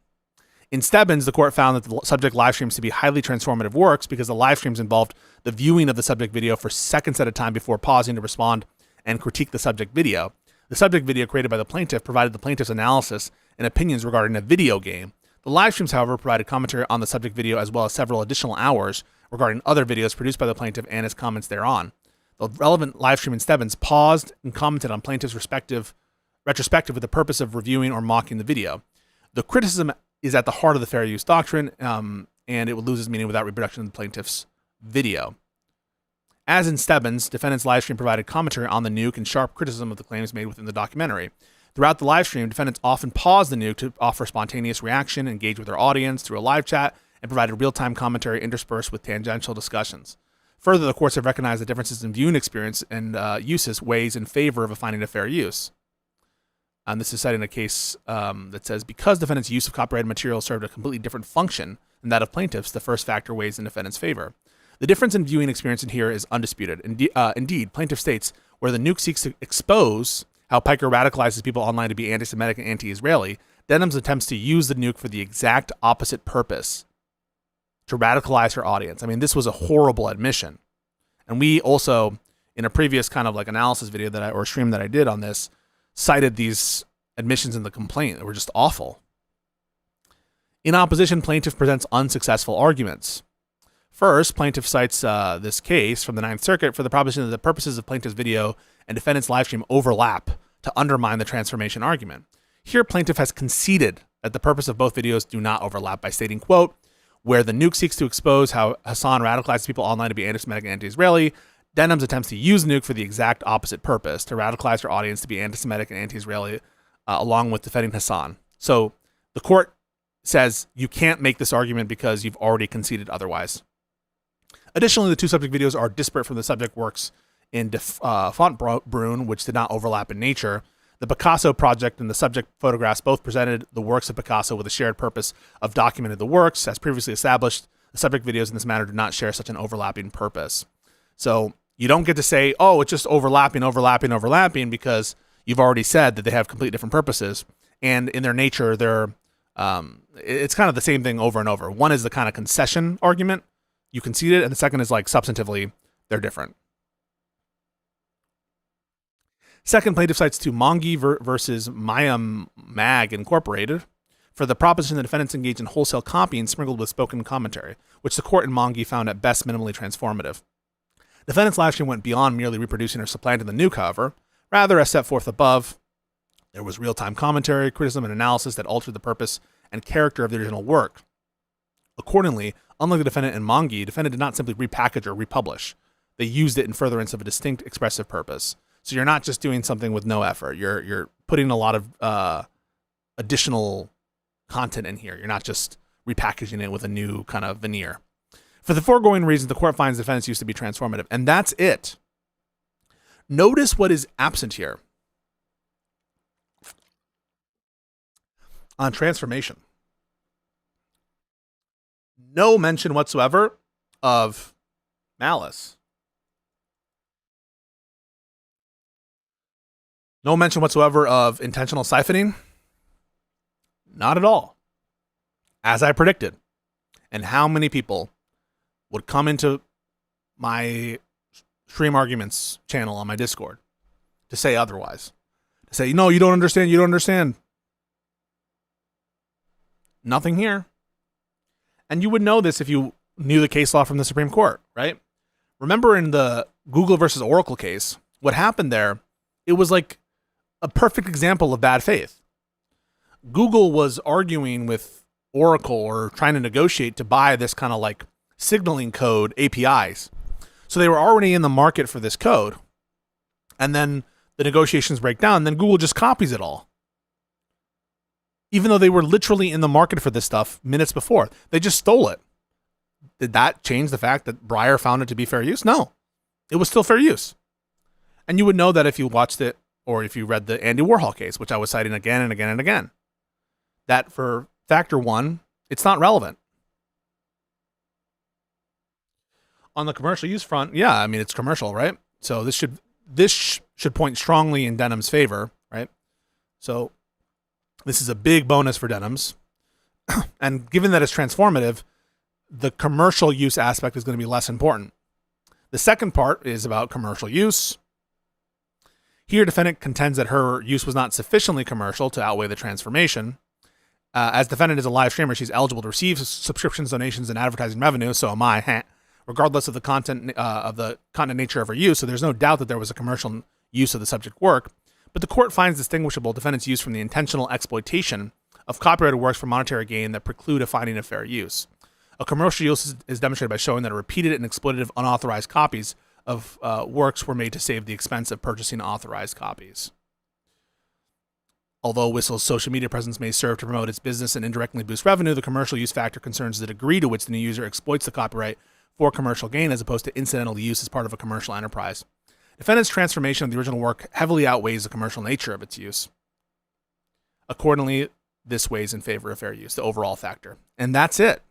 In Stebbins, the court found that the subject live streams to be highly transformative works because the live streams involved the viewing of the subject video for seconds at a time before pausing to respond and critique the subject video. The subject video created by the plaintiff provided the plaintiff's analysis and opinions regarding a video game. The live streams, however, provided commentary on the subject video as well as several additional hours regarding other videos produced by the plaintiff and his comments thereon. The relevant live stream in Stebbins paused and commented on plaintiff's retrospective with the purpose of reviewing or mocking the video. The criticism is at the heart of the fair use doctrine, and it would lose its meaning without reproduction of the plaintiff's video. As in Stebbins, defendant's live stream provided commentary on the nuke and sharp criticism of the claims made within the documentary. Throughout the live stream, defendants often paused the nuke to offer spontaneous reaction, engage with their audience through a live chat, and provided real-time commentary interspersed with tangential discussions. Further, the courts have recognized the differences in viewing experience and uses weighs in favor of a finding of fair use. And this is citing a case that says, because defendant's use of copyrighted material served a completely different function than that of plaintiffs, the first factor weighs in defendant's favor. The difference in viewing experience in here is undisputed. Indeed, plaintiff states, where the nuke seeks to expose how Piker radicalizes people online to be anti-Semitic and anti-Israeli, Denims attempts to use the nuke for the exact opposite purpose, to radicalize her audience. I mean, this was a horrible admission. And we also, in a previous kind of like analysis video or stream that I did on this, cited these admissions in the complaint that were just awful. In opposition, plaintiff presents unsuccessful arguments. First, plaintiff cites this case from the Ninth Circuit for the proposition that the purposes of plaintiff's video and defendant's live stream overlap to undermine the transformation argument. Here, plaintiff has conceded that the purpose of both videos do not overlap by stating, quote, where the nuke seeks to expose how Hassan radicalizes people online to be anti-Semitic and anti-Israeli, Denims attempts to use the nuke for the exact opposite purpose, to radicalize her audience to be anti-Semitic and anti-Israeli, along with defending Hassan. So the court says you can't make this argument because you've already conceded otherwise. Additionally, the two subject videos are disparate from the subject works in Fontbrunn, which did not overlap in nature. The Picasso project and the subject photographs both presented the works of Picasso with a shared purpose of documenting the works. As previously established, the subject videos in this matter do not share such an overlapping purpose. So you don't get to say, oh, it's just overlapping, because you've already said that they have completely different purposes. And in their nature, it's kind of the same thing over and over. One is the kind of concession argument. You concede it. And the second is like substantively, they're different. Second, plaintiff cites to Mongi versus Maya Mag Incorporated for the proposition that defendants engaged in wholesale copying sprinkled with spoken commentary, which the court in Mongi found at best minimally transformative. Defendants' live stream went beyond merely reproducing or supplanting the nuke, however. Rather, as set forth above, there was real-time commentary, criticism, and analysis that altered the purpose and character of the original work. Accordingly, unlike the defendant in Mongi, the defendant did not simply repackage or republish. They used it in furtherance of a distinct expressive purpose. So you're not just doing something with no effort. You're putting a lot of additional content in here. You're not just repackaging it with a new kind of veneer. For the foregoing reasons, the court finds the defendant's use to be transformative. And that's it. Notice what is absent here. On transformation. No mention whatsoever of malice. No mention whatsoever of intentional siphoning. Not at all. As I predicted. And how many people would come into my Stream Arguments channel on my Discord to say otherwise. To say, no, you don't understand. Nothing here. And you would know this if you knew the case law from the Supreme Court, right? Remember in the Google versus Oracle case, what happened there, it was like a perfect example of bad faith. Google was arguing with Oracle or trying to negotiate to buy this kind of like signaling code APIs. So they were already in the market for this code. And then the negotiations break down, and then Google just copies it all. Even though they were literally in the market for this stuff minutes before. They just stole it. Did that change the fact that Breyer found it to be fair use? No. It was still fair use. And you would know that if you watched it or if you read the Andy Warhol case, which I was citing again and again and again. That for factor one, it's not relevant. On the commercial use front, yeah, I mean, it's commercial, right? So this should point strongly in Denim's favor, right? So this is a big bonus for Denims. And given that it's transformative, the commercial use aspect is going to be less important. The second part is about commercial use. Here, defendant contends that her use was not sufficiently commercial to outweigh the transformation. As defendant is a live streamer, she's eligible to receive subscriptions, donations, and advertising revenue. So am I, regardless of the content nature of her use. So there's no doubt that there was a commercial use of the subject work. But the court finds distinguishable defendant's use from the intentional exploitation of copyrighted works for monetary gain that preclude a finding of fair use. A commercial use is demonstrated by showing that repeated and exploitative unauthorized copies of works were made to save the expense of purchasing authorized copies. Although Whistle's social media presence may serve to promote its business and indirectly boost revenue, the commercial use factor concerns the degree to which the new user exploits the copyright for commercial gain as opposed to incidental use as part of a commercial enterprise. Defendant's transformation of the original work heavily outweighs the commercial nature of its use. Accordingly, this weighs in favor of fair use, the overall factor. And that's it.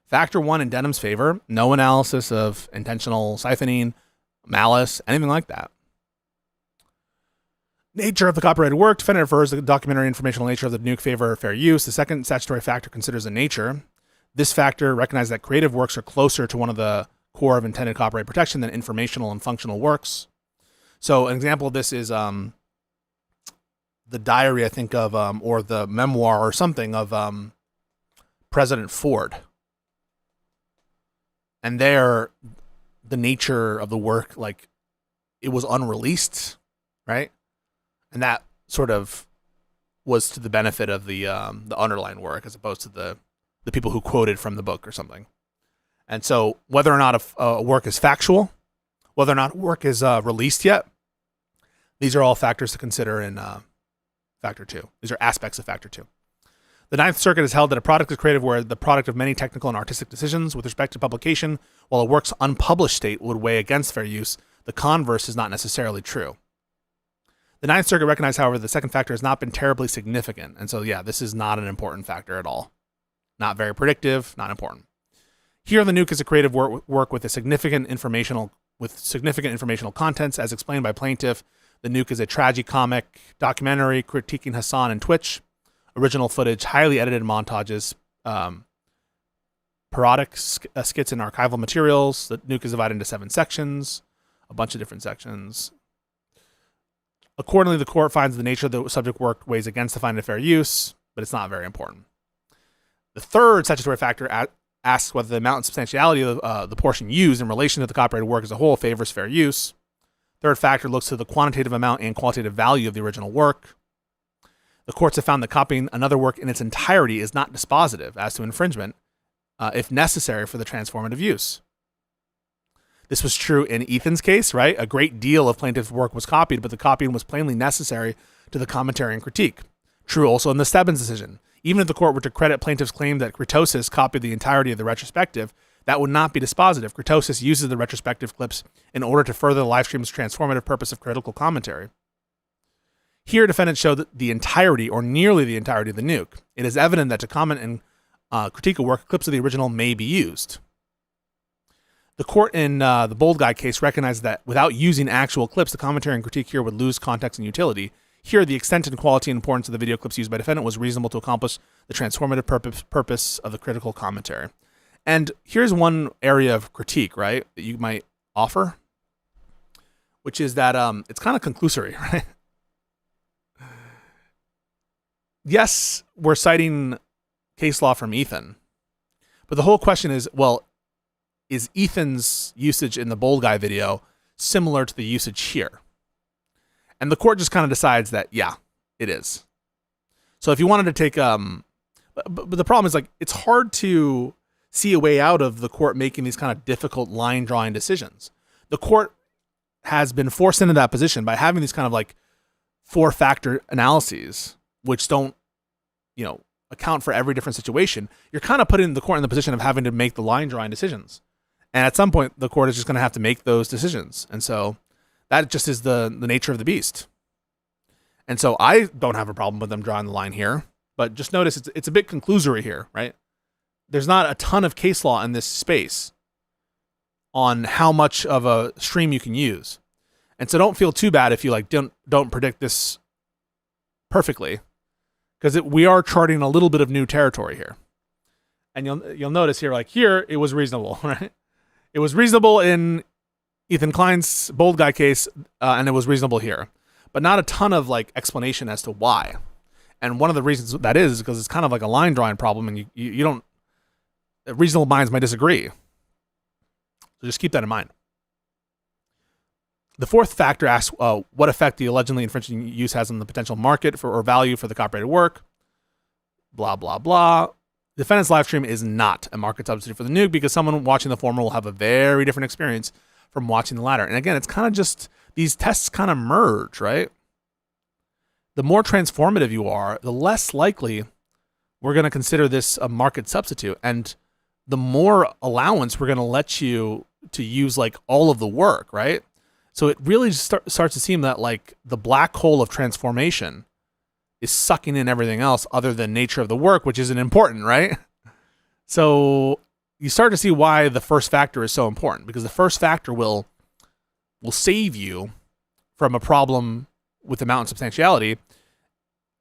Factor 1 in Denim's favor, no analysis of intentional siphoning, malice, anything like that. Nature of the copyrighted work. Defendant refers to the documentary informational nature of the nuke favor fair use. The second statutory factor considers the nature. This factor recognizes that creative works are closer to one of the core of intended copyright protection than informational and functional works. So an example of this is the diary, I think, of, or the memoir or something of President Ford. And there, the nature of the work, like, it was unreleased, right? And that sort of was to the benefit of the underlying work as opposed to the people who quoted from the book or something. And so whether or not a work is factual, whether or not a work is released yet, these are all factors to consider in Factor 2. These are aspects of Factor 2. The Ninth Circuit has held that a product is creative where the product of many technical and artistic decisions with respect to publication, while a work's unpublished state would weigh against fair use, the converse is not necessarily true. The Ninth Circuit recognized, however, the second factor has not been terribly significant. And so, yeah, this is not an important factor at all. Not very predictive, not important. Here, the nuke is a creative work with significant informational contents, as explained by plaintiff. The nuke is a tragicomic documentary critiquing Hassan and Twitch. Original footage, highly edited montages, parodic skits and archival materials. The nuke is divided into 7 sections, a bunch of different sections. Accordingly, the court finds the nature of the subject work weighs against the finding of fair use, but it's not very important. The third statutory factor asks whether the amount and substantiality of the portion used in relation to the copyrighted work as a whole favors fair use. Third factor looks to the quantitative amount and qualitative value of the original work. The courts have found that copying another work in its entirety is not dispositive as to infringement, if necessary for the transformative use. This was true in Ethan's case, right? A great deal of plaintiff's work was copied, but the copying was plainly necessary to the commentary and critique. True also in the Stebbins decision. Even if the court were to credit plaintiff's claim that Kurtosis copied the entirety of the retrospective, that would not be dispositive. Kurtosis uses the retrospective clips in order to further the livestream's transformative purpose of critical commentary. Here, defendants show that the entirety, or nearly the entirety, of the nuke. It is evident that to comment and critique a work, clips of the original may be used. The court in the Bold Guy case recognized that without using actual clips, the commentary and critique here would lose context and utility. Here, the extent and quality and importance of the video clips used by defendant was reasonable to accomplish the transformative purpose of the critical commentary. And here's one area of critique, right, that you might offer, which is that it's kind of conclusory, right? Yes, we're citing case law from Ethan, but the whole question is, well, is Ethan's usage in the Bold Guy video similar to the usage here? And the court just kind of decides that, yeah, it is. So if you wanted to take, but the problem is, like, it's hard to see a way out of the court making these kind of difficult line drawing decisions. The court has been forced into that position by having these kind of like 4-factor analyses, which don't, account for every different situation. You're kind of putting the court in the position of having to make the line drawing decisions. And at some point, the court is just going to have to make those decisions. And so that just is the nature of the beast. And so I don't have a problem with them drawing the line here, but just notice it's a bit conclusory here, right? There's not a ton of case law in this space on how much of a stream you can use. And so don't feel too bad if you don't predict this perfectly, because we are charting a little bit of new territory here. And you'll notice here, like here, it was reasonable, right? It was reasonable in Ethan Klein's Bold Guy case, and it was reasonable here, but not a ton of like explanation as to why. And one of the reasons that is because it's kind of like a line drawing problem, and you don't, reasonable minds might disagree. So just keep that in mind. The fourth factor asks what effect the allegedly infringing use has on the potential market for or value for the copyrighted work. Blah, blah, blah. The defendant's live stream is not a market substitute for the nuke because someone watching the former will have a very different experience from watching the latter. And again, it's kind of just, these tests kind of merge, right? The more transformative you are, the less likely we're going to consider this a market substitute. And the more allowance we're going to let you to use like all of the work, right? So it really just starts to seem that like the black hole of transformation is sucking in everything else other than nature of the work, which isn't important, right? So you start to see why the first factor is so important, because the first factor will save you from a problem with amount and substantiality,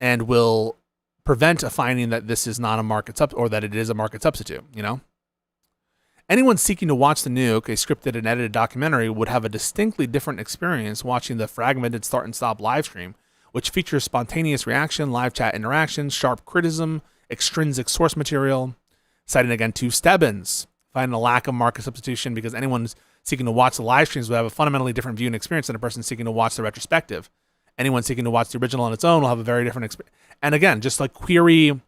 and will prevent a finding that this is not a market or that it is a market substitute. You know, anyone seeking to watch the nuke, a scripted and edited documentary, would have a distinctly different experience watching the fragmented start and stop live stream, which features spontaneous reaction, live chat interaction, sharp criticism, extrinsic source material. Citing again two Stebbins, finding a lack of market substitution because anyone seeking to watch the live streams will have a fundamentally different view and experience than a person seeking to watch the retrospective. Anyone seeking to watch the original on its own will have a very different experience. And again, just like query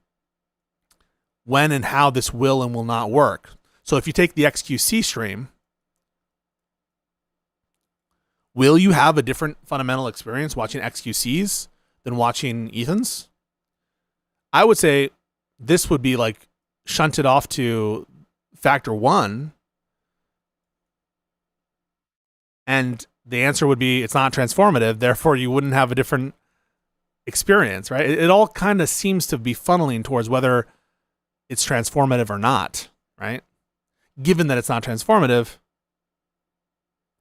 when and how this will and will not work. So if you take the XQC stream, will you have a different fundamental experience watching XQCs than watching Ethan's? I would say this would be like shunted off to factor 1, and the answer would be it's not transformative, therefore you wouldn't have a different experience, right? It all kind of seems to be funneling towards whether it's transformative or not, right? Given that it's not transformative,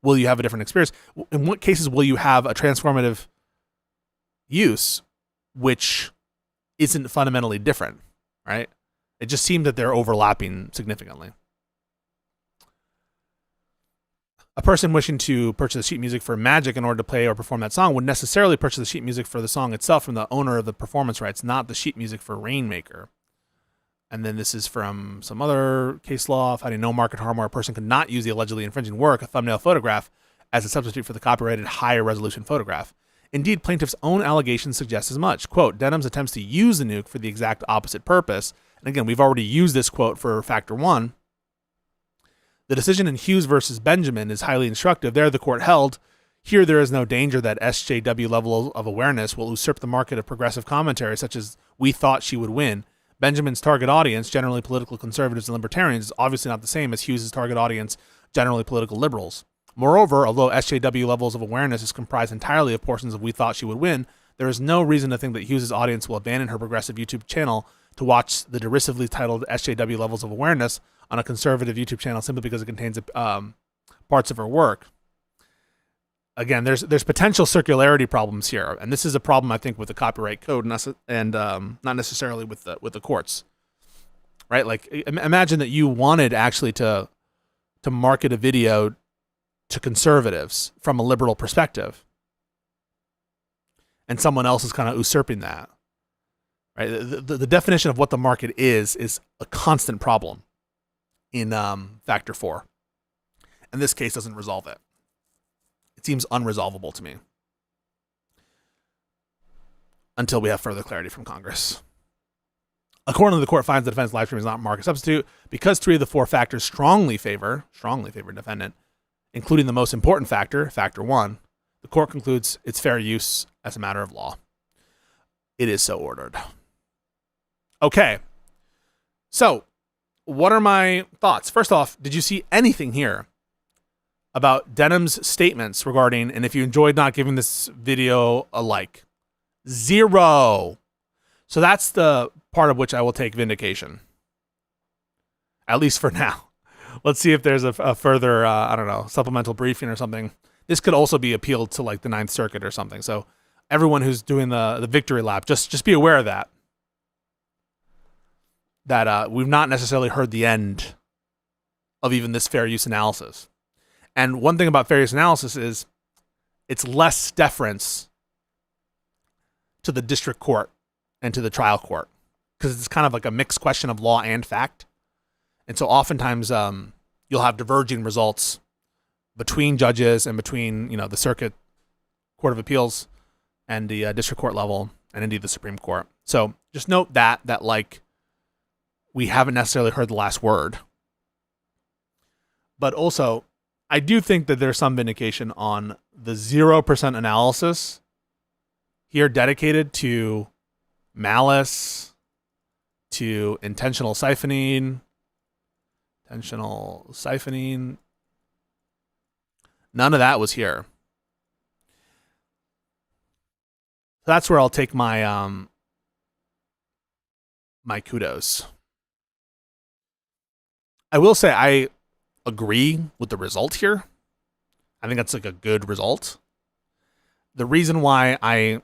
will you have a different experience? In what cases will you have a transformative use which isn't fundamentally different, right? It just seemed that they're overlapping significantly. A person wishing to purchase sheet music for Magic in order to play or perform that song would necessarily purchase the sheet music for the song itself from the owner of the performance rights, not the sheet music for Rainmaker. And then this is from some other case law, finding no market harm where a person could not use the allegedly infringing work, a thumbnail photograph, as a substitute for the copyrighted higher resolution photograph. Indeed, plaintiff's own allegations suggest as much. Quote, Denims attempts to use the nuke for the exact opposite purpose. And again, we've already used this quote for factor 1. The decision in Hughes versus Benjamin is highly instructive. There, the court held, here there is no danger that SJW level of awareness will usurp the market of progressive commentary, such as we thought she would win. Benjamin's target audience, generally political conservatives and libertarians, is obviously not the same as Hughes' target audience, generally political liberals. Moreover, although SJW levels of awareness is comprised entirely of portions of we thought she would win, there is no reason to think that Hughes' audience will abandon her progressive YouTube channel to watch the derisively titled SJW levels of awareness on a conservative YouTube channel simply because it contains parts of her work. Again, there's potential circularity problems here, and this is a problem I think with the copyright code and not necessarily with the courts, right? Like imagine that you wanted actually to market a video to conservatives from a liberal perspective, and someone else is kind of usurping that, right? The definition of what the market is a constant problem in factor 4, and this case doesn't resolve it. It seems unresolvable to me until we have further clarity from Congress. Accordingly, the court finds the defendant's live stream is not a market substitute because 3 of the 4 factors strongly favor defendant, including the most important factor, factor 1. The court concludes it's fair use as a matter of law. It is so ordered. Okay. So, what are my thoughts? First off, did you see anything here about Denim's statements regarding, and if you enjoyed not giving this video a like? 0. So that's the part of which I will take vindication. At least for now. Let's see if there's a further, I don't know, supplemental briefing or something. This could also be appealed to like the Ninth Circuit or something. So everyone who's doing the victory lap, just be aware of that. That we've not necessarily heard the end of even this fair use analysis. And one thing about fair use analysis is it's less deference to the district court and to the trial court, because it's kind of like a mixed question of law and fact. And so oftentimes you'll have diverging results between judges and between, the Circuit Court of Appeals and the district court level and indeed the Supreme Court. So just note that like we haven't necessarily heard the last word. But also, I do think that there's some vindication on the 0% analysis here dedicated to malice, to intentional siphoning. None of that was here. That's where I'll take my my kudos. I will say I agree with the result here. I think that's like a good result. The reason why I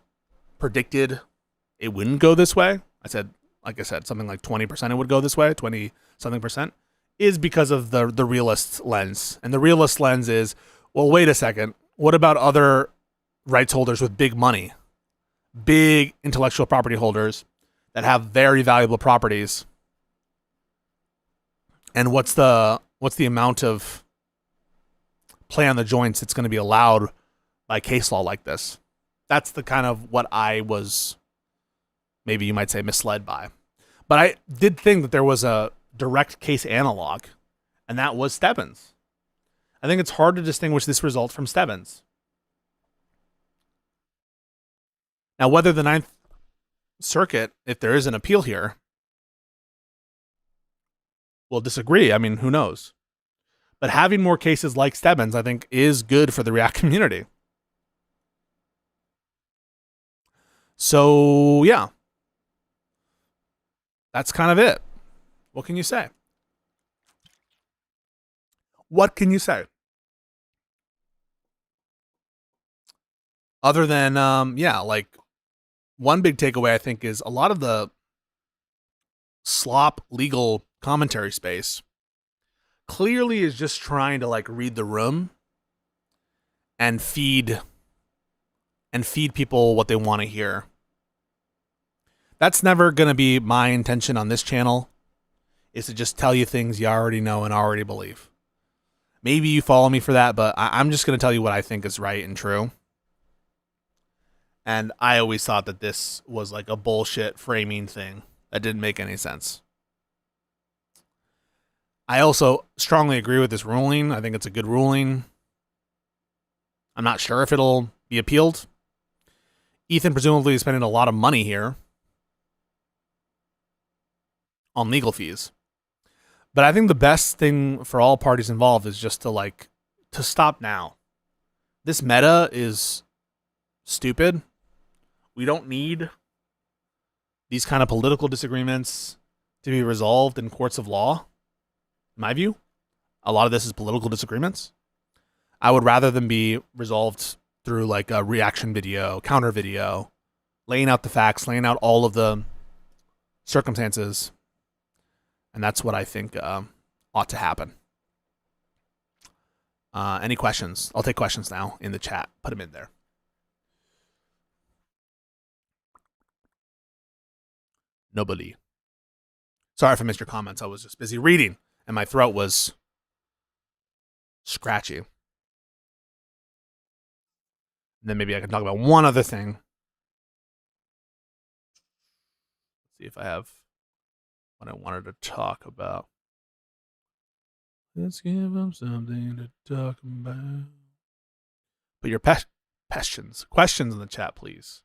predicted it wouldn't go this way, like I said, something like 20% it would go this way, 20 something percent, is because of the realist lens. And the realist lens is, well, wait a second. What about other rights holders with big money, big intellectual property holders that have very valuable properties? And what's the amount of play on the joints that's going to be allowed by case law like this? That's the kind of what I was, maybe you might say, misled by. But I did think that there was a direct case analog, and that was Stebbins. I think it's hard to distinguish this result from Stebbins. Now, whether the Ninth Circuit, if there is an appeal here, will disagree, I mean, who knows? But having more cases like Stebbins, I think, is good for the React community. So, yeah. That's kind of it. What can you say? What can you say? Other than, like, one big takeaway, I think, is a lot of the slop legal commentary space clearly is just trying to, like, read the room and feed people what they want to hear. That's never going to be my intention on this channel, is to just tell you things you already know and already believe. Maybe you follow me for that, but I'm just going to tell you what I think is right and true. And I always thought that this was like a bullshit framing thing that didn't make any sense. I also strongly agree with this ruling. I think it's a good ruling. I'm not sure if it'll be appealed. Ethan presumably is spending a lot of money here on legal fees. But I think the best thing for all parties involved is just to stop now. This meta is stupid. We don't need these kind of political disagreements to be resolved in courts of law. In my view, a lot of this is political disagreements. I would rather them be resolved through like a reaction video, counter video, laying out the facts, laying out all of the circumstances. And that's what I think ought to happen. Any questions? I'll take questions now in the chat. Put them in there. Nobody. Sorry if I missed your comments. I was just busy reading, and my throat was scratchy. And then maybe I can talk about one other thing. Let's see if I have what I wanted to talk about. Let's give them something to talk about. Put your questions in the chat, please.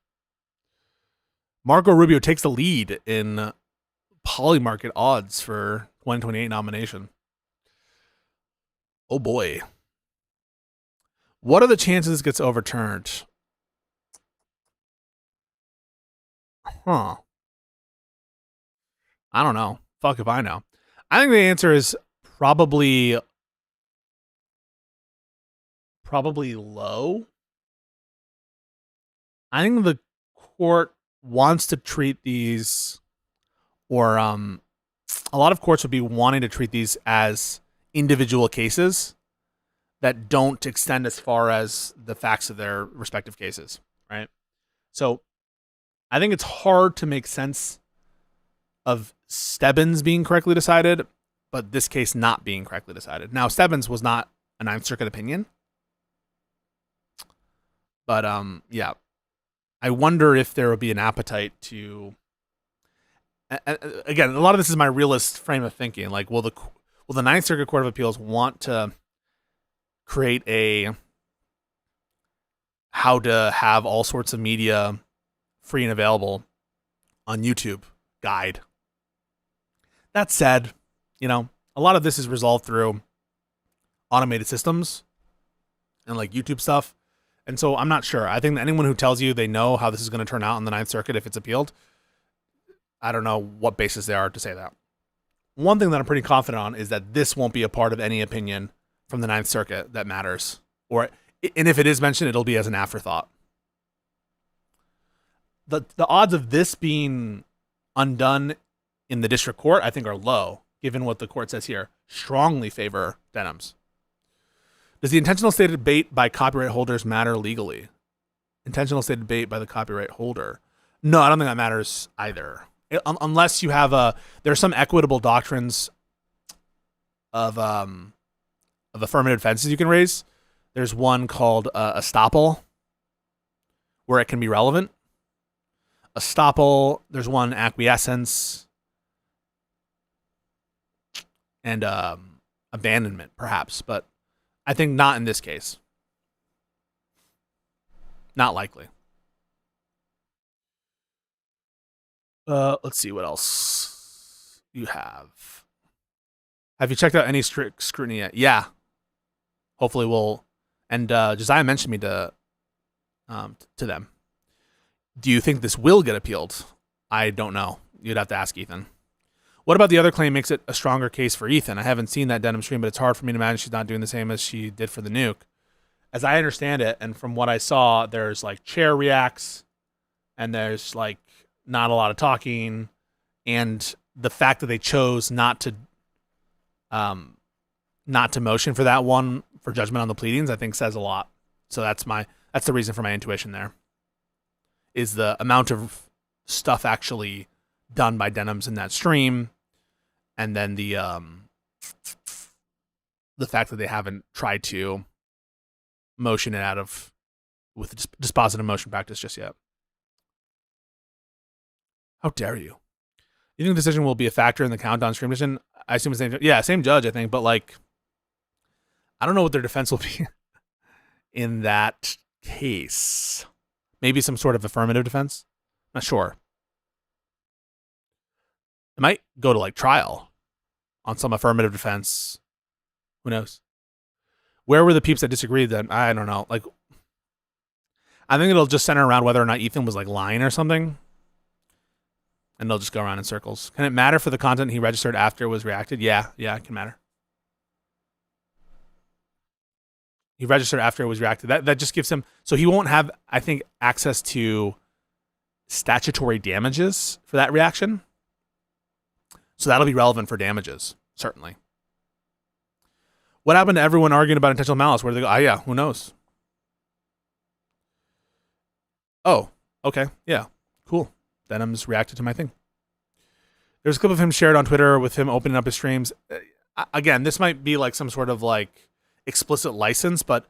Marco Rubio takes the lead in Polymarket odds for 2028 nomination. Oh boy. What are the chances this gets overturned? I don't know. Fuck if I know. I think the answer is probably low. I think the court wants to treat these, or a lot of courts would be wanting to treat these as individual cases that don't extend as far as the facts of their respective cases, right? So I think it's hard to make sense of Stebbins being correctly decided, but this case not being correctly decided. Now, Stebbins was not a Ninth Circuit opinion, but yeah, I wonder if there would be an appetite to. Again, a lot of this is my realist frame of thinking. Like, will the Ninth Circuit Court of Appeals want to create how to have all sorts of media free and available on YouTube guide? That said, a lot of this is resolved through automated systems and like YouTube stuff. And so I'm not sure. I think that anyone who tells you they know how this is going to turn out in the Ninth Circuit if it's appealed, I don't know what basis they are to say that. one thing that I'm pretty confident on is that this won't be a part of any opinion from the Ninth Circuit that matters. And if it is mentioned, it'll be as an afterthought. The odds of this being undone in the district court, I think, are low, given what the court says here. Strongly favor Denims. Does the intentional stated debate by copyright holders matter legally? Intentional stated debate by the copyright holder. No, I don't think that matters either. Unless you have there are some equitable doctrines of affirmative defenses you can raise. There's one called estoppel, where it can be relevant. Estoppel, there's one acquiescence, and abandonment, perhaps, but I think not in this case. Not likely. Let's see what else you have. Have you checked out any strict scrutiny yet? Yeah. Hopefully we'll. And Josiah mentioned me to them. Do you think this will get appealed? I don't know. You'd have to ask Ethan. What about the other claim makes it a stronger case for Ethan? I haven't seen that Denim stream, but it's hard for me to imagine she's not doing the same as she did for the nuke. As I understand it, and from what I saw, there's like chair reacts, and there's like not a lot of talking, and the fact that they chose not to motion for that one for judgment on the pleadings, I think says a lot. So that's the reason for my intuition there. Is the amount of stuff actually done by Denims in that stream, and then the fact that they haven't tried to motion it out of with dispositive motion practice just yet. How dare you? You think the decision will be a factor in the countdown stream decision? I assume the same judge, I think, but like, I don't know what their defense will be in that case. Maybe some sort of affirmative defense. Not sure. It might go to like trial on some affirmative defense. Who knows? Where were the peeps that disagreed then? I don't know. Like, I think it'll just center around whether or not Ethan was like lying or something. And they'll just go around in circles. Can it matter for the content he registered after it was reacted? Yeah, it can matter. He registered after it was reacted. That just gives him, so he won't have, I think, access to statutory damages for that reaction. So that'll be relevant for damages, certainly. What happened to everyone arguing about intentional malice? Where did they go? Yeah, who knows? Oh, okay, yeah, cool. Denims reacted to my thing. There's a clip of him shared on Twitter with him opening up his streams. Again, this might be like some sort of like explicit license, but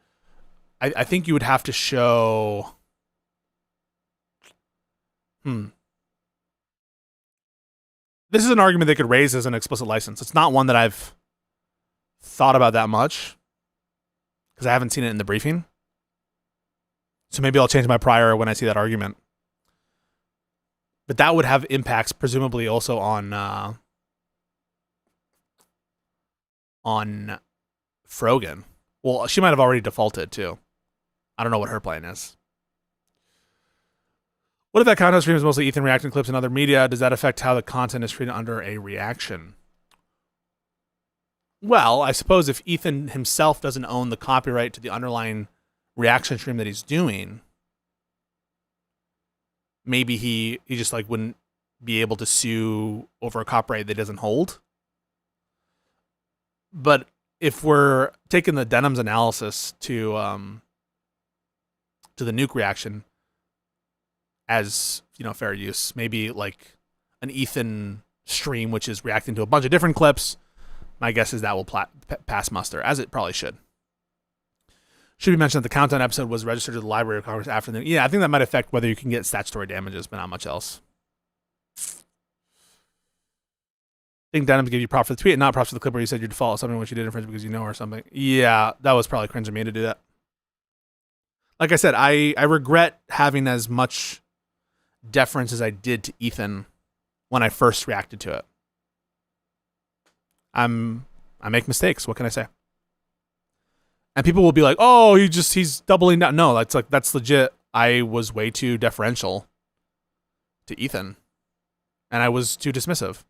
I think you would have to show. This is an argument they could raise as an explicit license. It's not one that I've thought about that much because I haven't seen it in the briefing. So maybe I'll change my prior when I see that argument. But that would have impacts, presumably, also on Frogan. Well, she might have already defaulted too. I don't know what her plan is. What if that content stream is mostly Ethan reacting clips and other media? Does that affect how the content is treated under a reaction? Well, I suppose if Ethan himself doesn't own the copyright to the underlying reaction stream that he's doing, maybe he just like wouldn't be able to sue over a copyright that doesn't hold. But if we're taking the Denims analysis to the nuke reaction as, you know, fair use, maybe like an Ethan stream which is reacting to a bunch of different clips, my guess is that will pass muster, as it probably should. Should be mentioned that the Countdown episode was registered to the Library of Congress after the... Yeah, I think that might affect whether you can get statutory damages, but not much else. I think Denims gave you props for the tweet and not props for the clip where you said your default is something which you did infringe because you know or something. Yeah, that was probably cringe of me to do that. Like I said, I regret having as much deference as I did to Ethan when I first reacted to it. I make mistakes. What can I say? And people will be like, "Oh, he's doubling down." No, that's legit. I was way too deferential to Ethan, and I was too dismissive.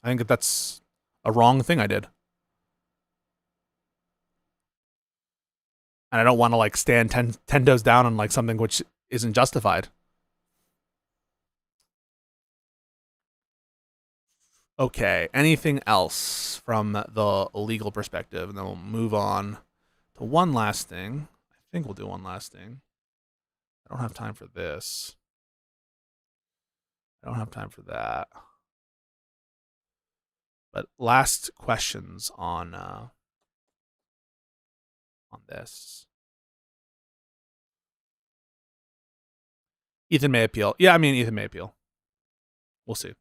I think that's a wrong thing I did. And I don't want to like stand 10 toes down on like something which isn't justified. Okay, anything else from the legal perspective? And then we'll move on to one last thing. I think we'll do one last thing. I don't have time for this. I don't have time for that. But last questions on this. Ethan may appeal. Yeah, I mean, Ethan may appeal. We'll see.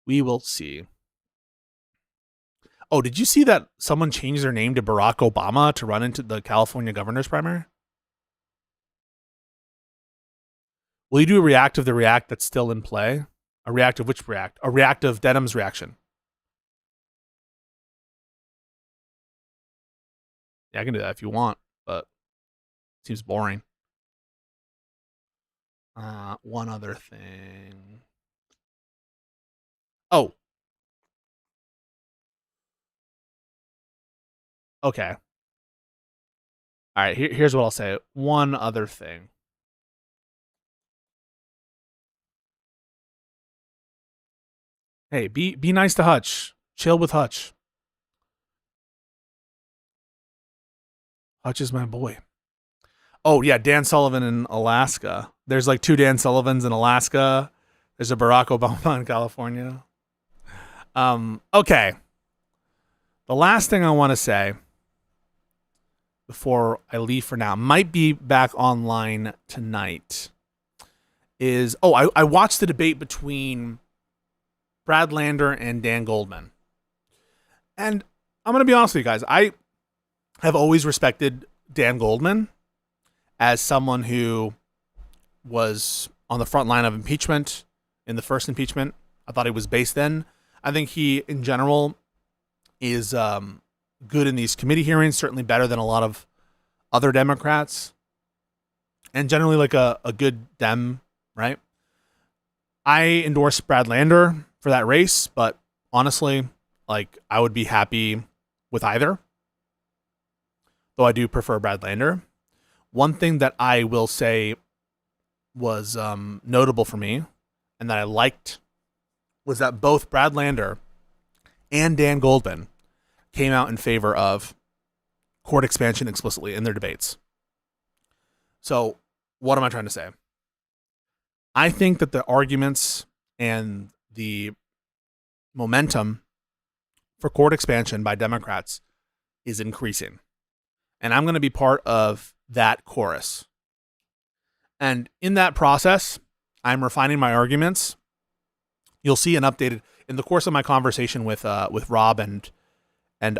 We will see. Oh, did you see that someone changed their name to Barack Obama to run into the California governor's primary? Will you do a react of the react that's still in play? A react of which react? A react of Denims reaction. Yeah, I can do that if you want, but it seems boring. One other thing. Oh. Okay. All right, here's what I'll say. One other thing. Hey, be nice to Hutch. Chill with Hutch. Hutch is my boy. Oh, yeah, Dan Sullivan in Alaska. There's like 2 Dan Sullivans in Alaska. There's a Barack Obama in California. Okay. The last thing I want to say before I leave for now, might be back online tonight, is, I watched the debate between Brad Lander and Dan Goldman. And I'm going to be honest with you guys. I have always respected Dan Goldman as someone who was on the front line of impeachment in the first impeachment. I thought he was based then. I think he, in general, is good in these committee hearings, certainly better than a lot of other Democrats, and generally like a good Dem, right? I endorse Brad Lander for that race, but honestly, like, I would be happy with either, though I do prefer Brad Lander. One thing that I will say was notable for me and that I liked was that both Brad Lander and Dan Goldman came out in favor of court expansion explicitly in their debates. So what am I trying to say? I think that the arguments and the momentum for court expansion by Democrats is increasing. And I'm going to be part of that chorus. And in that process, I'm refining my arguments. You'll see an updated, in the course of my conversation with Rob and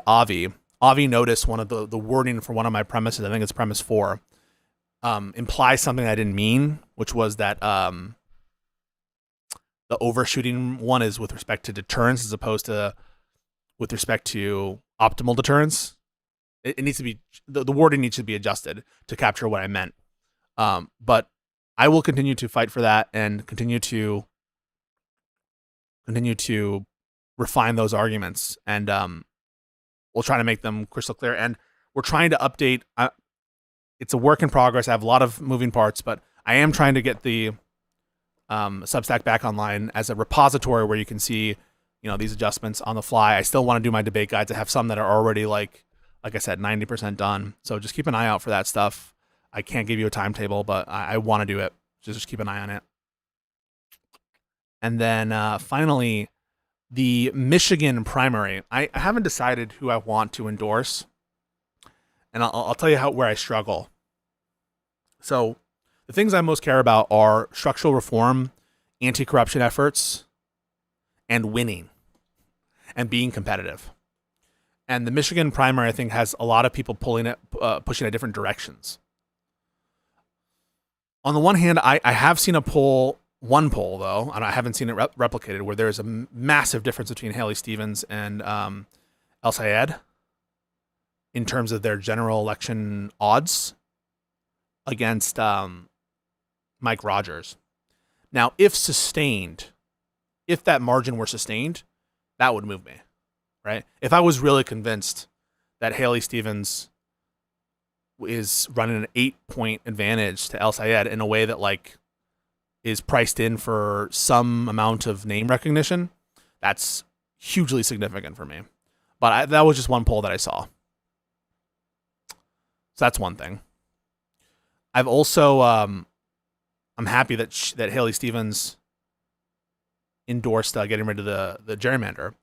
Avi. Avi noticed one of the wording for one of my premises, I think it's premise 4, implies something I didn't mean, which was that the overshooting one is with respect to deterrence as opposed to with respect to optimal deterrence. It needs to be, the wording needs to be adjusted to capture what I meant. But I will continue to fight for that and continue to refine those arguments, and we'll try to make them crystal clear. And we're trying to update. It's a work in progress. I have a lot of moving parts, but I am trying to get the Substack back online as a repository where you can see, these adjustments on the fly. I still want to do my debate guides. I have some that are already like I said, 90% done. So just keep an eye out for that stuff. I can't give you a timetable, but I want to do it. Just keep an eye on it. And then finally, the Michigan primary. I haven't decided who I want to endorse, and I'll tell you where I struggle. So the things I most care about are structural reform, anti-corruption efforts, and winning, and being competitive. And the Michigan primary, I think, has a lot of people pushing it different directions. On the one hand, I have seen one poll, though, and I haven't seen it replicated, where there's a massive difference between Haley Stevens and El Sayed in terms of their general election odds against Mike Rogers. Now, if that margin were sustained, that would move me. right? If I was really convinced that Haley Stevens is running an 8-point advantage to El Sayed in a way that like is priced in for some amount of name recognition, that's hugely significant for me. But that was just one poll that I saw. So that's one thing. I've also, I'm happy that that Haley Stevens endorsed getting rid of the gerrymander.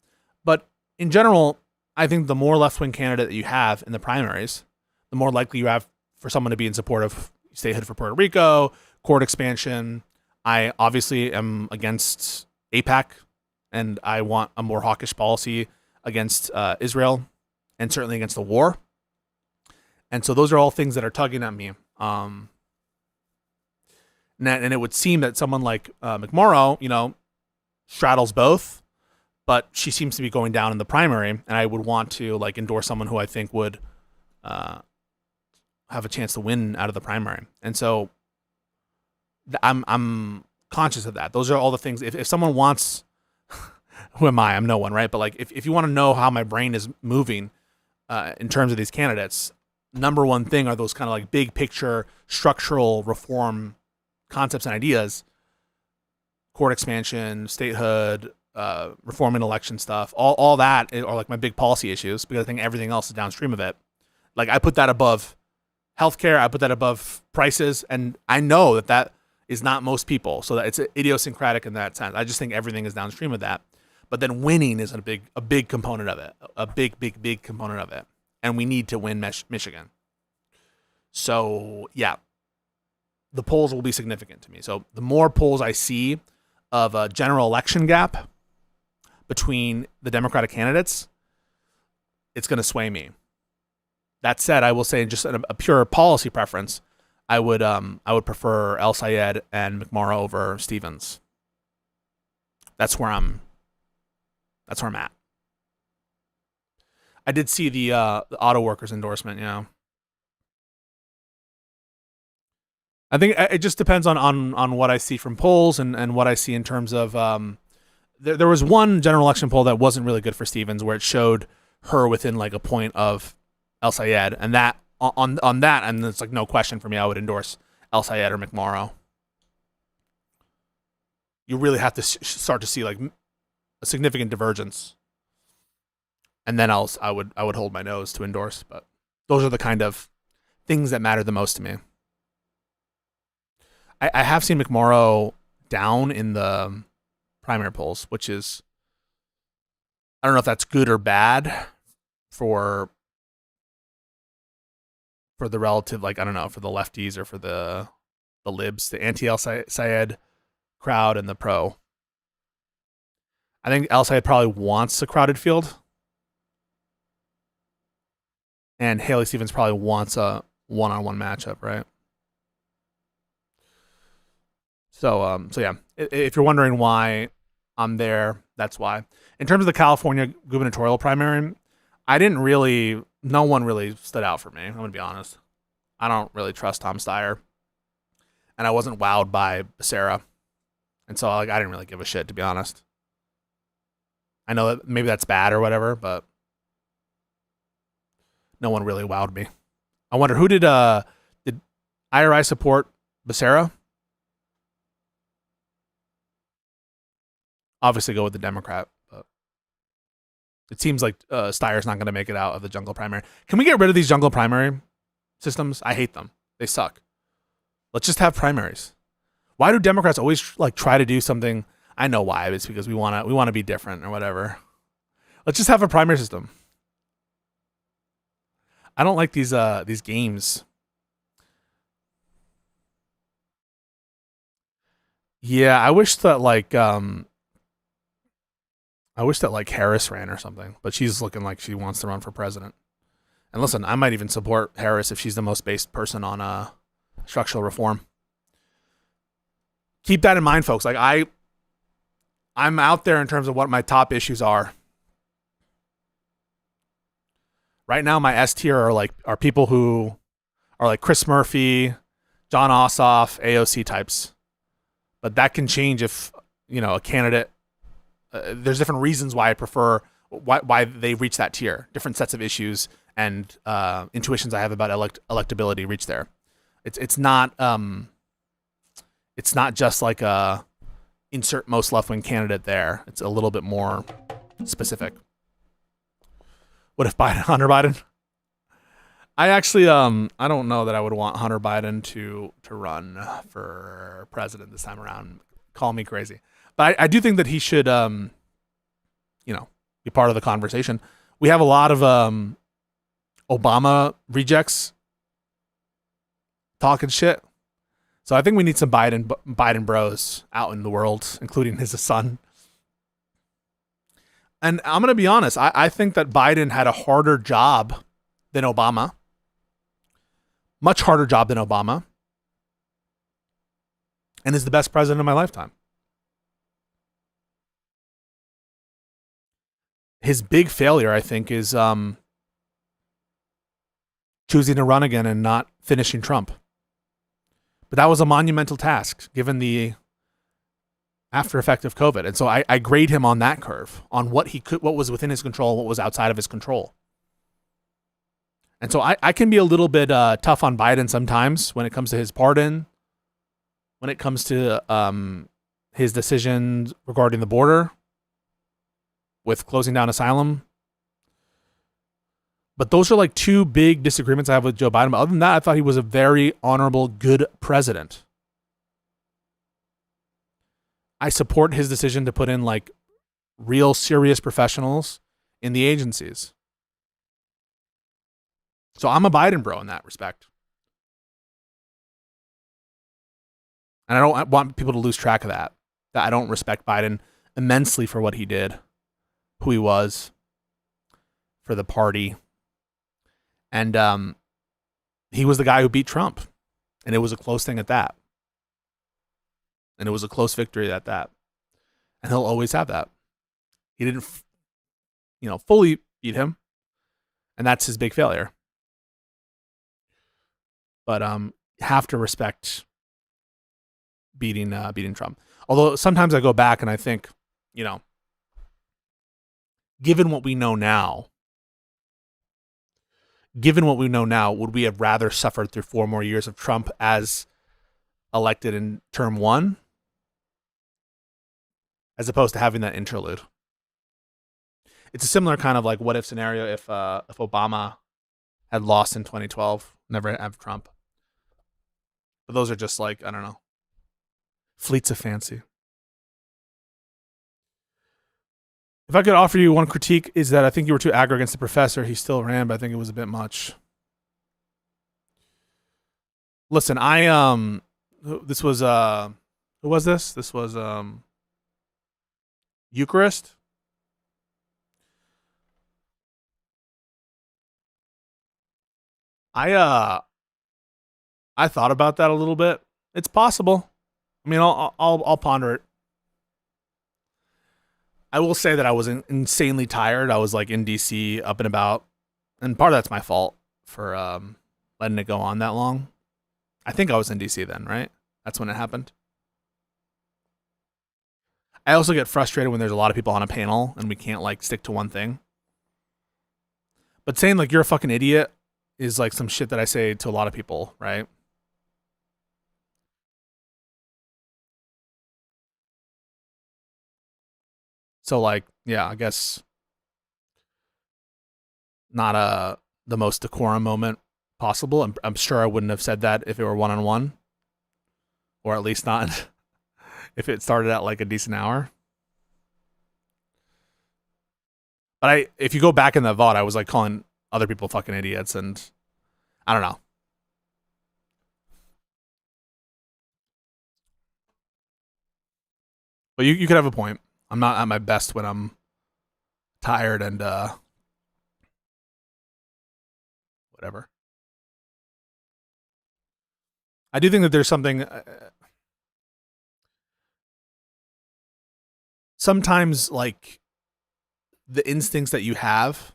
But in general, I think the more left-wing candidate that you have in the primaries, the more likely you have for someone to be in support of statehood for Puerto Rico, court expansion. I obviously am against AIPAC, and I want a more hawkish policy against Israel, and certainly against the war. And so those are all things that are tugging at me. And it would seem that someone like McMorrow, you know, straddles both, but she seems to be going down in the primary, and I would want to like endorse someone who I think would have a chance to win out of the primary. And so I'm conscious of that. Those are all the things. If someone wants, who am I? I'm no one, right? But like, if you want to know how my brain is moving in terms of these candidates, number one thing are those kind of like big picture structural reform concepts and ideas, court expansion, statehood, reforming election stuff, all that are like my big policy issues, because I think everything else is downstream of it. Like I put that above healthcare, I put that above prices, and I know that that is not most people, so that it's idiosyncratic in that sense. I just think everything is downstream of that. But then winning is a big component of it, a big component of it, and we need to win Michigan. So yeah, the polls will be significant to me. So the more polls I see of a general election gap between the Democratic candidates, it's going to sway me. That said, I will say just a pure policy preference, I would prefer El Sayed and McMorrow over Stevens. That's where I'm at. I did see the auto workers endorsement, you know. I think it just depends on what I see from polls and what I see in terms of there was one general election poll that wasn't really good for Stevens, where it showed her within like a point of El Sayed, and that on that, and it's like no question for me, I would endorse El Sayed or McMorrow. You really have to start to see like a significant divergence, and then I would hold my nose to endorse. But those are the kind of things that matter the most to me. I have seen McMorrow down in the primary polls, which is, I don't know if that's good or bad for the relative, like, I don't know, for the lefties or for the libs, the anti-El Sayed crowd and the pro. I think El Sayed probably wants a crowded field, and Haley Stevens probably wants a one-on-one matchup, right? So yeah, if you're wondering why I'm there, that's why. In terms of the California gubernatorial primary, no one really stood out for me. I'm going to be honest. I don't really trust Tom Steyer, and I wasn't wowed by Becerra. And so like, I didn't really give a shit, to be honest. I know that maybe that's bad or whatever, but no one really wowed me. I wonder, who did IRI support Becerra? Obviously go with the Democrat, but it seems like Steyer's not going to make it out of the jungle primary. Can we get rid of these jungle primary systems? I hate them. They suck. Let's just have primaries. Why do Democrats always like try to do something? I know why. It's because we want to be different or whatever. Let's just have a primary system. I don't like these games. Yeah, I wish that Harris ran or something, but she's looking like she wants to run for president. And listen, I might even support Harris if she's the most based person on structural reform. Keep that in mind, folks. Like I'm out there in terms of what my top issues are. Right now, my S tier are people who are like Chris Murphy, John Ossoff, AOC types. But that can change if, you know, a candidate. There's different reasons why I prefer why they reach that tier. Different sets of issues and intuitions I have about electability reach there. It's not just like a insert most left-wing candidate there. It's a little bit more specific. What if Hunter Biden? I actually I don't know that I would want Hunter Biden to run for president this time around. Call me crazy, but I do think that he should be part of the conversation. We have a lot of Obama rejects talking shit. So I think we need some Biden bros out in the world, including his son. And I'm going to be honest, I think that Biden had a harder job than Obama. Much harder job than Obama. And is the best president of my lifetime. His big failure, I think, is choosing to run again and not finishing Trump. But that was a monumental task, given the after effect of COVID. And so I grade him on that curve, on what was within his control, what was outside of his control. And so I can be a little bit tough on Biden sometimes when it comes to his pardon, when it comes to his decisions regarding the border, with closing down asylum. But those are like two big disagreements I have with Joe Biden. But other than that, I thought he was a very honorable, good president. I support his decision to put in like real serious professionals in the agencies. So I'm a Biden bro in that respect. And I don't want people to lose track of that. That I don't respect Biden immensely for what he did, who he was, for the party. And he was the guy who beat Trump. And it was a close thing at that. And it was a close victory at that. And he'll always have that. He didn't, fully beat him. And that's his big failure. But have to respect beating Trump. Although sometimes I go back and I think, given what we know now, would we have rather suffered through 4 more years of Trump as elected in term 1, as opposed to having that interlude? It's a similar kind of like what if scenario if Obama had lost in 2012, never have Trump. But those are just like, I don't know, fleets of fancy. If I could offer you one critique, is that I think you were too aggro against the professor. He still ran, but I think it was a bit much. Listen, this was who was this? This was Eucharist. I thought about that a little bit. It's possible. I mean, I'll ponder it. I will say that I was insanely tired. I was like in DC, up and about, and part of that's my fault for letting it go on that long. I think I was in DC then, right? That's when it happened. I also get frustrated when there's a lot of people on a panel and we can't like stick to one thing. But saying like you're a fucking idiot is like some shit that I say to a lot of people, right? So like, yeah, I guess not the most decorum moment possible. I'm sure I wouldn't have said that if it were one-on-one, or at least not if it started at like a decent hour. But if you go back in the VOD, I was like calling other people fucking idiots, and I don't know. But you could have a point. I'm not at my best when I'm tired and whatever. I do think that there's something sometimes like the instincts that you have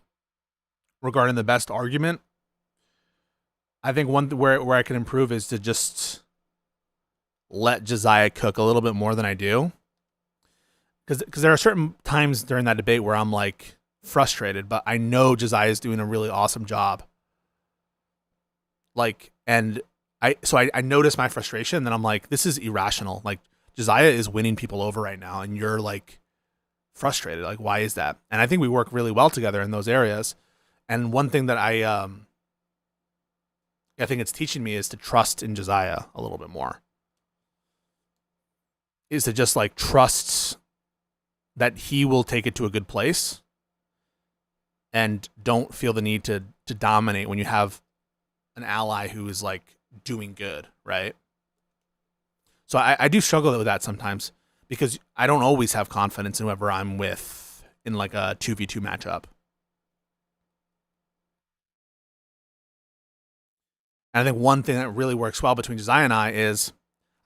regarding the best argument. I think one where I can improve is to just let Josiah cook a little bit more than I do. Because there are certain times during that debate where I'm like, frustrated, but I know Josiah is doing a really awesome job. Like, and I notice my frustration, and then I'm like, this is irrational. Like, Josiah is winning people over right now, and you're like frustrated. Like, why is that? And I think we work really well together in those areas. And one thing that I think it's teaching me is to trust in Josiah a little bit more. Is to just like trust that he will take it to a good place, and don't feel the need to dominate when you have an ally who is like doing good, right? So I do struggle with that sometimes, because I don't always have confidence in whoever I'm with in like a 2v2 matchup. And I think one thing that really works well between Josiah and I is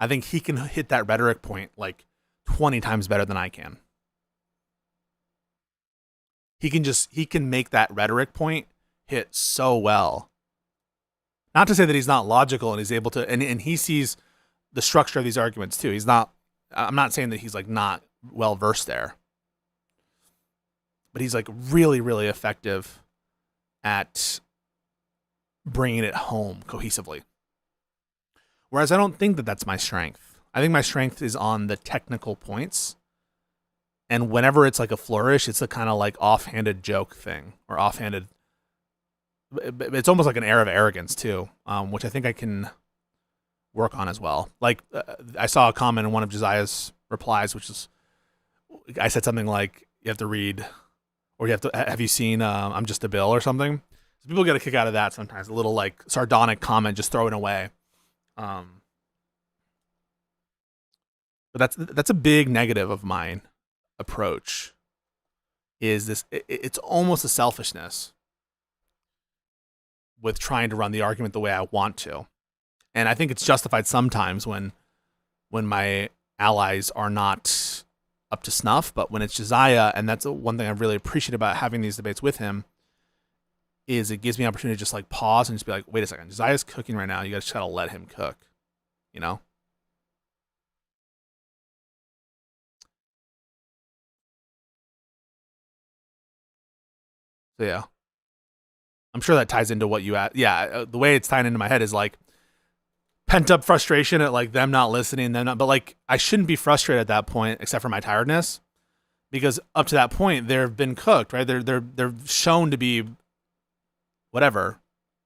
I think he can hit that rhetoric point like 20 times better than I can. He can make that rhetoric point hit so well. Not to say that he's not logical and he's able to, and he sees the structure of these arguments too. I'm not saying that he's like not well versed there, but he's like really, really effective at bringing it home cohesively. Whereas I don't think that that's my strength. I think my strength is on the technical points. And whenever it's like a flourish, it's a kind of like offhanded joke thing, or offhanded. It's almost like an air of arrogance too, which I think I can work on as well. Like I saw a comment in one of Josiah's replies, which is, I said something like, you have to read, or have you seen I'm Just a Bill or something? So people get a kick out of that sometimes, a little like sardonic comment, just throwing away. But that's a big negative of mine approach, is this, it's almost a selfishness with trying to run the argument the way I want to. And I think it's justified sometimes when my allies are not up to snuff, but when it's Josiah, and that's one thing I really appreciate about having these debates with him, is it gives me an opportunity to just like pause and just be like, wait a second, Josiah's cooking right now, you guys gotta let him cook, you know? So yeah, I'm sure that ties into what you asked. Yeah, the way it's tying into my head is like pent up frustration at like them not listening, but like I shouldn't be frustrated at that point, except for my tiredness, because up to that point they've been cooked, right? They're shown to be whatever,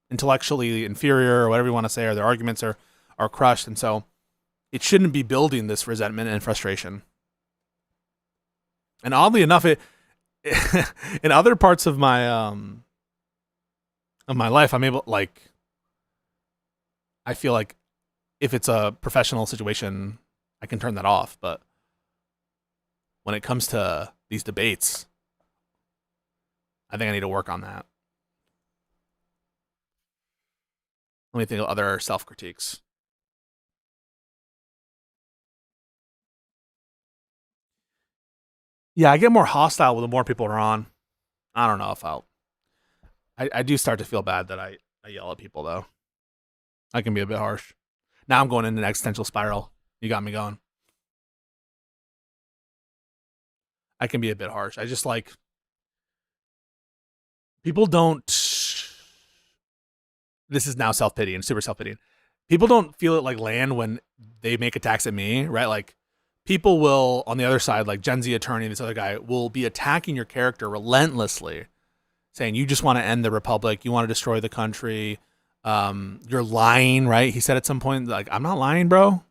intellectually inferior or whatever you want to say, or their arguments are crushed, and so it shouldn't be building this resentment and frustration. And oddly enough, it in other parts of my life, I'm able, like, I feel like if it's a professional situation, I can turn that off. But when it comes to these debates, I think I need to work on that. Let me think of other self-critiques. Yeah, I get more hostile with the more people are on. I don't know if I do start to feel bad that I yell at people, though. I can be a bit harsh. Now I'm going into an existential spiral. You got me going. I can be a bit harsh. I just like, people don't, this is now self-pitying, super self-pitying. People don't feel it like land when they make attacks at me, right? Like, people will, on the other side, like Gen Z attorney, this other guy, will be attacking your character relentlessly, saying you just want to end the republic, you want to destroy the country, you're lying, right? He said at some point, like, I'm not lying, bro.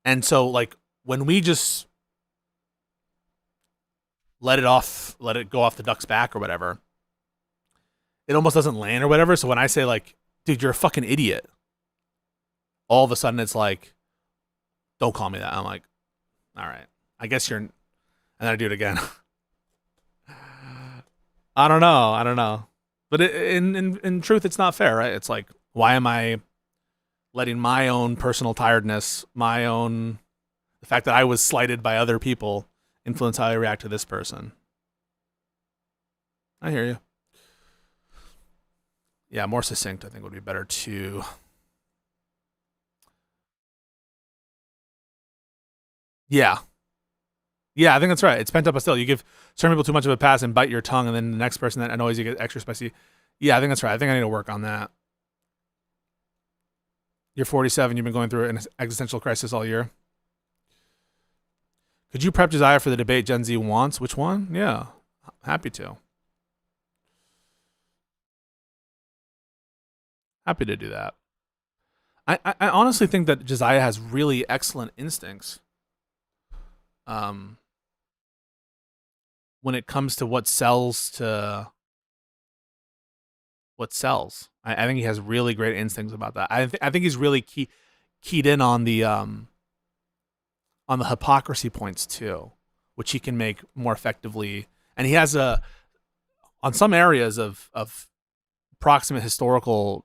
And so, like, when we just let it go off the duck's back or whatever, it almost doesn't land or whatever. So when I say, like, dude, you're a fucking idiot, all of a sudden it's like, don't call me that. I'm like, all right, I guess you're, and then I do it again. I don't know. But in truth, it's not fair, right? It's like, why am I letting my own personal tiredness, the fact that I was slighted by other people, influence how I react to this person? I hear you. Yeah, more succinct, I think, would be better too. Yeah. Yeah, I think that's right. It's pent up hostility. You give certain people too much of a pass and bite your tongue, and then the next person that annoys you get extra spicy. Yeah, I think that's right. I think I need to work on that. You're 47. You've been going through an existential crisis all year. Could you prep Josiah for the debate Gen Z wants? Which one? Yeah, happy to. Happy to do that. I honestly think that Josiah has really excellent instincts. When it comes to what sells to what sells. I think he has really great instincts about that. I think he's really keyed in on the hypocrisy points too, which he can make more effectively. And he has on some areas of proximate historical,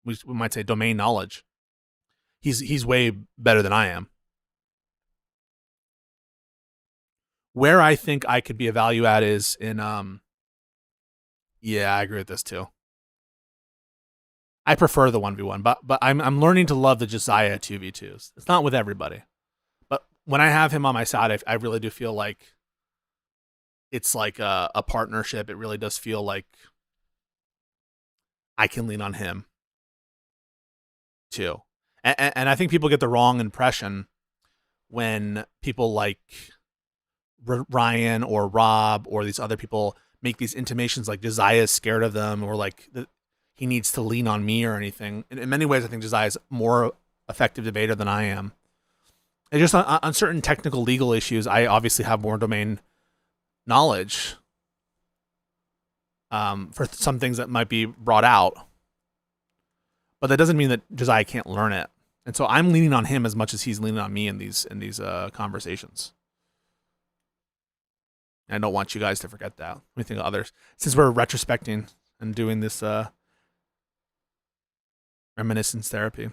we might say domain knowledge, he's way better than I am. Where I think I could be a value add is in yeah, I agree with this too. I prefer the 1v1, but I'm learning to love the Josiah 2v2s. It's not with everybody. But when I have him on my side, I really do feel like it's like a partnership. It really does feel like I can lean on him too. And I think people get the wrong impression when people like Ryan or Rob or these other people make these intimations like Josiah is scared of them or like he needs to lean on me or anything. In many ways, I think Josiah is more effective debater than I am. And just on certain technical legal issues, I obviously have more domain knowledge for some things that might be brought out. But that doesn't mean that Josiah can't learn it. And so I'm leaning on him as much as he's leaning on me in these conversations. I don't want you guys to forget that. Let me think of others. Since we're retrospecting and doing this reminiscence therapy.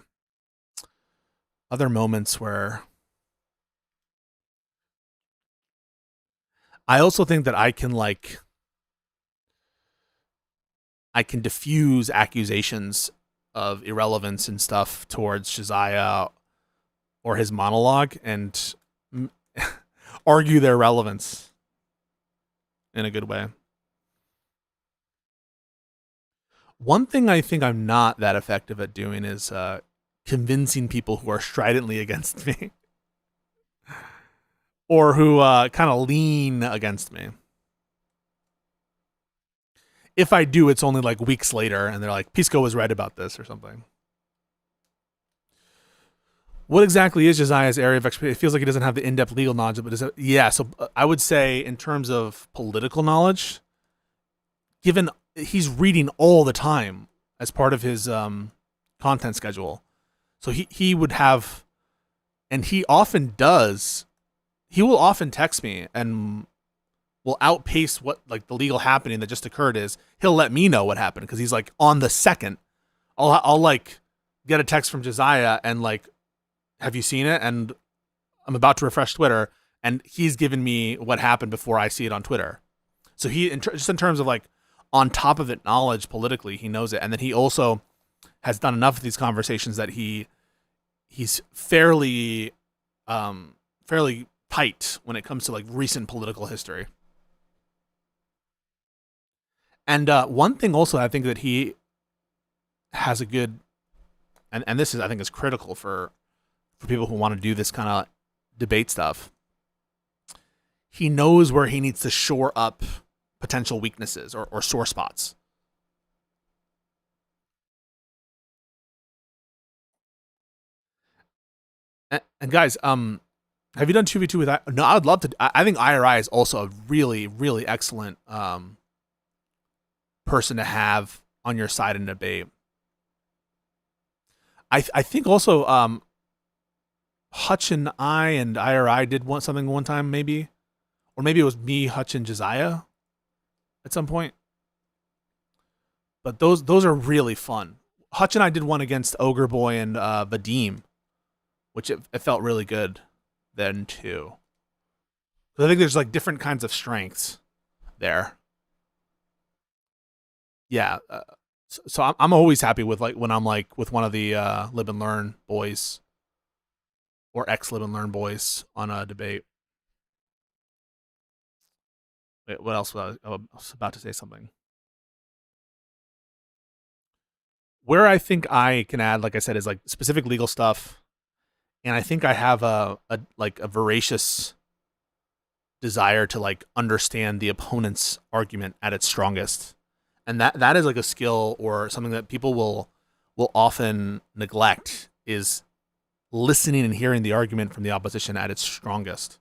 Other moments where I also think that I can diffuse accusations of irrelevance and stuff towards Josiah or his monologue and argue their relevance in a good way. One thing I think I'm not that effective at doing is convincing people who are stridently against me or who kind of lean against me. If I do, it's only like weeks later and they're like, Pisco was right about this or something. What exactly is Josiah's area of expertise? It feels like he doesn't have the in-depth legal knowledge, but yeah. So I would say in terms of political knowledge, given he's reading all the time as part of his content schedule, so he would have, and he often does. He will often text me and will outpace what like the legal happening that just occurred is. He'll let me know what happened because he's like on the second. I'll like get a text from Josiah and like, have you seen it? And I'm about to refresh Twitter, and he's given me what happened before I see it on Twitter. So just in terms of like on top of it knowledge politically, he knows it, and then he also has done enough of these conversations that he's fairly tight when it comes to like recent political history. And one thing also I think that he has a good, and this is I think is critical for people who want to do this kind of debate stuff. He knows where he needs to shore up potential weaknesses or sore spots. And guys, have you done 2v2 with that? No, I would love to. I think IRI is also a really, really excellent person to have on your side in debate. I think also Hutch and I and IRI did something one time, maybe. Or maybe it was me, Hutch, and Josiah at some point. But those are really fun. Hutch and I did one against Ogre Boy and Vadim, which it felt really good then too. So I think there's like different kinds of strengths there. Yeah. So I'm always happy with like when I'm like with one of the Lib and Learn boys or ex Lib and Learn boys on a debate. Wait, what else? I was about to say something. Where I think I can add, like I said, is like specific legal stuff, and I think I have a voracious desire to like understand the opponent's argument at its strongest, and that is like a skill or something that people will often neglect, is listening and hearing the argument from the opposition at its strongest.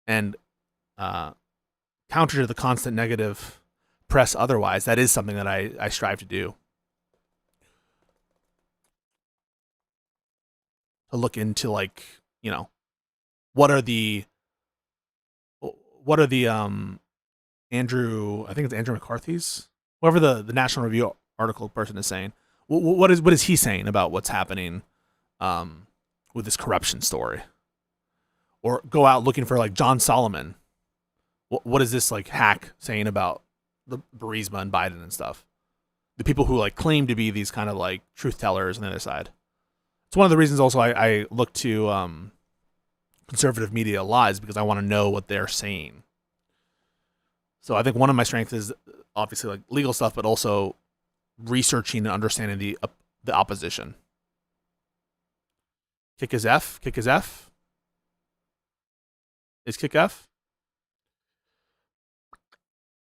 And counter to the constant negative press otherwise, that is something that I strive to do. To look into, like, you know, what are the Andrew, I think it's Andrew McCarthy's, whoever the National Review article person is saying, what is he saying about what's happening with this corruption story? Or go out looking for like John Solomon. What is this like hack saying about the Burisma and Biden and stuff? The people who like claim to be these kind of like truth tellers on the other side. It's one of the reasons also I look to conservative media lies, because I want to know what they're saying. So I think one of my strengths is obviously like legal stuff, but also researching and understanding the opposition. Kick is F. Kick is F. Is kick F?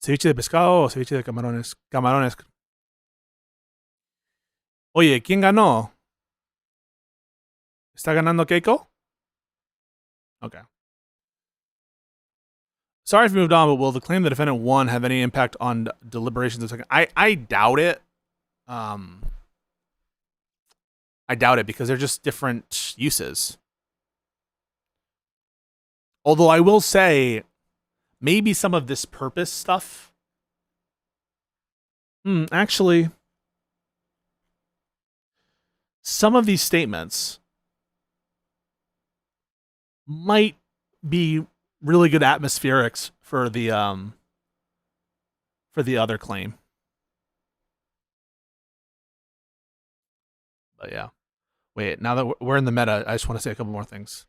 Ceviche de pescado o ceviche de camarones? Camarones. Oye, ¿quién ganó? ¿Está ganando Keiko? Okay. Sorry if we moved on, but will the claim the defendant won have any impact on deliberations of second? I doubt it. I doubt it, because they're just different uses. Although I will say, maybe some of this purpose stuff. Actually, some of these statements might be really good atmospherics for the other claim. But yeah. Wait, now that we're in the meta, I just want to say a couple more things.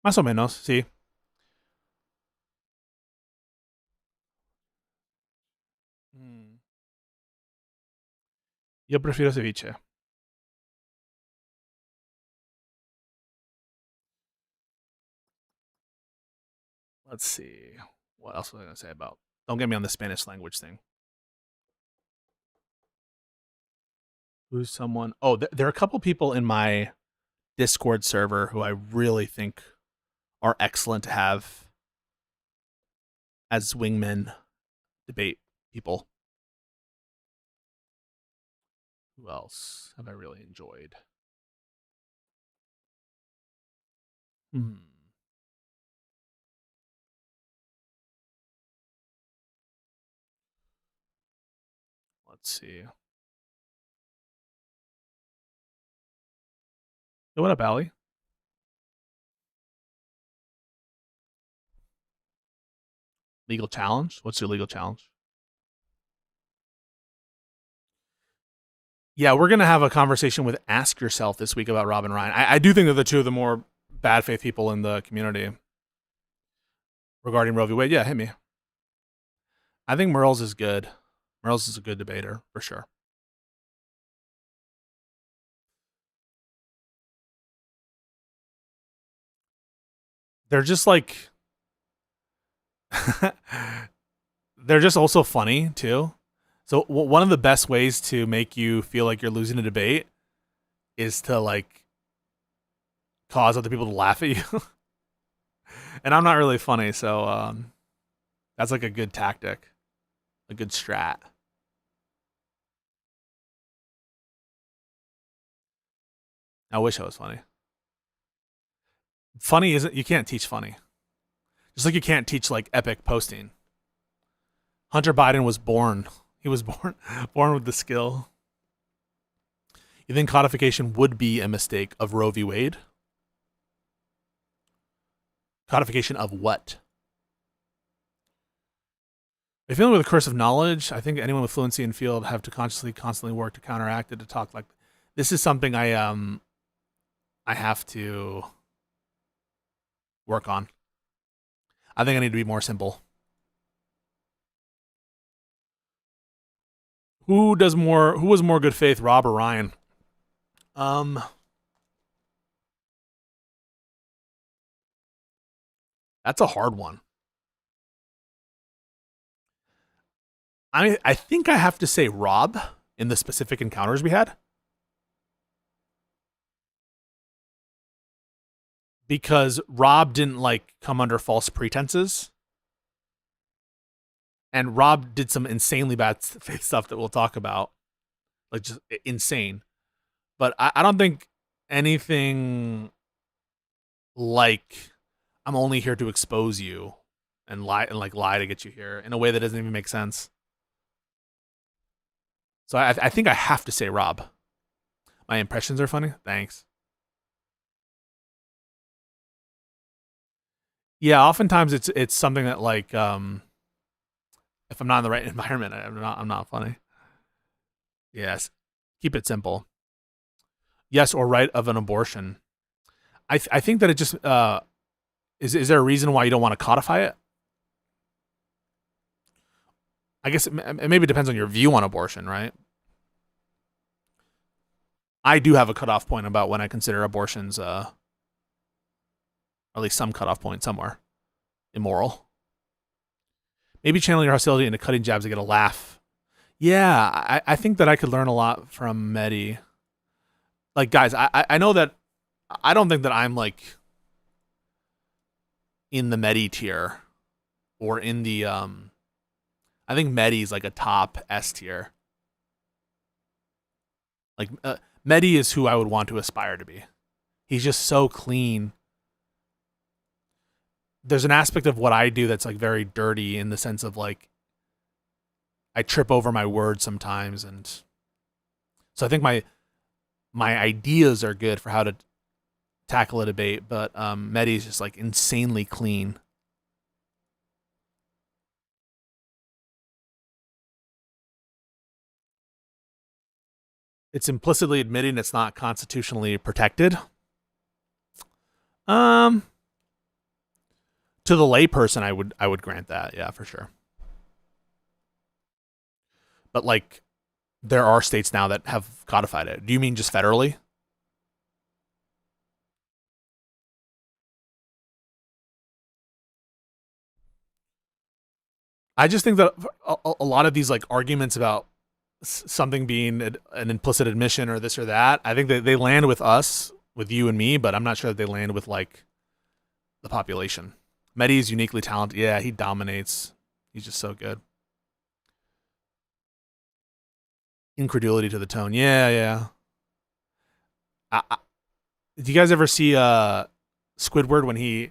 Más o menos, sí. Yo prefiero ceviche. Let's see. What else was I going to say about... Don't get me on the Spanish language thing. Who's someone... Oh, there are a couple people in my Discord server who I really think are excellent to have as wingmen debate people. Who else have I really enjoyed? Let's see. Hey, what up, Allie? Legal challenge? What's your legal challenge? Yeah, we're going to have a conversation with Ask Yourself this week about Rob and Ryan. I do think they're the two of the more bad faith people in the community regarding Roe v. Wade. Yeah, hit me. I think Merles is good. Merles is a good debater, for sure. They're just like... they're just also funny, too. So one of the best ways to make you feel like you're losing a debate is to like cause other people to laugh at you. And I'm not really funny, so that's like a good tactic, a good strat. I wish I was funny. Funny isn't, you can't teach funny. Just like you can't teach like epic posting. Hunter Biden was born. He was born with the skill. You think codification would be a mistake of Roe v. Wade? Codification of what? If you're dealing with a curse of knowledge, I think anyone with fluency in field have to constantly work to counteract it, to talk like this is something I have to work on. I think I need to be more simple. Who was more good faith, Rob or Ryan? That's a hard one. I think I have to say Rob in the specific encounters we had. Because Rob didn't like come under false pretenses. And Rob did some insanely bad faith stuff that we'll talk about. Like just insane. But I don't think anything like I'm only here to expose you and lie to get you here in a way that doesn't even make sense. So I think I have to say Rob. My impressions are funny. Thanks. Yeah, oftentimes it's something that like if I'm not in the right environment, I'm not funny. Yes. Keep it simple. Yes or right of an abortion. I think that it just is there a reason why you don't want to codify it? I guess it maybe depends on your view on abortion, right? I do have a cutoff point about when I consider abortions, or at least some cutoff point somewhere, immoral. Maybe channel your hostility into cutting jabs to get a laugh. Yeah, I think that I could learn a lot from Mehdi. Like, guys, I know that I don't think that I'm like in the Mehdi tier or in the I think Mehdi's like a top S tier. Like Mehdi is who I would want to aspire to be. He's just so clean. There's an aspect of what I do that's like very dirty in the sense of like I trip over my words sometimes, and so I think my ideas are good for how to tackle a debate, but Mehdi is just like insanely clean. It's implicitly admitting it's not constitutionally protected. To the layperson, I would grant that, yeah, for sure. But like, there are states now that have codified it. Do you mean just federally? I just think that a lot of these like arguments about something being an implicit admission or this or that, I think that they land with us, with you and me, but I'm not sure that they land with like the population. Mehdi is uniquely talented. Yeah, he dominates. He's just so good. Incredulity to the tone. Yeah, yeah. Do you guys ever see Squidward when he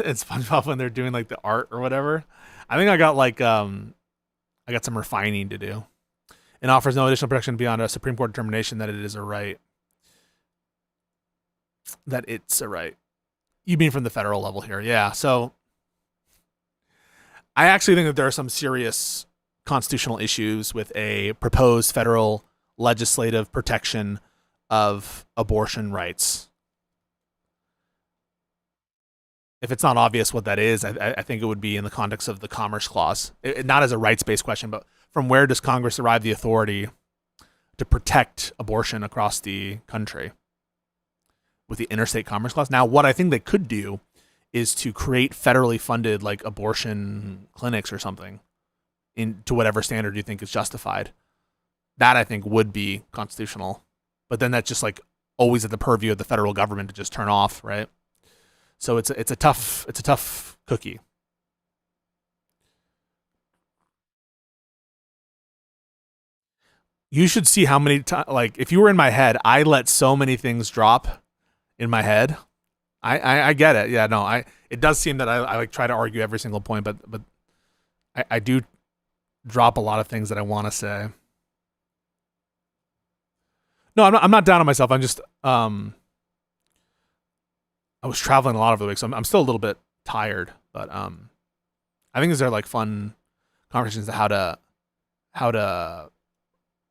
and SpongeBob when they're doing like the art or whatever? I think I got like I got some refining to do. It offers no additional protection beyond a Supreme Court determination that it is a right. That it's a right. You mean from the federal level here? Yeah. So I actually think that there are some serious constitutional issues with a proposed federal legislative protection of abortion rights. If it's not obvious what that is, I think it would be in the context of the Commerce Clause. Not as a rights-based question, but from where does Congress derive the authority to protect abortion across the country? With the Interstate Commerce Clause. Now, what I think they could do is to create federally funded like abortion clinics or something to whatever standard you think is justified. That I think would be constitutional. But then that's just like always at the purview of the federal government to just turn off, right? So it's a tough cookie. You should see how many times, like if you were in my head, I let so many things drop in my head. I get it. Yeah, no, it does seem that I like try to argue every single point, but I do drop a lot of things that I want to say. No, I'm not down on myself. I'm just I was traveling a lot over the week, so I'm still a little bit tired. But I think these are like fun conversations of how to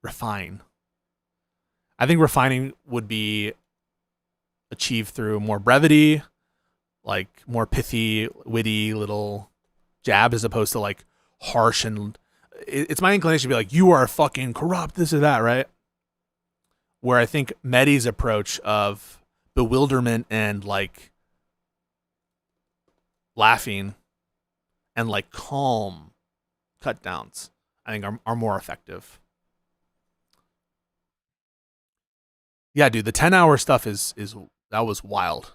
refine. I think refining would be achieved through more brevity, like more pithy, witty little jabs as opposed to like harsh and it's my inclination to be like, you are fucking corrupt, this or that, right? Where I think Mehdi's approach of bewilderment and like laughing and like calm cut downs, I think are more effective. Yeah, dude, the 10-hour stuff is that was wild.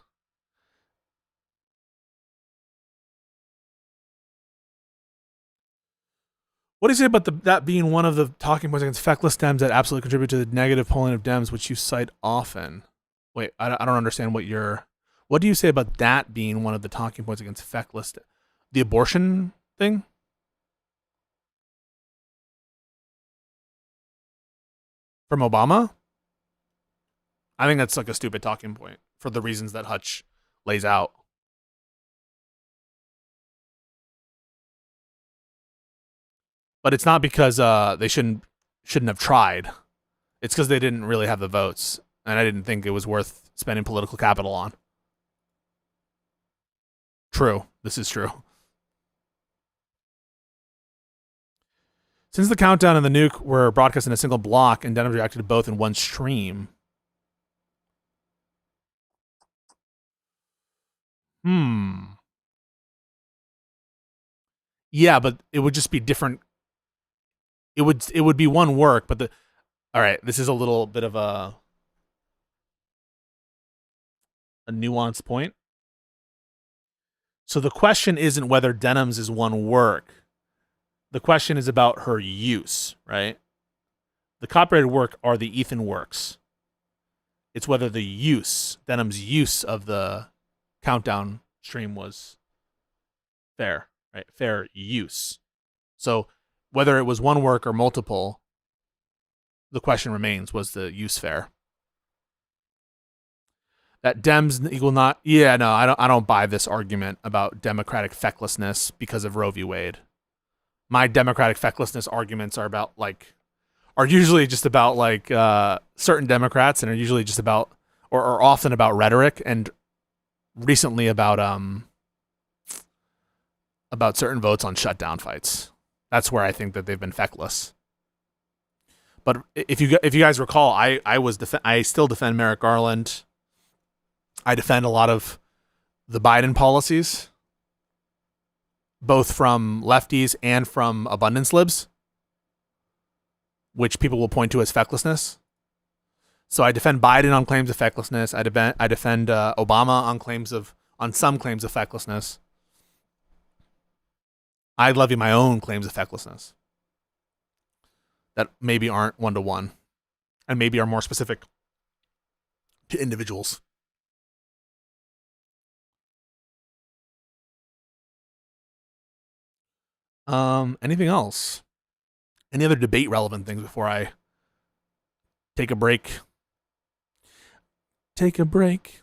What do you say about that being one of the talking points against feckless Dems that absolutely contribute to the negative polling of Dems, which you cite often? Wait, I don't understand what do you say about that being one of the talking points against feckless? The abortion thing? From Obama? I think that's like a stupid talking point for the reasons that Hutch lays out. But it's not because they shouldn't have tried. It's because they didn't really have the votes, and I didn't think it was worth spending political capital on. True. This is true. Since the countdown and the nuke were broadcast in a single block, and Denims reacted to both in one stream. Yeah, but it would just be different. It would be one work, but all right, this is a little bit of a nuanced point. So the question isn't whether Denims is one work. The question is about her use, right? The copyrighted work are the Ethan works. It's whether the use, Denims' use of the countdown stream was fair, right? Fair use. So whether it was one work or multiple, the question remains, was the use fair? That Dems equal not, yeah, no, I don't buy this argument about democratic fecklessness because of Roe v. Wade. My democratic fecklessness arguments are usually just about like certain Democrats, and are usually just about or often about rhetoric, and recently about certain votes on shutdown fights. That's where I think that they've been feckless. But if you guys recall, I still defend Merrick Garland. I defend a lot of the Biden policies, both from lefties and from abundance libs, which people will point to as fecklessness. So I defend Biden on claims of fecklessness. I defend Obama on some claims of fecklessness. I levy my own claims of fecklessness that maybe aren't one-to-one and maybe are more specific to individuals. Anything else? Any other debate relevant things before I take a break? Take a break.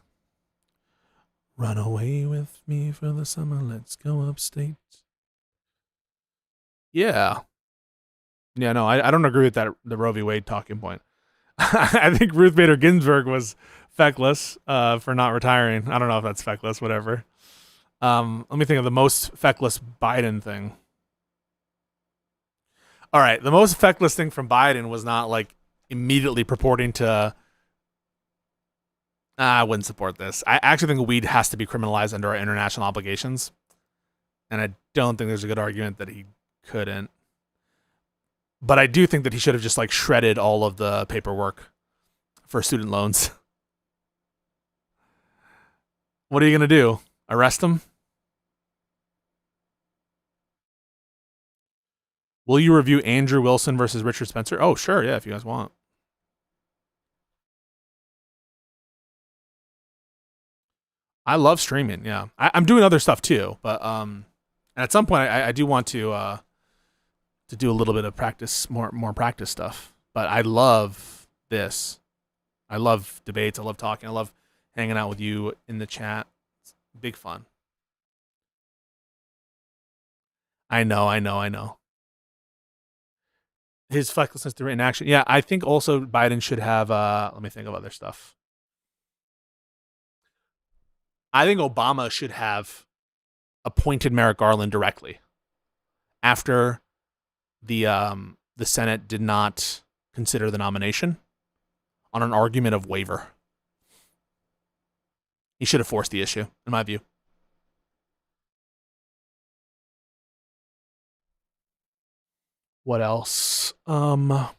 Run away with me for the summer. Let's go upstate. Yeah. Yeah, no, I don't agree with that, the Roe v. Wade talking point. I think Ruth Bader Ginsburg was feckless for not retiring. I don't know if that's feckless, whatever. Let me think of the most feckless Biden thing. All right, the most feckless thing from Biden was not like immediately purporting to. I wouldn't support this. I actually think weed has to be criminalized under our international obligations, and I don't think there's a good argument that he couldn't. But I do think that he should have just like shredded all of the paperwork for student loans. What are you gonna do? Arrest him? Will you review Andrew Wilson versus Richard Spencer? Oh, sure, yeah, if you guys want. I love streaming, yeah. I'm doing other stuff too, but at some point I do want to do a little bit of practice, more practice stuff. But I love this. I love debates. I love talking. I love hanging out with you in the chat. It's big fun. I know. His fecklessness to written action. Yeah, I think also Biden should have let me think of other stuff. I think Obama should have appointed Merrick Garland directly after the Senate did not consider the nomination on an argument of waiver. He should have forced the issue, in my view. What else? Yeah,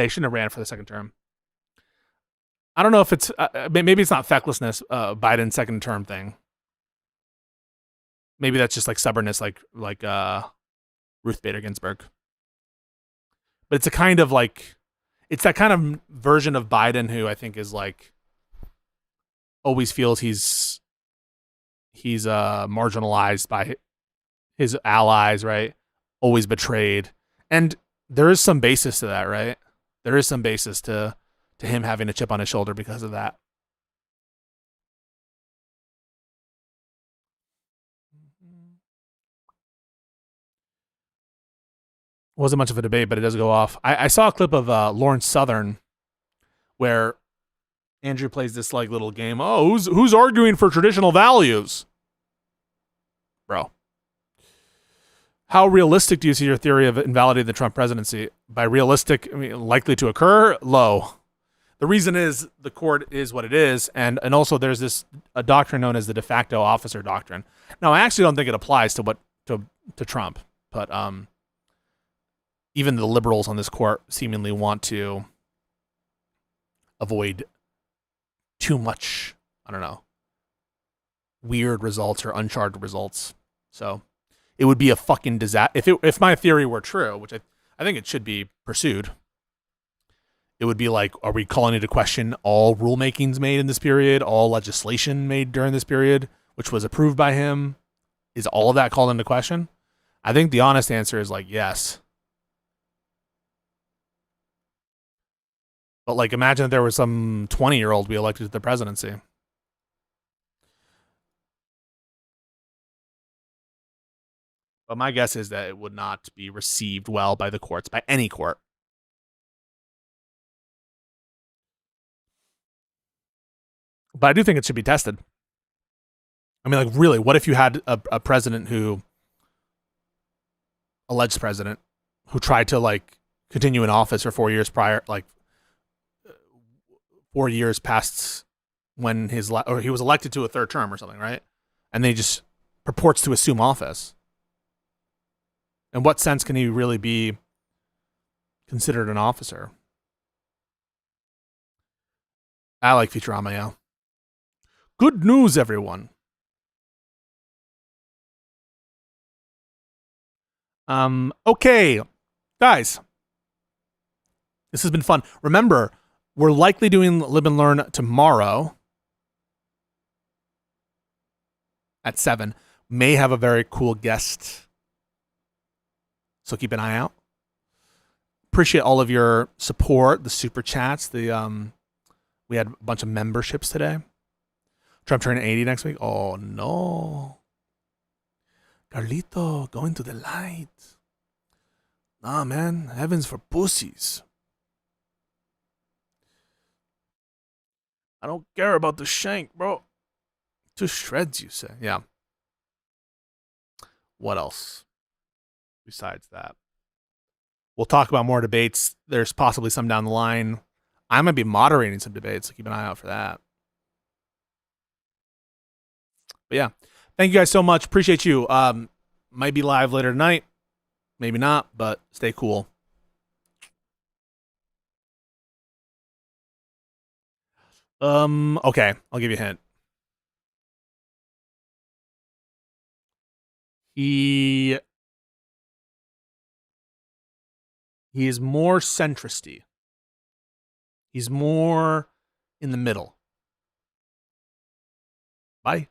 he shouldn't have ran for the second term. I don't know if it's maybe it's not fecklessness, Biden's second term thing. Maybe that's just like stubbornness, like Ruth Bader Ginsburg. But it's a kind of like, it's that kind of version of Biden who I think is like always feels he's marginalized by his allies, right? Always betrayed, and there is some basis to that, right? There is some basis to him having a chip on his shoulder because of that. Wasn't much of a debate, but it does go off. I saw a clip of Lawrence Southern where Andrew plays this like little game. Oh, who's arguing for traditional values? Bro. How realistic do you see your theory of invalidating the Trump presidency? By realistic, I mean likely to occur? Low. The reason is the court is what it is, and also there's a doctrine known as the de facto officer doctrine. Now, I actually don't think it applies to Trump, but even the liberals on this court seemingly want to avoid too much, I don't know, weird results or uncharted results. So it would be a fucking disaster. If my theory were true, which I think it should be pursued, it would be like, are we calling into question all rulemakings made in this period, all legislation made during this period, which was approved by him? Is all of that called into question? I think the honest answer is like, yes. But like, imagine if there was some 20-year-old be elected to the presidency. But my guess is that it would not be received well by the courts, by any court. But I do think it should be tested. I mean, like, really, what if you had a president alleged president, who tried to, like, continue in office for 4 years prior, like, 4 years past when he was elected to a third term or something, right? And then he just purports to assume office. In what sense can he really be considered an officer? I like Futurama, yeah. Good news, everyone. Okay, guys. This has been fun. Remember, we're likely doing Lib and Learn tomorrow at 7. May have a very cool guest, so keep an eye out. Appreciate all of your support, the super chats. We had a bunch of memberships today. Trump turning 80 next week. Oh no, Carlito going to the light. Nah, man, heaven's for pussies. I don't care about the shank, bro. To shreds, you say. Yeah. What else besides that? We'll talk about more debates. There's possibly some down the line. I'm going to be moderating some debates, so keep an eye out for that. But yeah, thank you guys so much. Appreciate you. Might be live later tonight. Maybe not, but stay cool. Okay, I'll give you a hint. He is more centristy. He's more in the middle. Bye.